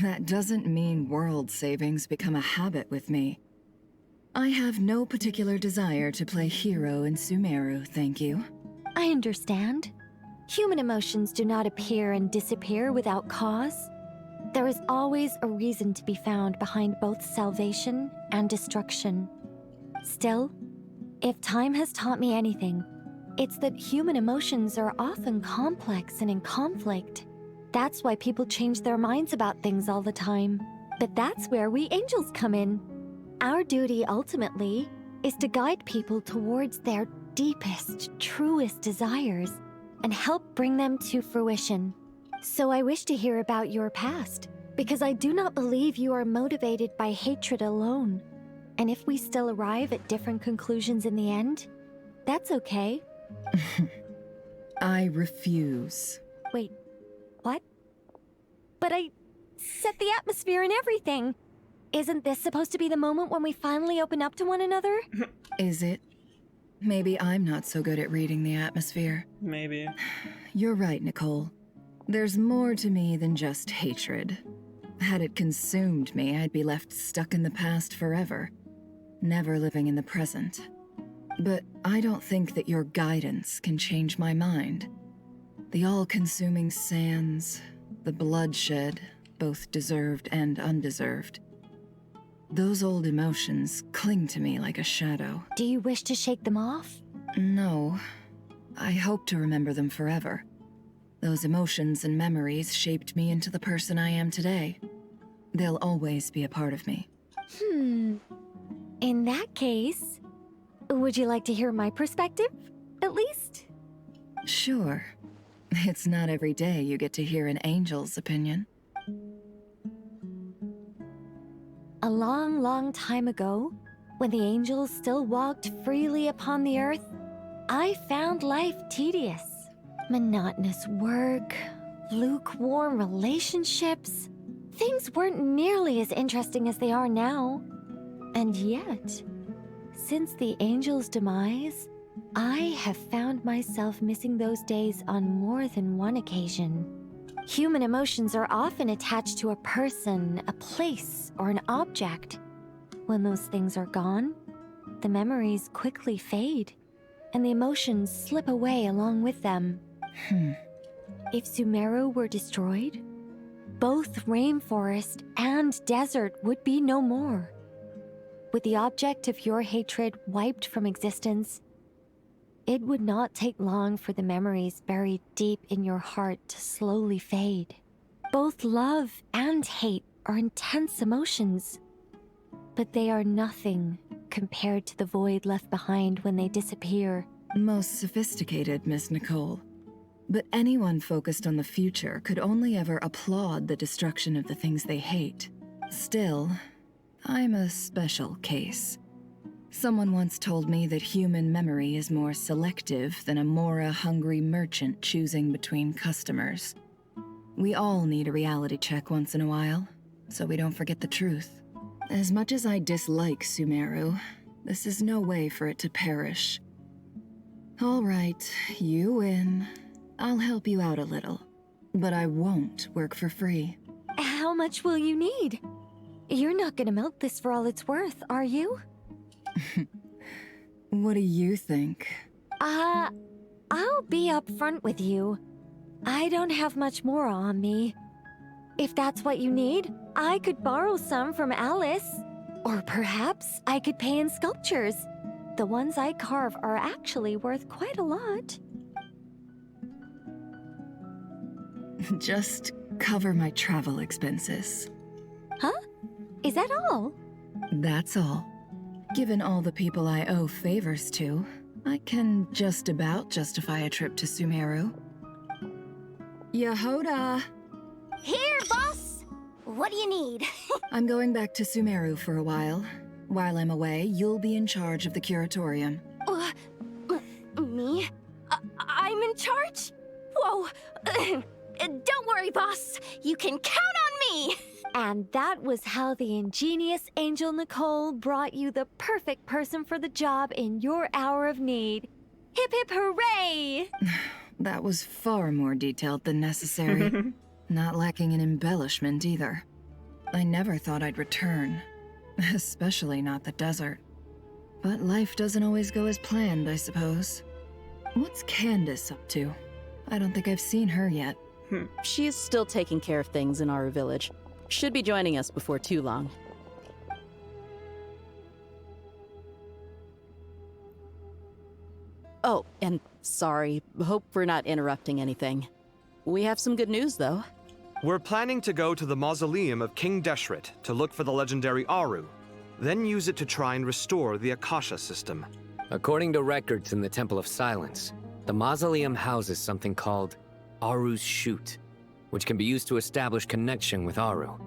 That doesn't mean world savings become a habit with me. I have no particular desire to play hero in Sumeru, thank you. I understand. Human emotions do not appear and disappear without cause. There is always a reason to be found behind both salvation and destruction. Still, if time has taught me anything, it's that human emotions are often complex and in conflict. That's why people change their minds about things all the time. But that's where we angels come in. Our duty, ultimately, is to guide people towards their deepest, truest desires and help bring them to fruition. So I wish to hear about your past, because I do not believe you are motivated by hatred alone. And if we still arrive at different conclusions in the end, that's okay. I refuse. Wait, what? But I set the atmosphere and everything. Isn't this supposed to be the moment when we finally open up to one another? Is it? Maybe I'm not so good at reading the atmosphere. Maybe. You're right, Nicole. There's more to me than just hatred. Had it consumed me, I'd be left stuck in the past forever, never living in the present. But I don't think that your guidance can change my mind. The all-consuming sands, the bloodshed, both deserved and undeserved. Those old emotions cling to me like a shadow. Do you wish to shake them off? No. I hope to remember them forever. Those emotions and memories shaped me into the person I am today. They'll always be a part of me. In that case, would you like to hear my perspective, at least? Sure. It's not every day you get to hear an angel's opinion. A long, long time ago, when the angels still walked freely upon the earth, I found life tedious. Monotonous work, lukewarm relationships. Things weren't nearly as interesting as they are now. And yet, since the angels' demise, I have found myself missing those days on more than one occasion. Human emotions are often attached to a person, a place, or an object. When those things are gone, the memories quickly fade, and the emotions slip away along with them. If Sumeru were destroyed, both rainforest and desert would be no more. With the object of your hatred wiped from existence, it would not take long for the memories buried deep in your heart to slowly fade. Both love and hate are intense emotions, but they are nothing compared to the void left behind when they disappear. Most sophisticated, Miss Nicole. But anyone focused on the future could only ever applaud the destruction of the things they hate. Still, I'm a special case. Someone once told me that human memory is more selective than a Mora-hungry merchant choosing between customers. We all need a reality check once in a while, so we don't forget the truth. As much as I dislike Sumeru, this is no way for it to perish. All right, you win. I'll help you out a little, but I won't work for free. How much will you need? You're not gonna milk this for all it's worth, are you? What do you think? I'll be upfront with you. I don't have much more on me. If that's what you need, I could borrow some from Alice. Or perhaps I could pay in sculptures. The ones I carve are actually worth quite a lot. Just cover my travel expenses. Huh? Is that all? That's all. Given all the people I owe favors to, I can just about justify a trip to Sumeru. Yehoda! Here, boss! What do you need? I'm going back to Sumeru for a while. While I'm away, you'll be in charge of the curatorium. Me? I'm in charge? Whoa! Don't worry, boss. You can count on me! And that was how the ingenious Angel Nicole brought you the perfect person for the job in your hour of need. Hip hip hooray! That was far more detailed than necessary. Not lacking in embellishment either. I never thought I'd return, especially not the desert. But life doesn't always go as planned, I suppose. What's Candace up to? I don't think I've seen her yet. She is still taking care of things in our village. Should be joining us before too long. Oh, and sorry. Hope we're not interrupting anything. We have some good news, though. We're planning to go to the mausoleum of King Deshret to look for the legendary Aru, then use it to try and restore the Akasha system. According to records in the Temple of Silence, the mausoleum houses something called Aru's Shoot, which can be used to establish connection with Aru.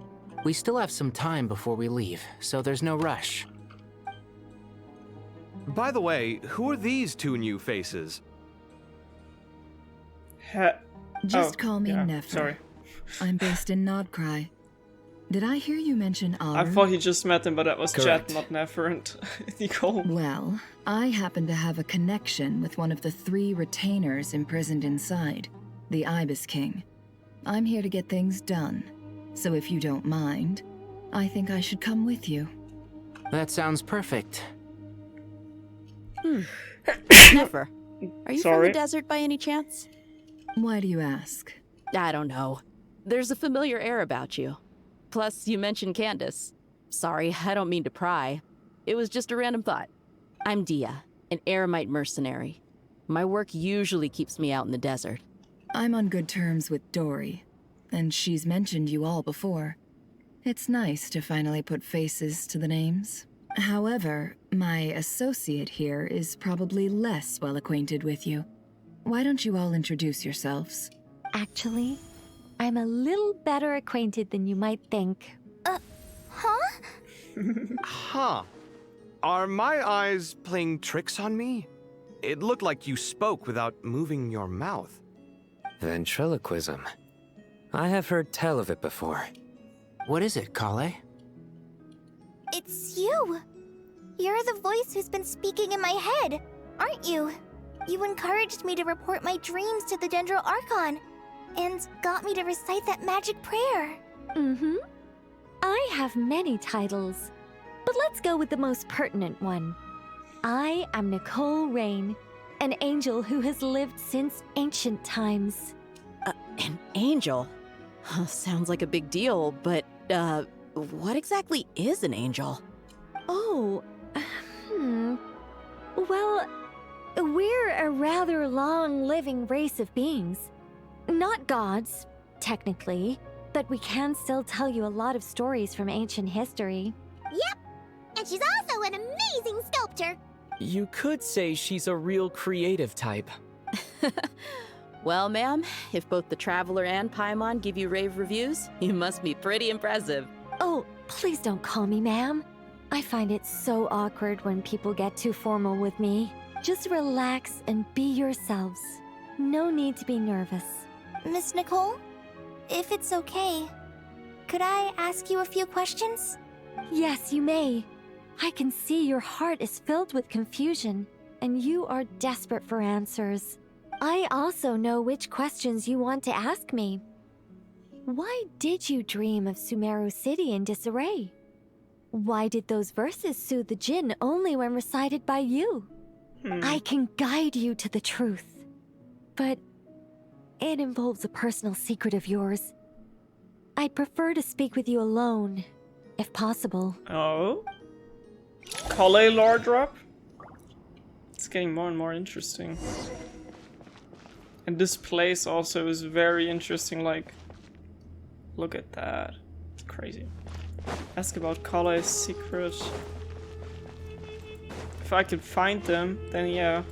We still have some time before we leave, so there's no rush. By the way, who are these two new faces? Just call me Nefer. Sorry. I'm based in Nodkrai. Did I hear you mention Aru? I thought he just met him, but that was Correct. Chet, not Nefer and Nicole. Well, I happen to have a connection with one of the 3 retainers imprisoned inside, the Ibis King. I'm here to get things done, so if you don't mind, I think I should come with you. That sounds perfect. Nefer, are you from the desert by any chance? Why do you ask? I don't know. There's a familiar air about you. Plus, you mentioned Candace. Sorry, I don't mean to pry. It was just a random thought. I'm Dia, an Eremite mercenary. My work usually keeps me out in the desert. I'm on good terms with Dory, and she's mentioned you all before. It's nice to finally put faces to the names. However, my associate here is probably less well acquainted with you. Why don't you all introduce yourselves? Actually, I'm a little better acquainted than you might think. Huh? Huh. Are my eyes playing tricks on me? It looked like you spoke without moving your mouth. Ventriloquism. I have heard tell of it before. What is it, Kale? It's you! You're the voice who's been speaking in my head, aren't you? You encouraged me to report my dreams to the Dendro Archon, and got me to recite that magic prayer. Mm-hmm. I have many titles, but let's go with the most pertinent one. I am Nicole Rain, an angel who has lived since ancient times. An angel? Sounds like a big deal, but, what exactly is an angel? Oh, Well, we're a rather long-living race of beings. Not gods, technically, but we can still tell you a lot of stories from ancient history. Yep, and she's also an amazing sculptor. You could say she's a real creative type. Well, ma'am, if both the Traveler and Paimon give you rave reviews, you must be pretty impressive. Oh, please don't call me ma'am. I find it so awkward when people get too formal with me. Just relax and be yourselves. No need to be nervous. Miss Nicole, if it's okay, could I ask you a few questions? Yes, you may. I can see your heart is filled with confusion, and you are desperate for answers. I also know which questions you want to ask me. Why did you dream of Sumeru City in disarray? Why did those verses soothe the Jinn only when recited by you? I can guide you to the truth, but it involves a personal secret of yours. I'd prefer to speak with you alone, if possible. Oh? Kale lore drop? It's getting more and more interesting. And this place also is very interesting, like, look at that. It's crazy. Ask about Kale's secret. If I could find them, then yeah.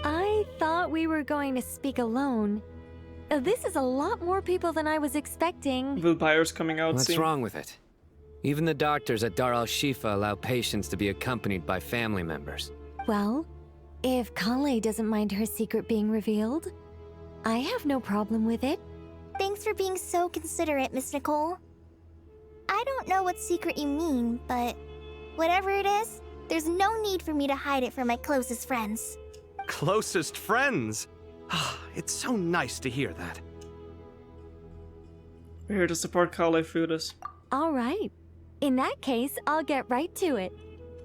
I thought we were going to speak alone. This is a lot more people than I was expecting. Vampires coming out What's soon. wrong with it? Even the doctors at Dar al-Shifa allow patients to be accompanied by family members. Well, if Kale doesn't mind her secret being revealed, I have no problem with it. Thanks for being so considerate, Miss Nicole. I don't know what secret you mean, but Whatever it is, there's no need for me to hide it from my closest friends. Closest friends? It's so nice to hear that. We're here to support Kale through this. All right. In that case, I'll get right to it.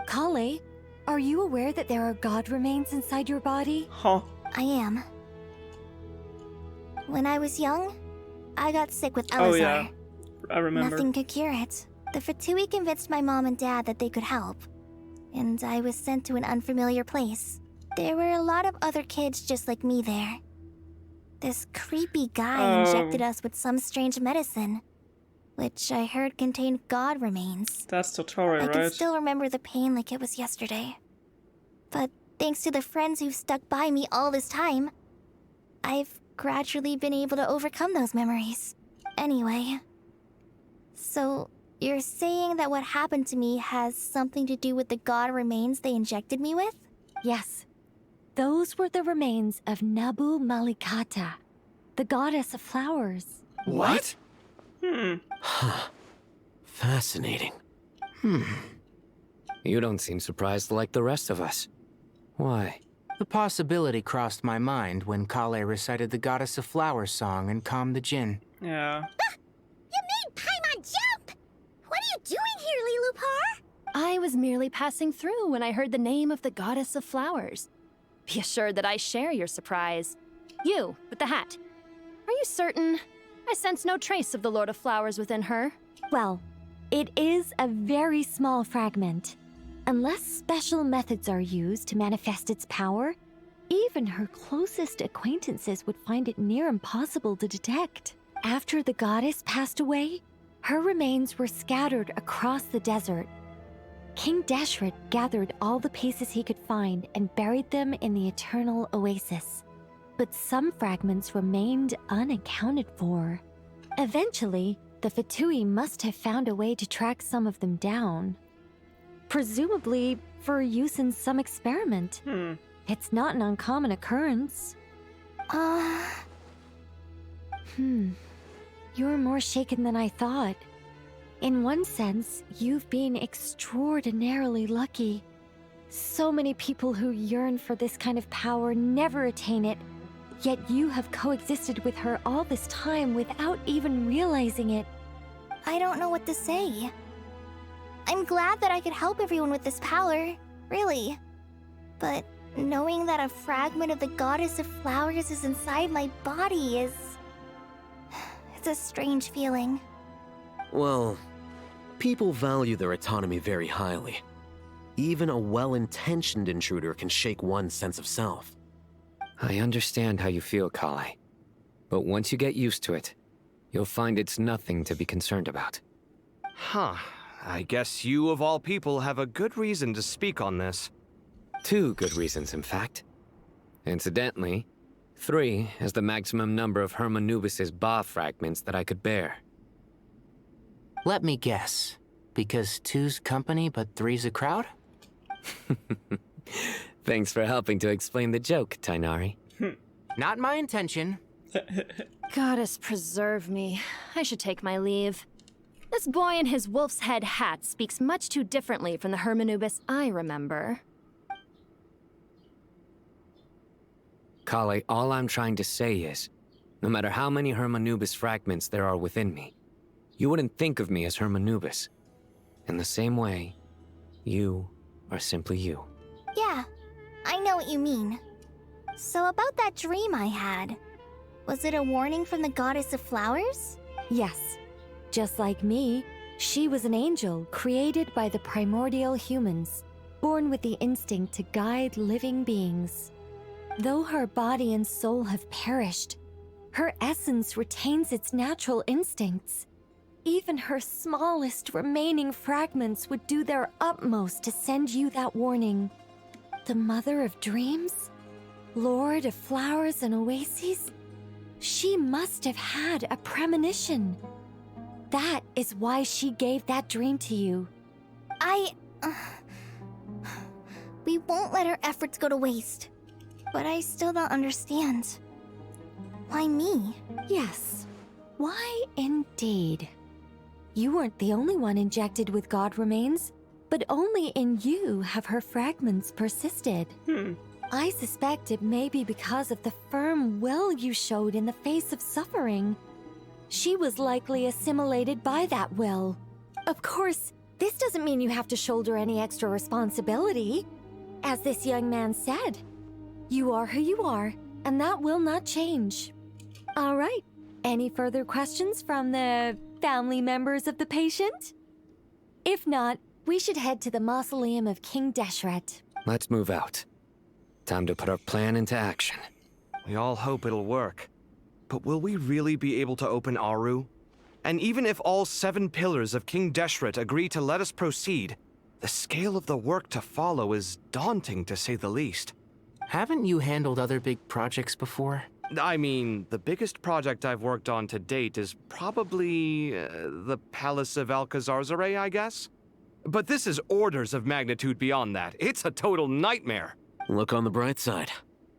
Kale, are you aware that there are god remains inside your body? Huh. I am. When I was young, I got sick with Elazar. Oh yeah, I remember. Nothing could cure it. The Fatui convinced my mom and dad that they could help, and I was sent to an unfamiliar place. There were a lot of other kids just like me there. This creepy guy injected us with some strange medicine, which I heard contained god remains. That's Totoro, right? I can still remember the pain like it was yesterday. But thanks to the friends who've stuck by me all this time, I've gradually been able to overcome those memories. Anyway, so you're saying that what happened to me has something to do with the god remains they injected me with? Yes. Those were the remains of Nabu Malikata, the goddess of flowers. What? Huh. Fascinating. You don't seem surprised like the rest of us. Why? The possibility crossed my mind when Kale recited the Goddess of Flowers song and calmed the Jinn. Yeah. You made Paimon jump! What are you doing here, Lilupar? I was merely passing through when I heard the name of the Goddess of Flowers. Be assured that I share your surprise. You, with the hat. Are you certain? I sense no trace of the Lord of Flowers within her. Well, it is a very small fragment. Unless special methods are used to manifest its power, even her closest acquaintances would find it near impossible to detect. After the goddess passed away, her remains were scattered across the desert. King Deshret gathered all the pieces he could find and buried them in the Eternal Oasis. But some fragments remained unaccounted for. Eventually, the Fatui must have found a way to track some of them down. Presumably for use in some experiment. It's not an uncommon occurrence. You're more shaken than I thought. In one sense, you've been extraordinarily lucky. So many people who yearn for this kind of power never attain it, yet you have coexisted with her all this time without even realizing it. I don't know what to say. I'm glad that I could help everyone with this power, really. But knowing that a fragment of the Goddess of Flowers is inside my body is... it's a strange feeling. Well, people value their autonomy very highly. Even a well-intentioned intruder can shake one's sense of self. I understand how you feel, Kale. But once you get used to it, you'll find it's nothing to be concerned about. Huh. I guess you, of all people, have a good reason to speak on this. 2 good reasons, in fact. Incidentally, 3 is the maximum number of Hermanubis' Ba fragments that I could bear. Let me guess. Because 2's company, but 3's a crowd? Thanks for helping to explain the joke, Tainari. Not my intention. Goddess preserve me. I should take my leave. This boy in his wolf's head hat speaks much too differently from the Hermanubis I remember. Kale, all I'm trying to say is, no matter how many Hermanubis fragments there are within me, you wouldn't think of me as Hermanubis. In the same way, you are simply you. Yeah, I know what you mean. So about that dream I had, was it a warning from the Goddess of Flowers? Yes. Just like me, she was an angel created by the primordial humans, born with the instinct to guide living beings. Though her body and soul have perished, her essence retains its natural instincts. Even her smallest remaining fragments would do their utmost to send you that warning. The Mother of Dreams? Lord of Flowers and Oases? She must have had a premonition. That is why she gave that dream to you. We won't let her efforts go to waste. But I still don't understand. Why me? Yes. Why indeed? You weren't the only one injected with god remains. but only in you have her fragments persisted. I suspect it may be because of the firm will you showed in the face of suffering. She was likely assimilated by that will. Of course, this doesn't mean you have to shoulder any extra responsibility. As this young man said, you are who you are, and that will not change. All right, any further questions from the family members of the patient? If not, we should head to the mausoleum of King Deshret. Let's move out. Time to put our plan into action. We all hope it'll work. But will we really be able to open Aru? And even if all 7 pillars of King Deshret agree to let us proceed, the scale of the work to follow is daunting, to say the least. Haven't you handled other big projects before? I mean, the biggest project I've worked on to date is probably the Palace of Alcazarzaray, I guess? But this is orders of magnitude beyond that. It's a total nightmare. Look on the bright side.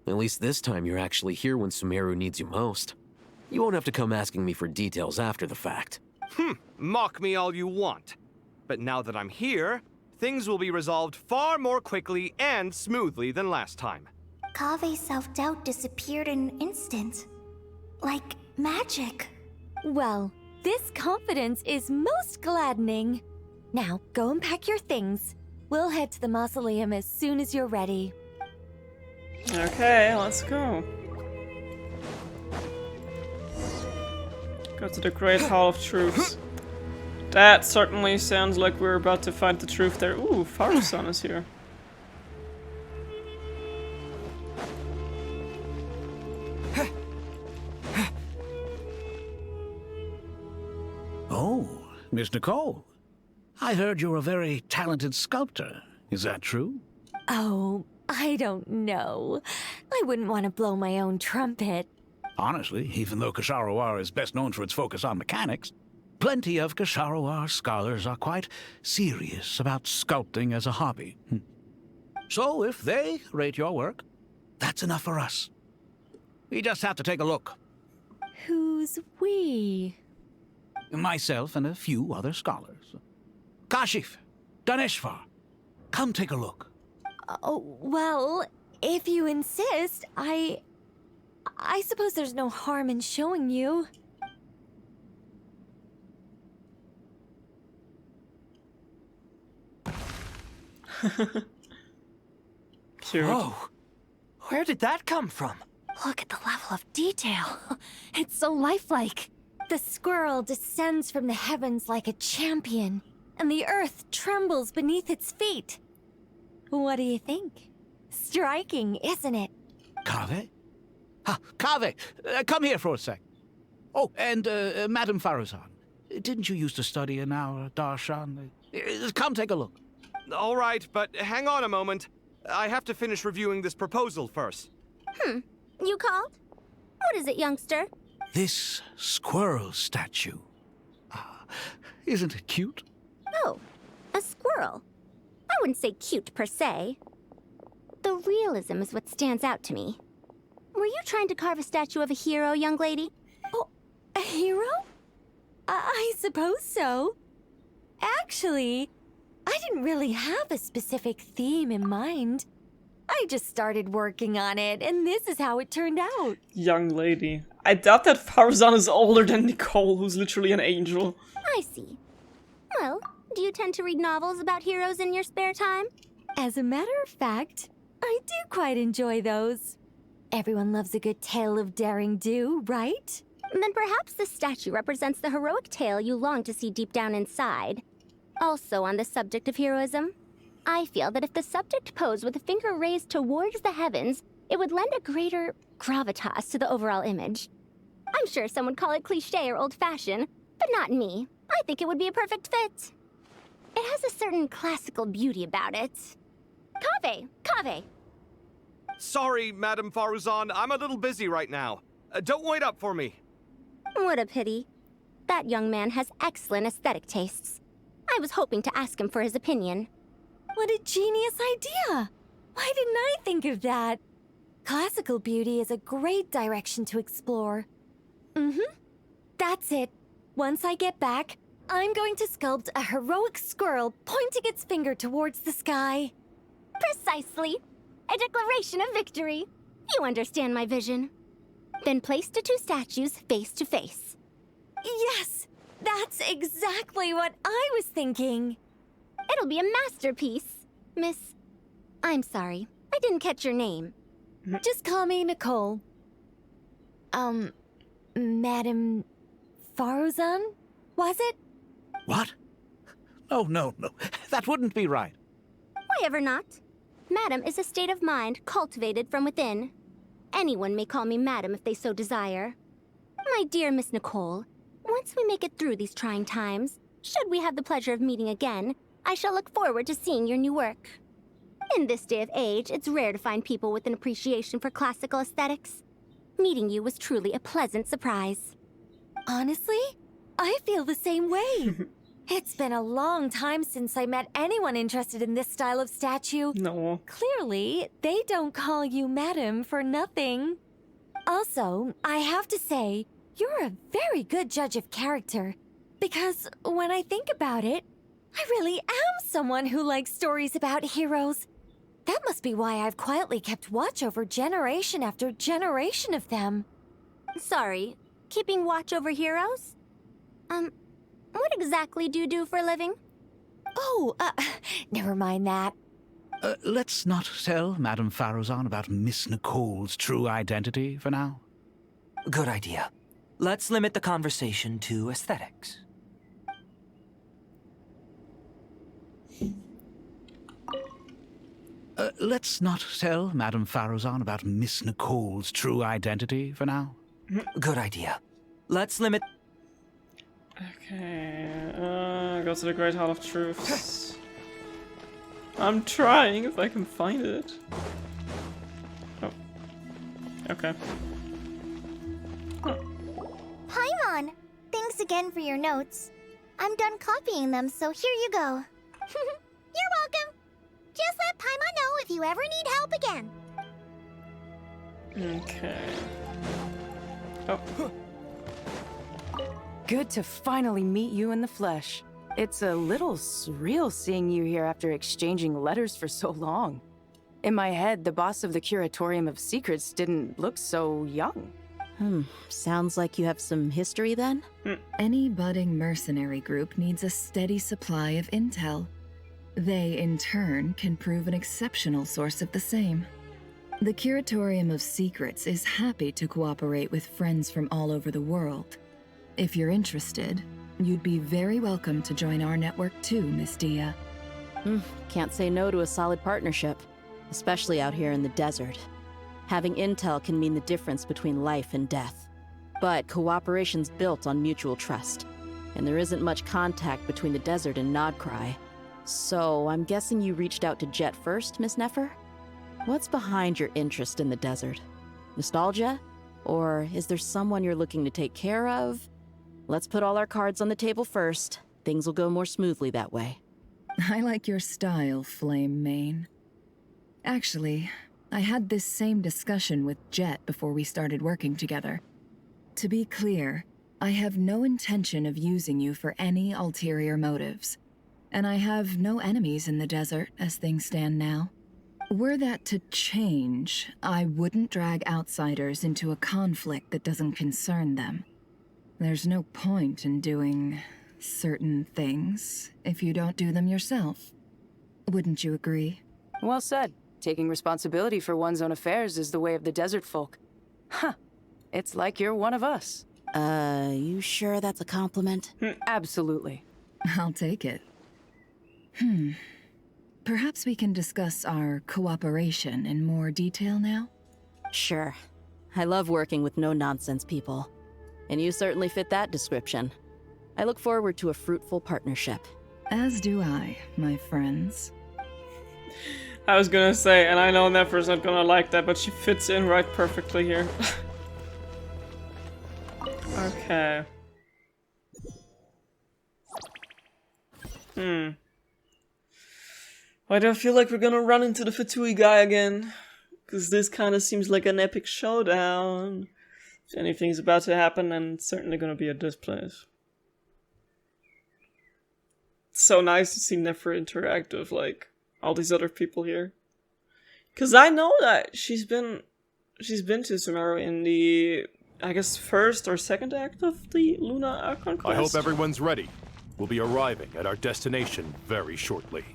At least this time you're actually here when Sumeru needs you most. You won't have to come asking me for details after the fact. Mock me all you want. But now that I'm here, things will be resolved far more quickly and smoothly than last time. Kave's self-doubt disappeared in an instant. Like magic. Well, this confidence is most gladdening. Now, go and pack your things. We'll head to the mausoleum as soon as you're ready. Okay, let's go. Go to the Great Hall of Truths. That certainly sounds like we're about to find the truth there. Ooh, Farusan is here. Oh, Miss Nicole. I heard you're a very talented sculptor. Is that true? Oh, I don't know. I wouldn't want to blow my own trumpet. Honestly, even though Kasharawar is best known for its focus on mechanics, plenty of Kasharawar scholars are quite serious about sculpting as a hobby. So if they rate your work, that's enough for us. We just have to take a look. Who's we? Myself and a few other scholars. Kashif, Daneshvar, come take a look. Oh, well, if you insist, I suppose there's no harm in showing you. Cute. Whoa! Where did that come from? Look at the level of detail. It's so lifelike. The squirrel descends from the heavens like a champion, and the earth trembles beneath its feet. What do you think? Striking, isn't it? Kaveh? Kaveh, come here for a sec. Oh, and Madame Farazan, didn't you used to study in our darshan? Come take a look. All right, but hang on a moment. I have to finish reviewing this proposal first. You called? What is it, youngster? This squirrel statue. Isn't it cute? Oh, a squirrel. I wouldn't say cute per se. The realism is what stands out to me. Were you trying to carve a statue of a hero, young lady? Oh, a hero? I suppose so. Actually, I didn't really have a specific theme in mind. I just started working on it, and this is how it turned out. Young lady. I doubt that Farazan is older than Nicole, who's literally an angel. I see. Well, do you tend to read novels about heroes in your spare time? As a matter of fact, I do quite enjoy those. Everyone loves a good tale of daring do, right? Then perhaps this statue represents the heroic tale you long to see deep down inside. Also on the subject of heroism, I feel that if the subject posed with a finger raised towards the heavens, it would lend a greater gravitas to the overall image. I'm sure some would call it cliché or old-fashioned, but not me. I think it would be a perfect fit. It has a certain classical beauty about it. Kaveh! Sorry, Madame Faruzan, I'm a little busy right now. Don't wait up for me. What a pity. That young man has excellent aesthetic tastes. I was hoping to ask him for his opinion. What a genius idea! Why didn't I think of that? Classical beauty is a great direction to explore. That's it. Once I get back, I'm going to sculpt a heroic squirrel pointing its finger towards the sky. Precisely. A declaration of victory. You understand my vision. Then place the two statues face to face. Yes, that's exactly what I was thinking. It'll be a masterpiece, Miss... I'm sorry, I didn't catch your name. Just call me Nicole. Madam Faruzan, was it? What? Oh, no. That wouldn't be right. Why ever not? Madam is a state of mind cultivated from within. Anyone may call me Madam if they so desire. My dear Miss Nicole, once we make it through these trying times, should we have the pleasure of meeting again, I shall look forward to seeing your new work. In this day of age, it's rare to find people with an appreciation for classical aesthetics. Meeting you was truly a pleasant surprise. Honestly, I feel the same way. It's been a long time since I met anyone interested in this style of statue. No. Clearly, they don't call you Madam for nothing. Also, I have to say, you're a very good judge of character. Because when I think about it, I really am someone who likes stories about heroes. That must be why I've quietly kept watch over generation after generation of them. Sorry, keeping watch over heroes? What exactly do you do for a living? Oh, never mind that. Let's not tell Madame Faruzan about Miss Nicole's true identity for now. Good idea. Let's limit the conversation to aesthetics. Let's not tell Madame Faruzan about Miss Nicole's true identity for now. Good idea. Let's limit... Okay, go to the Great Hall of Truths. I'm trying if I can find it. Oh. Okay. Paimon! Thanks again for your notes. I'm done copying them, so here you go. You're welcome. Just let Paimon know if you ever need help again. Okay. Oh. Good to finally meet you in the flesh. It's a little surreal seeing you here after exchanging letters for so long. In my head, the boss of the Curatorium of Secrets didn't look so young. Sounds like you have some history then? Any budding mercenary group needs a steady supply of intel. They, in turn, can prove an exceptional source of the same. The Curatorium of Secrets is happy to cooperate with friends from all over the world. If you're interested, you'd be very welcome to join our network too, Miss Dia. Can't say no to a solid partnership, especially out here in the desert. Having intel can mean the difference between life and death. But cooperation's built on mutual trust, and there isn't much contact between the desert and Nodkrai. So I'm guessing you reached out to Jet first, Miss Nefer? What's behind your interest in the desert? Nostalgia? Or is there someone you're looking to take care of? Let's put all our cards on the table first. Things will go more smoothly that way. I like your style, Flame Mane. Actually, I had this same discussion with Jet before we started working together. To be clear, I have no intention of using you for any ulterior motives. And I have no enemies in the desert as things stand now. Were that to change, I wouldn't drag outsiders into a conflict that doesn't concern them. There's no point in doing certain things if you don't do them yourself. Wouldn't you agree? Well said. Taking responsibility for one's own affairs is the way of the desert folk. Huh. It's like you're one of us. You sure that's a compliment? Absolutely. I'll take it. Perhaps we can discuss our cooperation in more detail now? Sure. I love working with no-nonsense people. And you certainly fit that description. I look forward to a fruitful partnership. As do I, my friends. I was gonna say, and I know Nefer's not gonna like that, but she fits in right perfectly here. Okay. Why do I feel like we're gonna run into the Fatui guy again? Because this kind of seems like an epic showdown. If anything's about to happen, then it's certainly gonna be at this place. It's so nice to see Nefer interact with, like, all these other people here. Because I know that she's been to Sumeru in the, I guess, first or second act of the Luna Archonquest. I hope everyone's ready. We'll be arriving at our destination very shortly.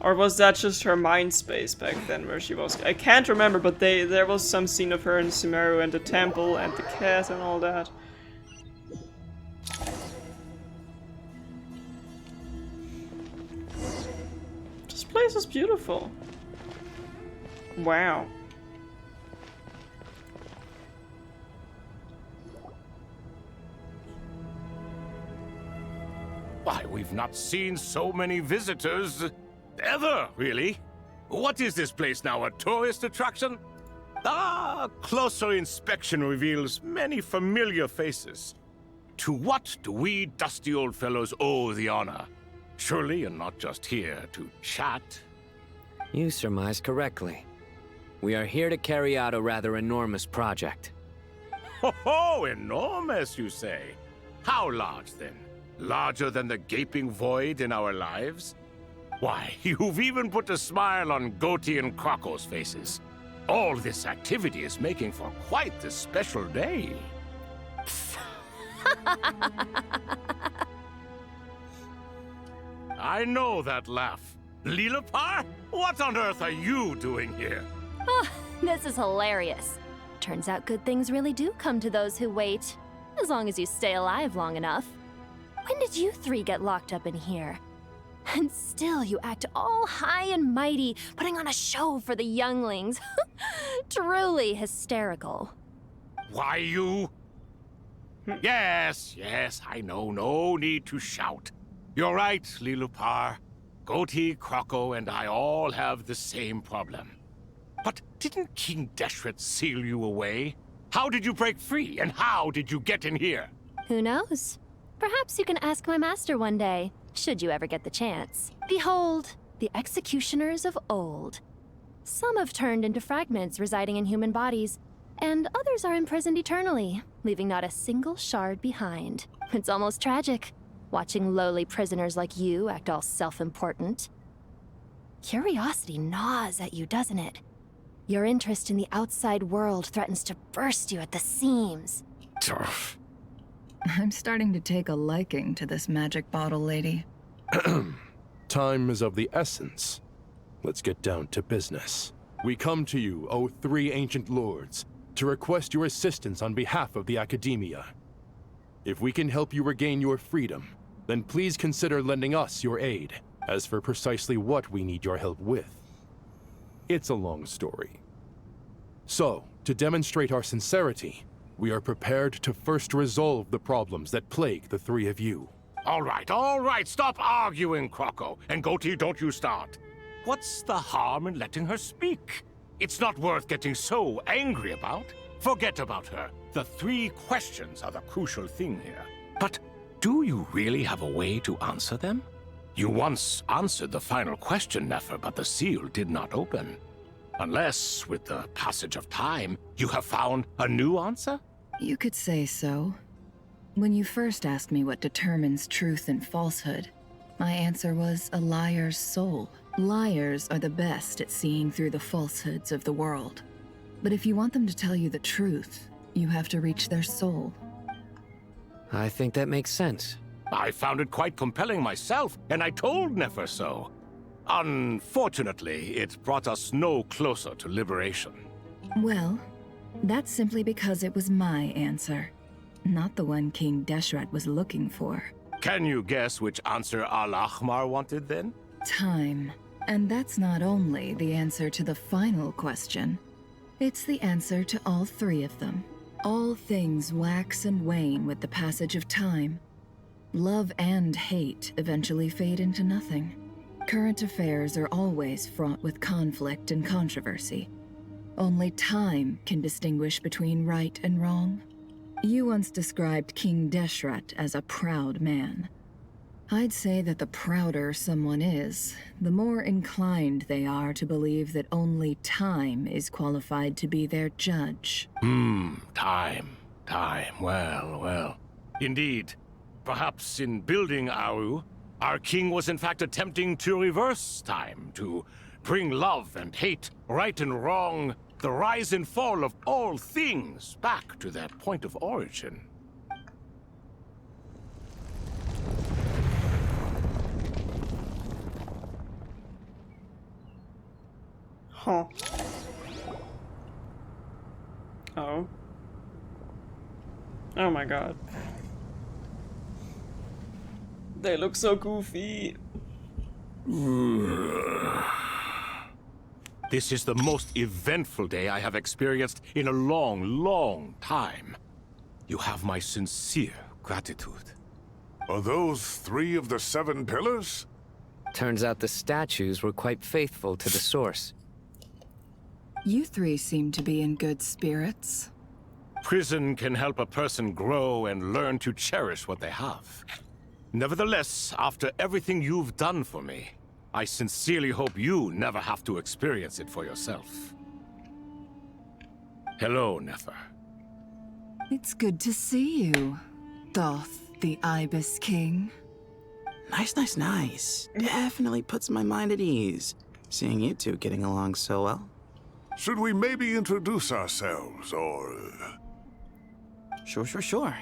Or was that just her mind space back then where she was? I can't remember, but there was some scene of her in Sumeru and the temple and the cat and all that. This place is beautiful. Wow. Why, we've not seen so many visitors ever, really. What is this place now, a tourist attraction? Ah, closer inspection reveals many familiar faces. To what do we dusty old fellows owe the honor? Surely you're not just here to chat. You surmise correctly. We are here to carry out a rather enormous project. Ho, enormous, you say? How large, then? Larger than the gaping void in our lives? Why, you've even put a smile on Goatee and Krako's faces. All this activity is making for quite the special day. I know that laugh. Lilapar? What on earth are you doing here? Oh, this is hilarious. Turns out good things really do come to those who wait. As long as you stay alive long enough. When did you three get locked up in here? And still you act all high and mighty, putting on a show for the younglings. Truly hysterical. Why, you... Yes, I know. No need to shout. You're right, Lilupar. Goatee, Krako, and I all have the same problem. But didn't King Deshret seal you away? How did you break free, and how did you get in here? Who knows? Perhaps you can ask my master one day, should you ever get the chance. Behold, the executioners of old. Some have turned into fragments residing in human bodies, and others are imprisoned eternally, leaving not a single shard behind. It's almost tragic, watching lowly prisoners like you act all self-important. Curiosity gnaws at you, doesn't it? Your interest in the outside world threatens to burst you at the seams. I'm starting to take a liking to this magic bottle lady. Time is of the essence. Let's get down to business. We come to you, O three ancient lords, to request your assistance on behalf of the Academia. If we can help you regain your freedom, then please consider lending us your aid. As for precisely what we need your help with, it's a long story. So, to demonstrate our sincerity, we are prepared to first resolve the problems that plague the three of you. All right, stop arguing, Krako. And Goatee, don't you start. What's the harm in letting her speak? It's not worth getting so angry about. Forget about her. The three questions are the crucial thing here. But do you really have a way to answer them? You once answered the final question, Nefer, but the seal did not open. Unless, with the passage of time, you have found a new answer? You could say so. When you first asked me what determines truth and falsehood, my answer was a liar's soul. Liars are the best at seeing through the falsehoods of the world. But if you want them to tell you the truth, you have to reach their soul. I think that makes sense. I found it quite compelling myself, and I told Nefer so. Unfortunately, it brought us no closer to liberation. Well, that's simply because it was my answer, not the one King Deshret was looking for. Can you guess which answer Al-Ahmar wanted then? Time. And that's not only the answer to the final question. It's the answer to all three of them. All things wax and wane with the passage of time. Love and hate eventually fade into nothing. Current affairs are always fraught with conflict and controversy. Only time can distinguish between right and wrong. You once described King Deshret as a proud man. I'd say that the prouder someone is, the more inclined they are to believe that only time is qualified to be their judge. Time. Well. Indeed. Perhaps in building Aru, Our king was in fact attempting to reverse time, to bring love and hate, right and wrong, the rise and fall of all things back to their point of origin. Huh. Oh. Oh my god. They look so goofy. This is the most eventful day I have experienced in a long, long time. You have my sincere gratitude. Are those 3 of the 7 pillars? Turns out the statues were quite faithful to the source. You 3 seem to be in good spirits. Prison can help a person grow and learn to cherish what they have. Nevertheless, after everything you've done for me, I sincerely hope you never have to experience it for yourself. Hello, Nefer. It's good to see you, Thoth, the Ibis King. Nice. Definitely puts my mind at ease, seeing you 2 getting along so well. Should we maybe introduce ourselves, or... Sure.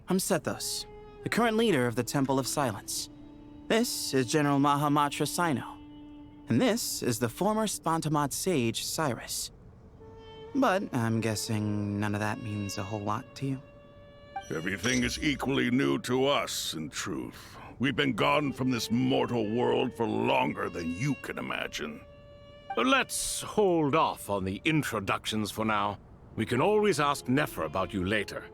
I'm Sethos, the current leader of the Temple of Silence. This is General Mahamatra Sino, and this is the former Spantamad sage, Cyrus. But I'm guessing none of that means a whole lot to you. Everything is equally new to us, in truth. We've been gone from this mortal world for longer than you can imagine. Let's hold off on the introductions for now. We can always ask Nefer about you later.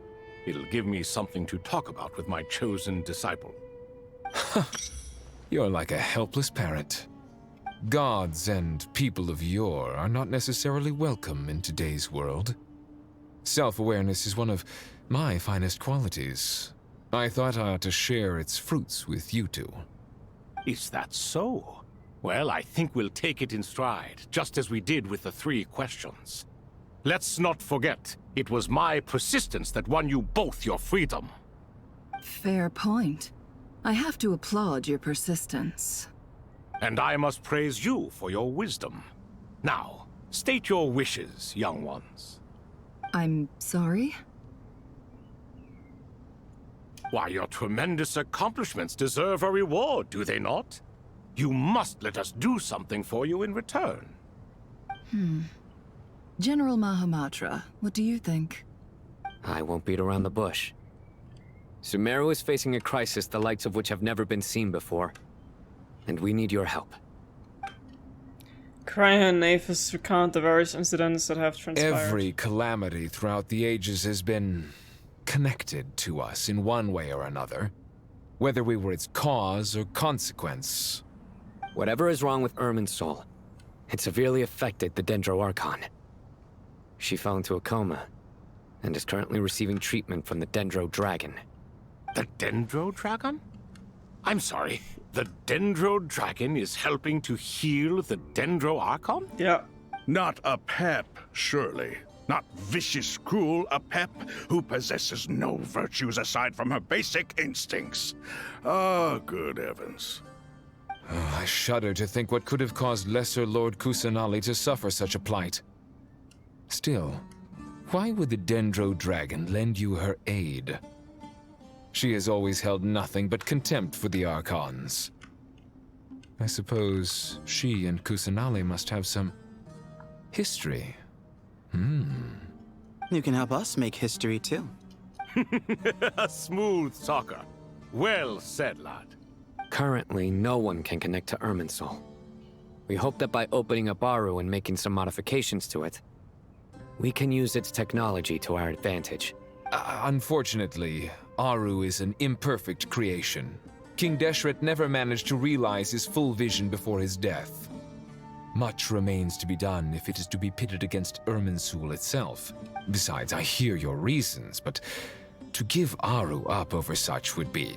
It'll give me something to talk about with my chosen disciple. You're like a helpless parrot. Gods and people of yore are not necessarily welcome in today's world. Self-awareness is one of my finest qualities. I thought I ought to share its fruits with you 2. Is that so? Well, I think we'll take it in stride, just as we did with the 3 questions. Let's not forget, it was my persistence that won you both your freedom. Fair point. I have to applaud your persistence. And I must praise you for your wisdom. Now, state your wishes, young ones. I'm sorry? Why, your tremendous accomplishments deserve a reward, do they not? You must let us do something for you in return. General Mahamatra, what do you think? I won't beat around the bush. Sumeru is facing a crisis the likes of which have never been seen before. And we need your help. Cryo and Naphis recount the various incidents that have transpired. Every calamity throughout the ages has been connected to us in one way or another, whether we were its cause or consequence. Whatever is wrong with Irminsul, it severely affected the Dendro Archon. She fell into a coma, and is currently receiving treatment from the Dendro Dragon. The Dendro Dragon? I'm sorry, the Dendro Dragon is helping to heal the Dendro Archon? Yeah. Not a pep, surely. Not vicious, cruel, a pep who possesses no virtues aside from her basic instincts. Ah, good heavens. I shudder to think what could have caused Lesser Lord Kusanali to suffer such a plight. Still, why would the Dendro Dragon lend you her aid? She has always held nothing but contempt for the Archons. I suppose she and Kusanali must have some history. You can help us make history too. A smooth talker. Well said, lad. Currently, no one can connect to Irminsul. We hope that by opening up Aru and making some modifications to it, we can use its technology to our advantage. Unfortunately, Aru is an imperfect creation. King Deshret never managed to realize his full vision before his death. Much remains to be done if it is to be pitted against Irminsul itself. Besides, I hear your reasons, but to give Aru up over such would be...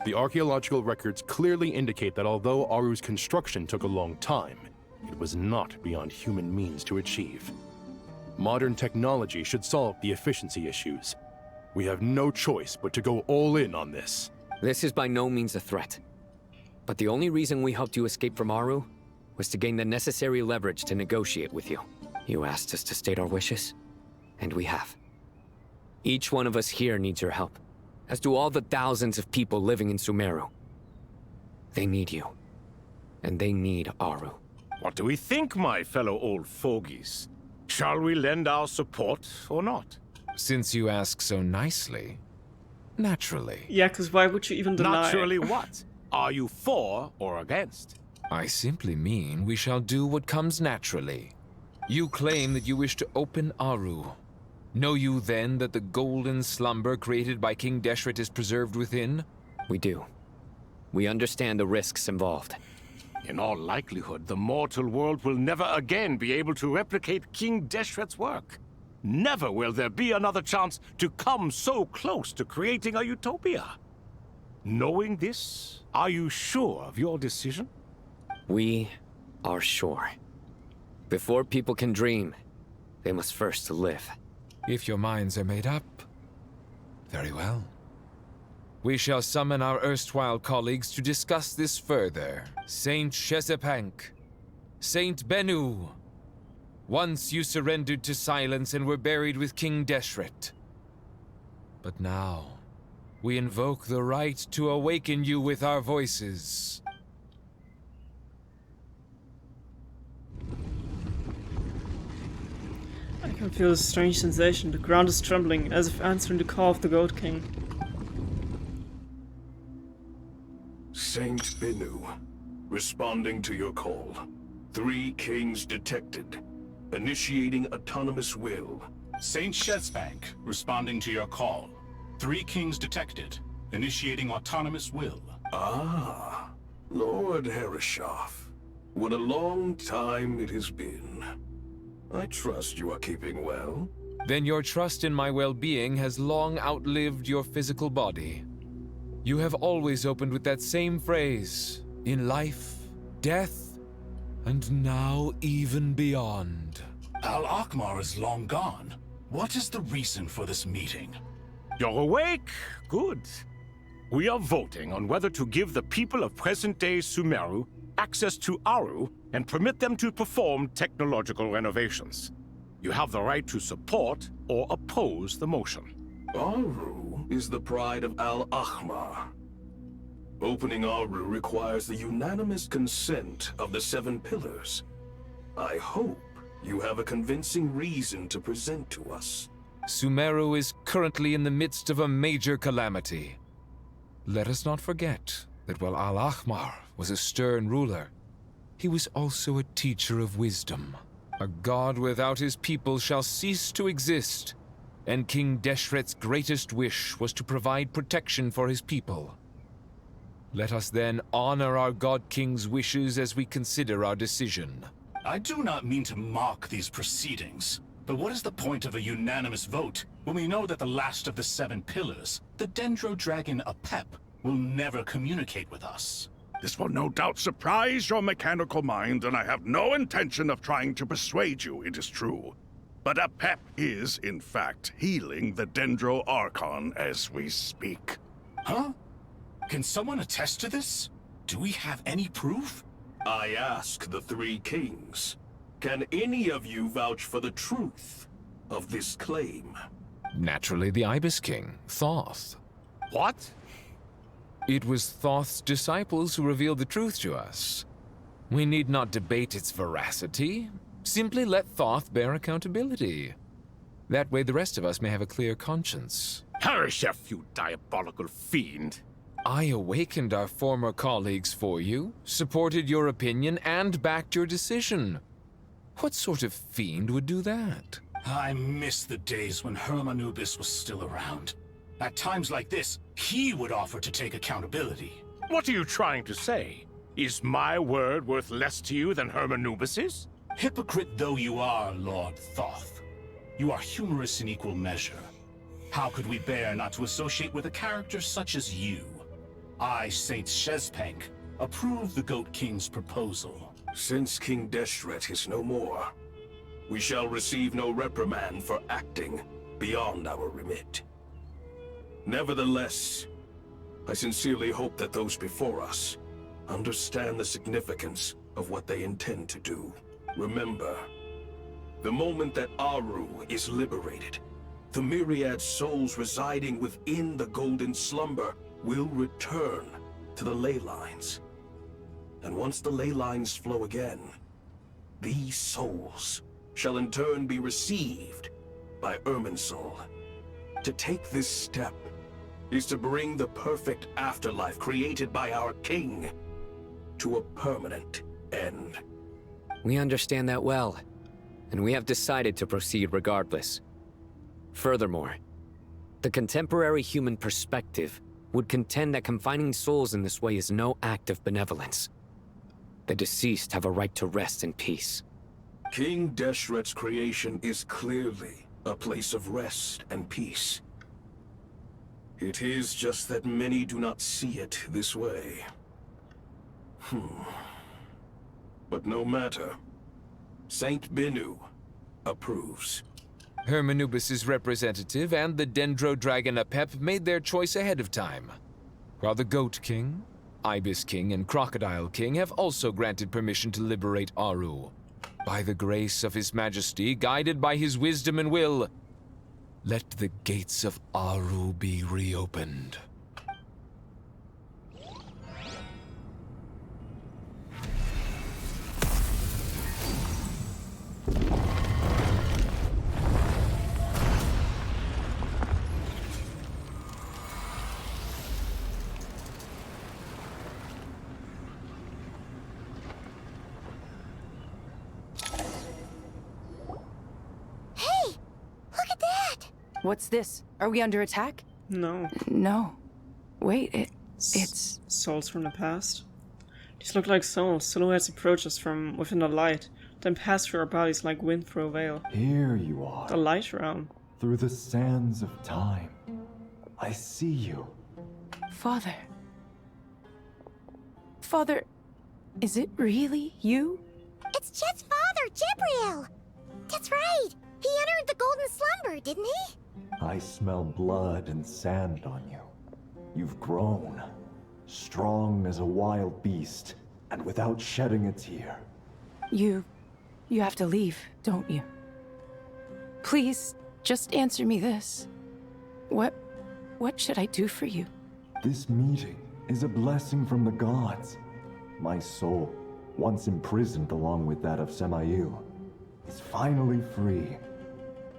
The archaeological records clearly indicate that although Aru's construction took a long time, it was not beyond human means to achieve. Modern technology should solve the efficiency issues. We have no choice but to go all in on this. This is by no means a threat. But the only reason we helped you escape from Aru was to gain the necessary leverage to negotiate with you. You asked us to state our wishes, and we have. Each one of us here needs your help, as do all the thousands of people living in Sumeru. They need you, and they need Aru. What do we think, my fellow old fogies? Shall we lend our support or not? Since you ask so nicely, naturally. Yeah, because why would you even deny? Naturally what? Are you for or against? I simply mean we shall do what comes naturally. You claim that you wish to open Aru. Know you then that the golden slumber created by King Deshret is preserved within? We do. We understand the risks involved. In all likelihood, the mortal world will never again be able to replicate King Deshret's work. Never will there be another chance to come so close to creating a utopia. Knowing this, are you sure of your decision? We are sure. Before people can dream, they must first live. If your minds are made up, very well. We shall summon our erstwhile colleagues to discuss this further. Saint Chesepank, Saint Bennu. Once you surrendered to silence and were buried with King Deshret. But now, we invoke the right to awaken you with our voices. I can feel a strange sensation. The ground is trembling, as if answering the call of the Goat King. Saint Bennu, responding to your call. 3 kings detected. Initiating autonomous will. Saint Shesbank, responding to your call. 3 kings detected. Initiating autonomous will. Ah, Lord Herreshoff. What a long time it has been. I trust you are keeping well. Then your trust in my well-being has long outlived your physical body. You have always opened with that same phrase, in life, death, and now even beyond. Al-Akmar is long gone. What is the reason for this meeting? You're awake? Good. We are voting on whether to give the people of present-day Sumeru access to Aru and permit them to perform technological renovations. You have the right to support or oppose the motion. Aru is the pride of Al-Ahmar. Opening Aru requires the unanimous consent of the 7 pillars. I hope you have a convincing reason to present to us. Sumeru is currently in the midst of a major calamity. Let us not forget that while Al-Ahmar was a stern ruler, he was also a teacher of wisdom. A god without his people shall cease to exist, and King Deshret's greatest wish was to provide protection for his people. Let us then honor our God King's wishes as we consider our decision. I do not mean to mock these proceedings, but what is the point of a unanimous vote when we know that the last of the 7 pillars, the Dendro Dragon Apep, will never communicate with us? This will no doubt surprise your mechanical mind, and I have no intention of trying to persuade you it is true. But Apep is, in fact, healing the Dendro Archon as we speak. Huh? Can someone attest to this? Do we have any proof? I ask the 3 kings. Can any of you vouch for the truth of this claim? Naturally, the Ibis King, Thoth. What? It was Thoth's disciples who revealed the truth to us. We need not debate its veracity. Simply let Thoth bear accountability. That way the rest of us may have a clear conscience. Herreshoff, you diabolical fiend! I awakened our former colleagues for you, supported your opinion, and backed your decision. What sort of fiend would do that? I miss the days when Hermanubis was still around. At times like this, he would offer to take accountability. What are you trying to say? Is my word worth less to you than Hermanubis's? Hypocrite though you are, Lord Thoth, you are humorous in equal measure. How could we bear not to associate with a character such as you? I, Saint Shespank, approve the Goat King's proposal. Since King Deshret is no more, we shall receive no reprimand for acting beyond our remit. Nevertheless, I sincerely hope that those before us understand the significance of what they intend to do. Remember, the moment that Aru is liberated, the myriad souls residing within the Golden Slumber will return to the ley lines. And once the ley lines flow again, these souls shall in turn be received by Irminsul. To take this step is to bring the perfect afterlife created by our king to a permanent end. We understand that well, and we have decided to proceed regardless. Furthermore, the contemporary human perspective would contend that confining souls in this way is no act of benevolence. The deceased have a right to rest in peace. King Deshret's creation is clearly a place of rest and peace. It is just that many do not see it this way. But no matter. Saint Binu approves. Hermanubis' representative and the Dendro Dragon Apep made their choice ahead of time, while the Goat King, Ibis King, and Crocodile King have also granted permission to liberate Aru. By the grace of His Majesty, guided by his wisdom and will, let the gates of Aru be reopened. What's this? Are we under attack? No. No. Wait, it's... Souls from the past. These look like souls. Silhouettes approach us from within the light, then pass through our bodies like wind through a veil. Here you are. The light realm. Through the sands of time. I see you. Father. Father, is it really you? It's Chet's father, Jibril! That's right! He entered the Golden Slumber, didn't he? I smell blood and sand on you. You've grown. Strong as a wild beast, and without shedding a tear. You have to leave, don't you? Please, just answer me this. What should I do for you? This meeting is a blessing from the gods. My soul, once imprisoned along with that of Semail, is finally free.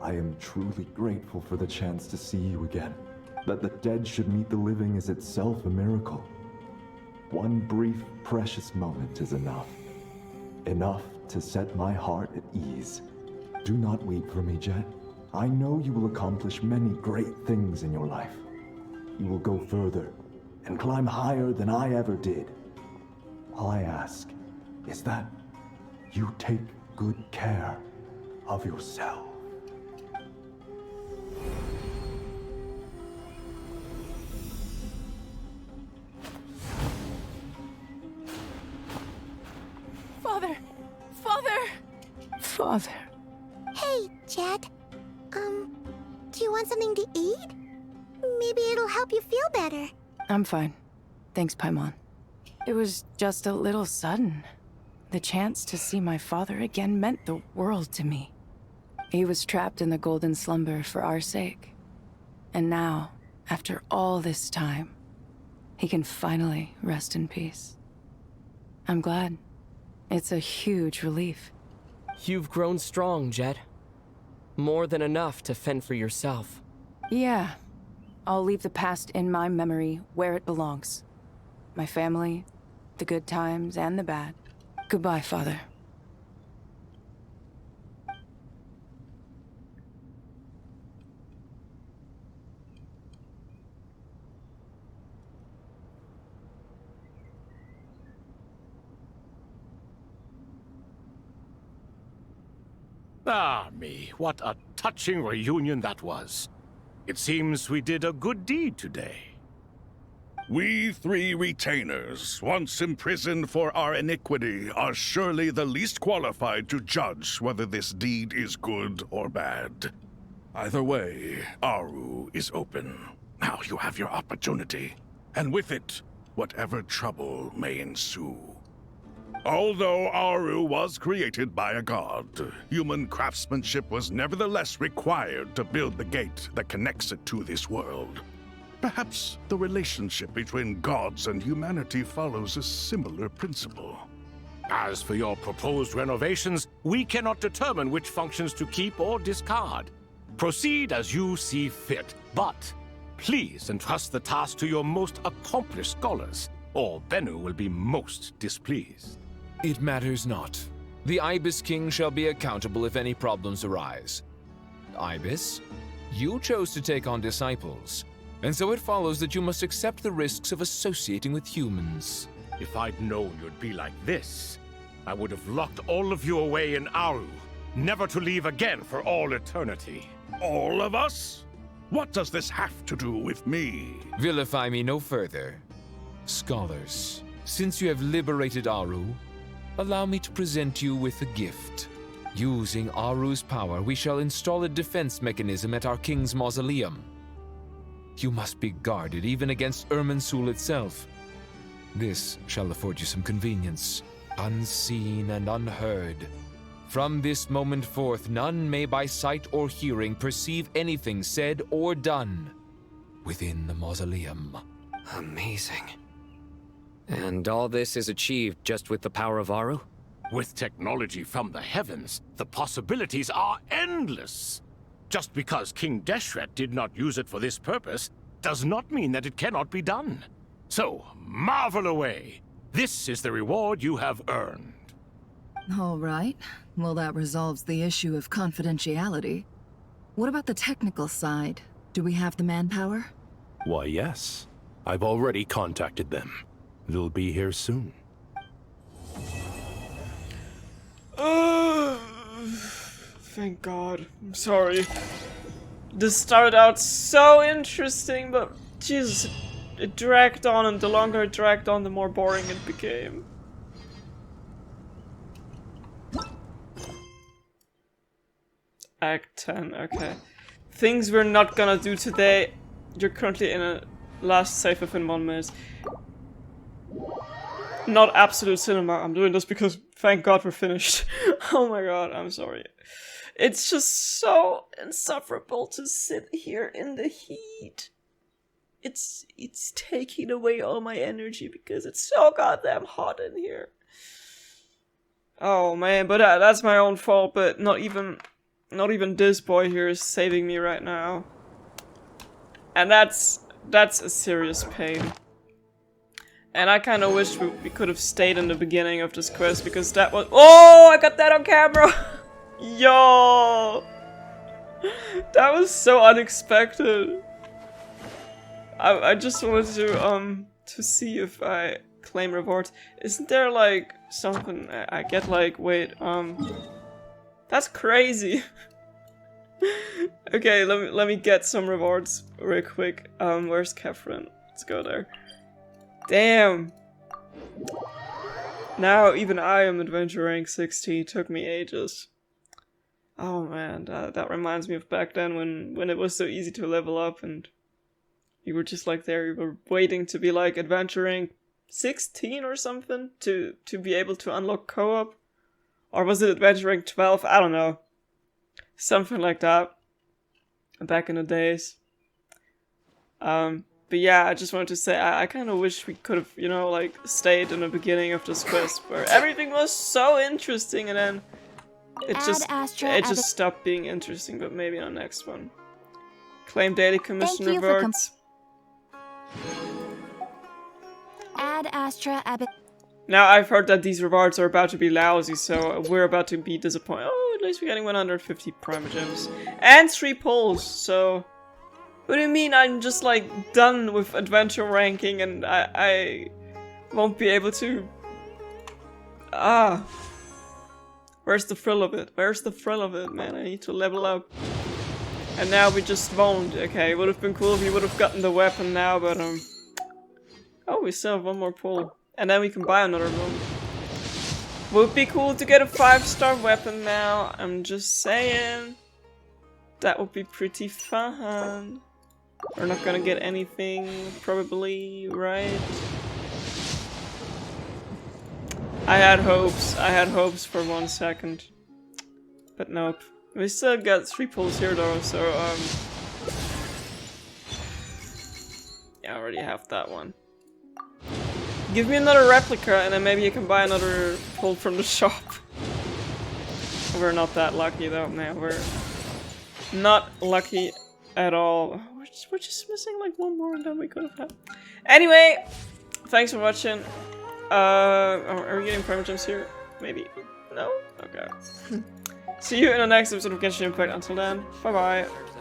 I am truly grateful for the chance to see you again. That the dead should meet the living is itself a miracle. One brief, precious moment is enough. Enough to set my heart at ease. Do not weep for me, Jet. I know you will accomplish many great things in your life. You will go further and climb higher than I ever did. All I ask is that you take good care of yourself. Father. Hey, Jet. Do you want something to eat? Maybe it'll help you feel better. I'm fine. Thanks, Paimon. It was just a little sudden. The chance to see my father again meant the world to me. He was trapped in the Golden Slumber for our sake. And now, after all this time, he can finally rest in peace. I'm glad. It's a huge relief. You've grown strong, Jet. More than enough to fend for yourself. Yeah. I'll leave the past in my memory where it belongs. My family, the good times and the bad. Goodbye, Father. Ah, me, what a touching reunion that was. It seems we did a good deed today. We three retainers, once imprisoned for our iniquity, are surely the least qualified to judge whether this deed is good or bad. Either way, Aru is open. Now you have your opportunity. And with it, whatever trouble may ensue. Although Aru was created by a god, human craftsmanship was nevertheless required to build the gate that connects it to this world. Perhaps the relationship between gods and humanity follows a similar principle. As for your proposed renovations, we cannot determine which functions to keep or discard. Proceed as you see fit, but please entrust the task to your most accomplished scholars, or Bennu will be most displeased. It matters not. The Ibis King shall be accountable if any problems arise. Ibis, you chose to take on disciples, and so it follows that you must accept the risks of associating with humans. If I'd known you'd be like this, I would have locked all of you away in Aru, never to leave again for all eternity. All of us? What does this have to do with me? Vilify me no further. Scholars, since you have liberated Aru, allow me to present you with a gift. Using Aru's power, we shall install a defense mechanism at our king's mausoleum. You must be guarded even against Irminsul itself. This shall afford you some convenience, unseen and unheard. From this moment forth, none may by sight or hearing perceive anything said or done within the mausoleum. Amazing. And all this is achieved just with the power of Aru? With technology from the heavens, the possibilities are endless. Just because King Deshret did not use it for this purpose does not mean that it cannot be done. So, marvel away. This is the reward you have earned. All right. Well, that resolves the issue of confidentiality. What about the technical side? Do we have the manpower? Why, yes. I've already contacted them. They'll be here soon. Thank God. I'm sorry. This started out so interesting, but Jesus, it dragged on, and the longer it dragged on, the more boring it became. Act 10, okay. Things we're not gonna do today. You're currently in a last save within 1 minute. Not absolute cinema. I'm doing this because thank God we're finished. Oh my God, I'm sorry. It's just so insufferable to sit here in the heat. It's taking away all my energy because it's so goddamn hot in here. Oh man, but that's my own fault, but not even this boy here is saving me right now. And that's a serious pain. And I kind of wish we could have stayed in the beginning of this quest, because that was— oh, I got that on camera! Yo! That was so unexpected. I just wanted to see if I claim rewards. Isn't there like something I get like— wait, that's crazy. Okay, let me get some rewards real quick. Where's Catherine? Let's go there. Damn. Now even I am adventure rank 60. Took me ages. Oh man, that reminds me of back then when it was so easy to level up and you were just like there, you were waiting to be like adventure rank 16 or something to be able to unlock co-op. Or was it adventure rank 12? I don't know. Something like that. Back in the days. But yeah, I just wanted to say, I kind of wish we could have, you know, like, stayed in the beginning of this quest where everything was so interesting, and then it just stopped being interesting, but maybe on the next one. Claim daily commission rewards. Add Astra Abbott. Now I've heard that these rewards are about to be lousy, so we're about to be disappointed. Oh, at least we're getting 150 Prima Gems. And 3 polls, so... What do you mean I'm just like done with adventure ranking and I won't be able to... Where's the thrill of it? Where's the thrill of it, man? I need to level up. And now we just won't. Okay, it would have been cool if we would have gotten the weapon now, but oh, we still have 1 more pull. And then we can buy another one. Would be cool to get a 5-star weapon now. I'm just saying. That would be pretty fun. We're not gonna get anything, probably, right? I had hopes for 1 second. But nope. We still got 3 pulls here though, so yeah, I already have that one. Give me another replica and then maybe you can buy another pull from the shop. We're not that lucky though, man. We're not lucky at all. We're just missing like 1 more than we could have had. Anyway, thanks for watching. Are we getting primogems here? Maybe. No? Okay. See you in the next episode of Genshin Impact. Until then, bye bye.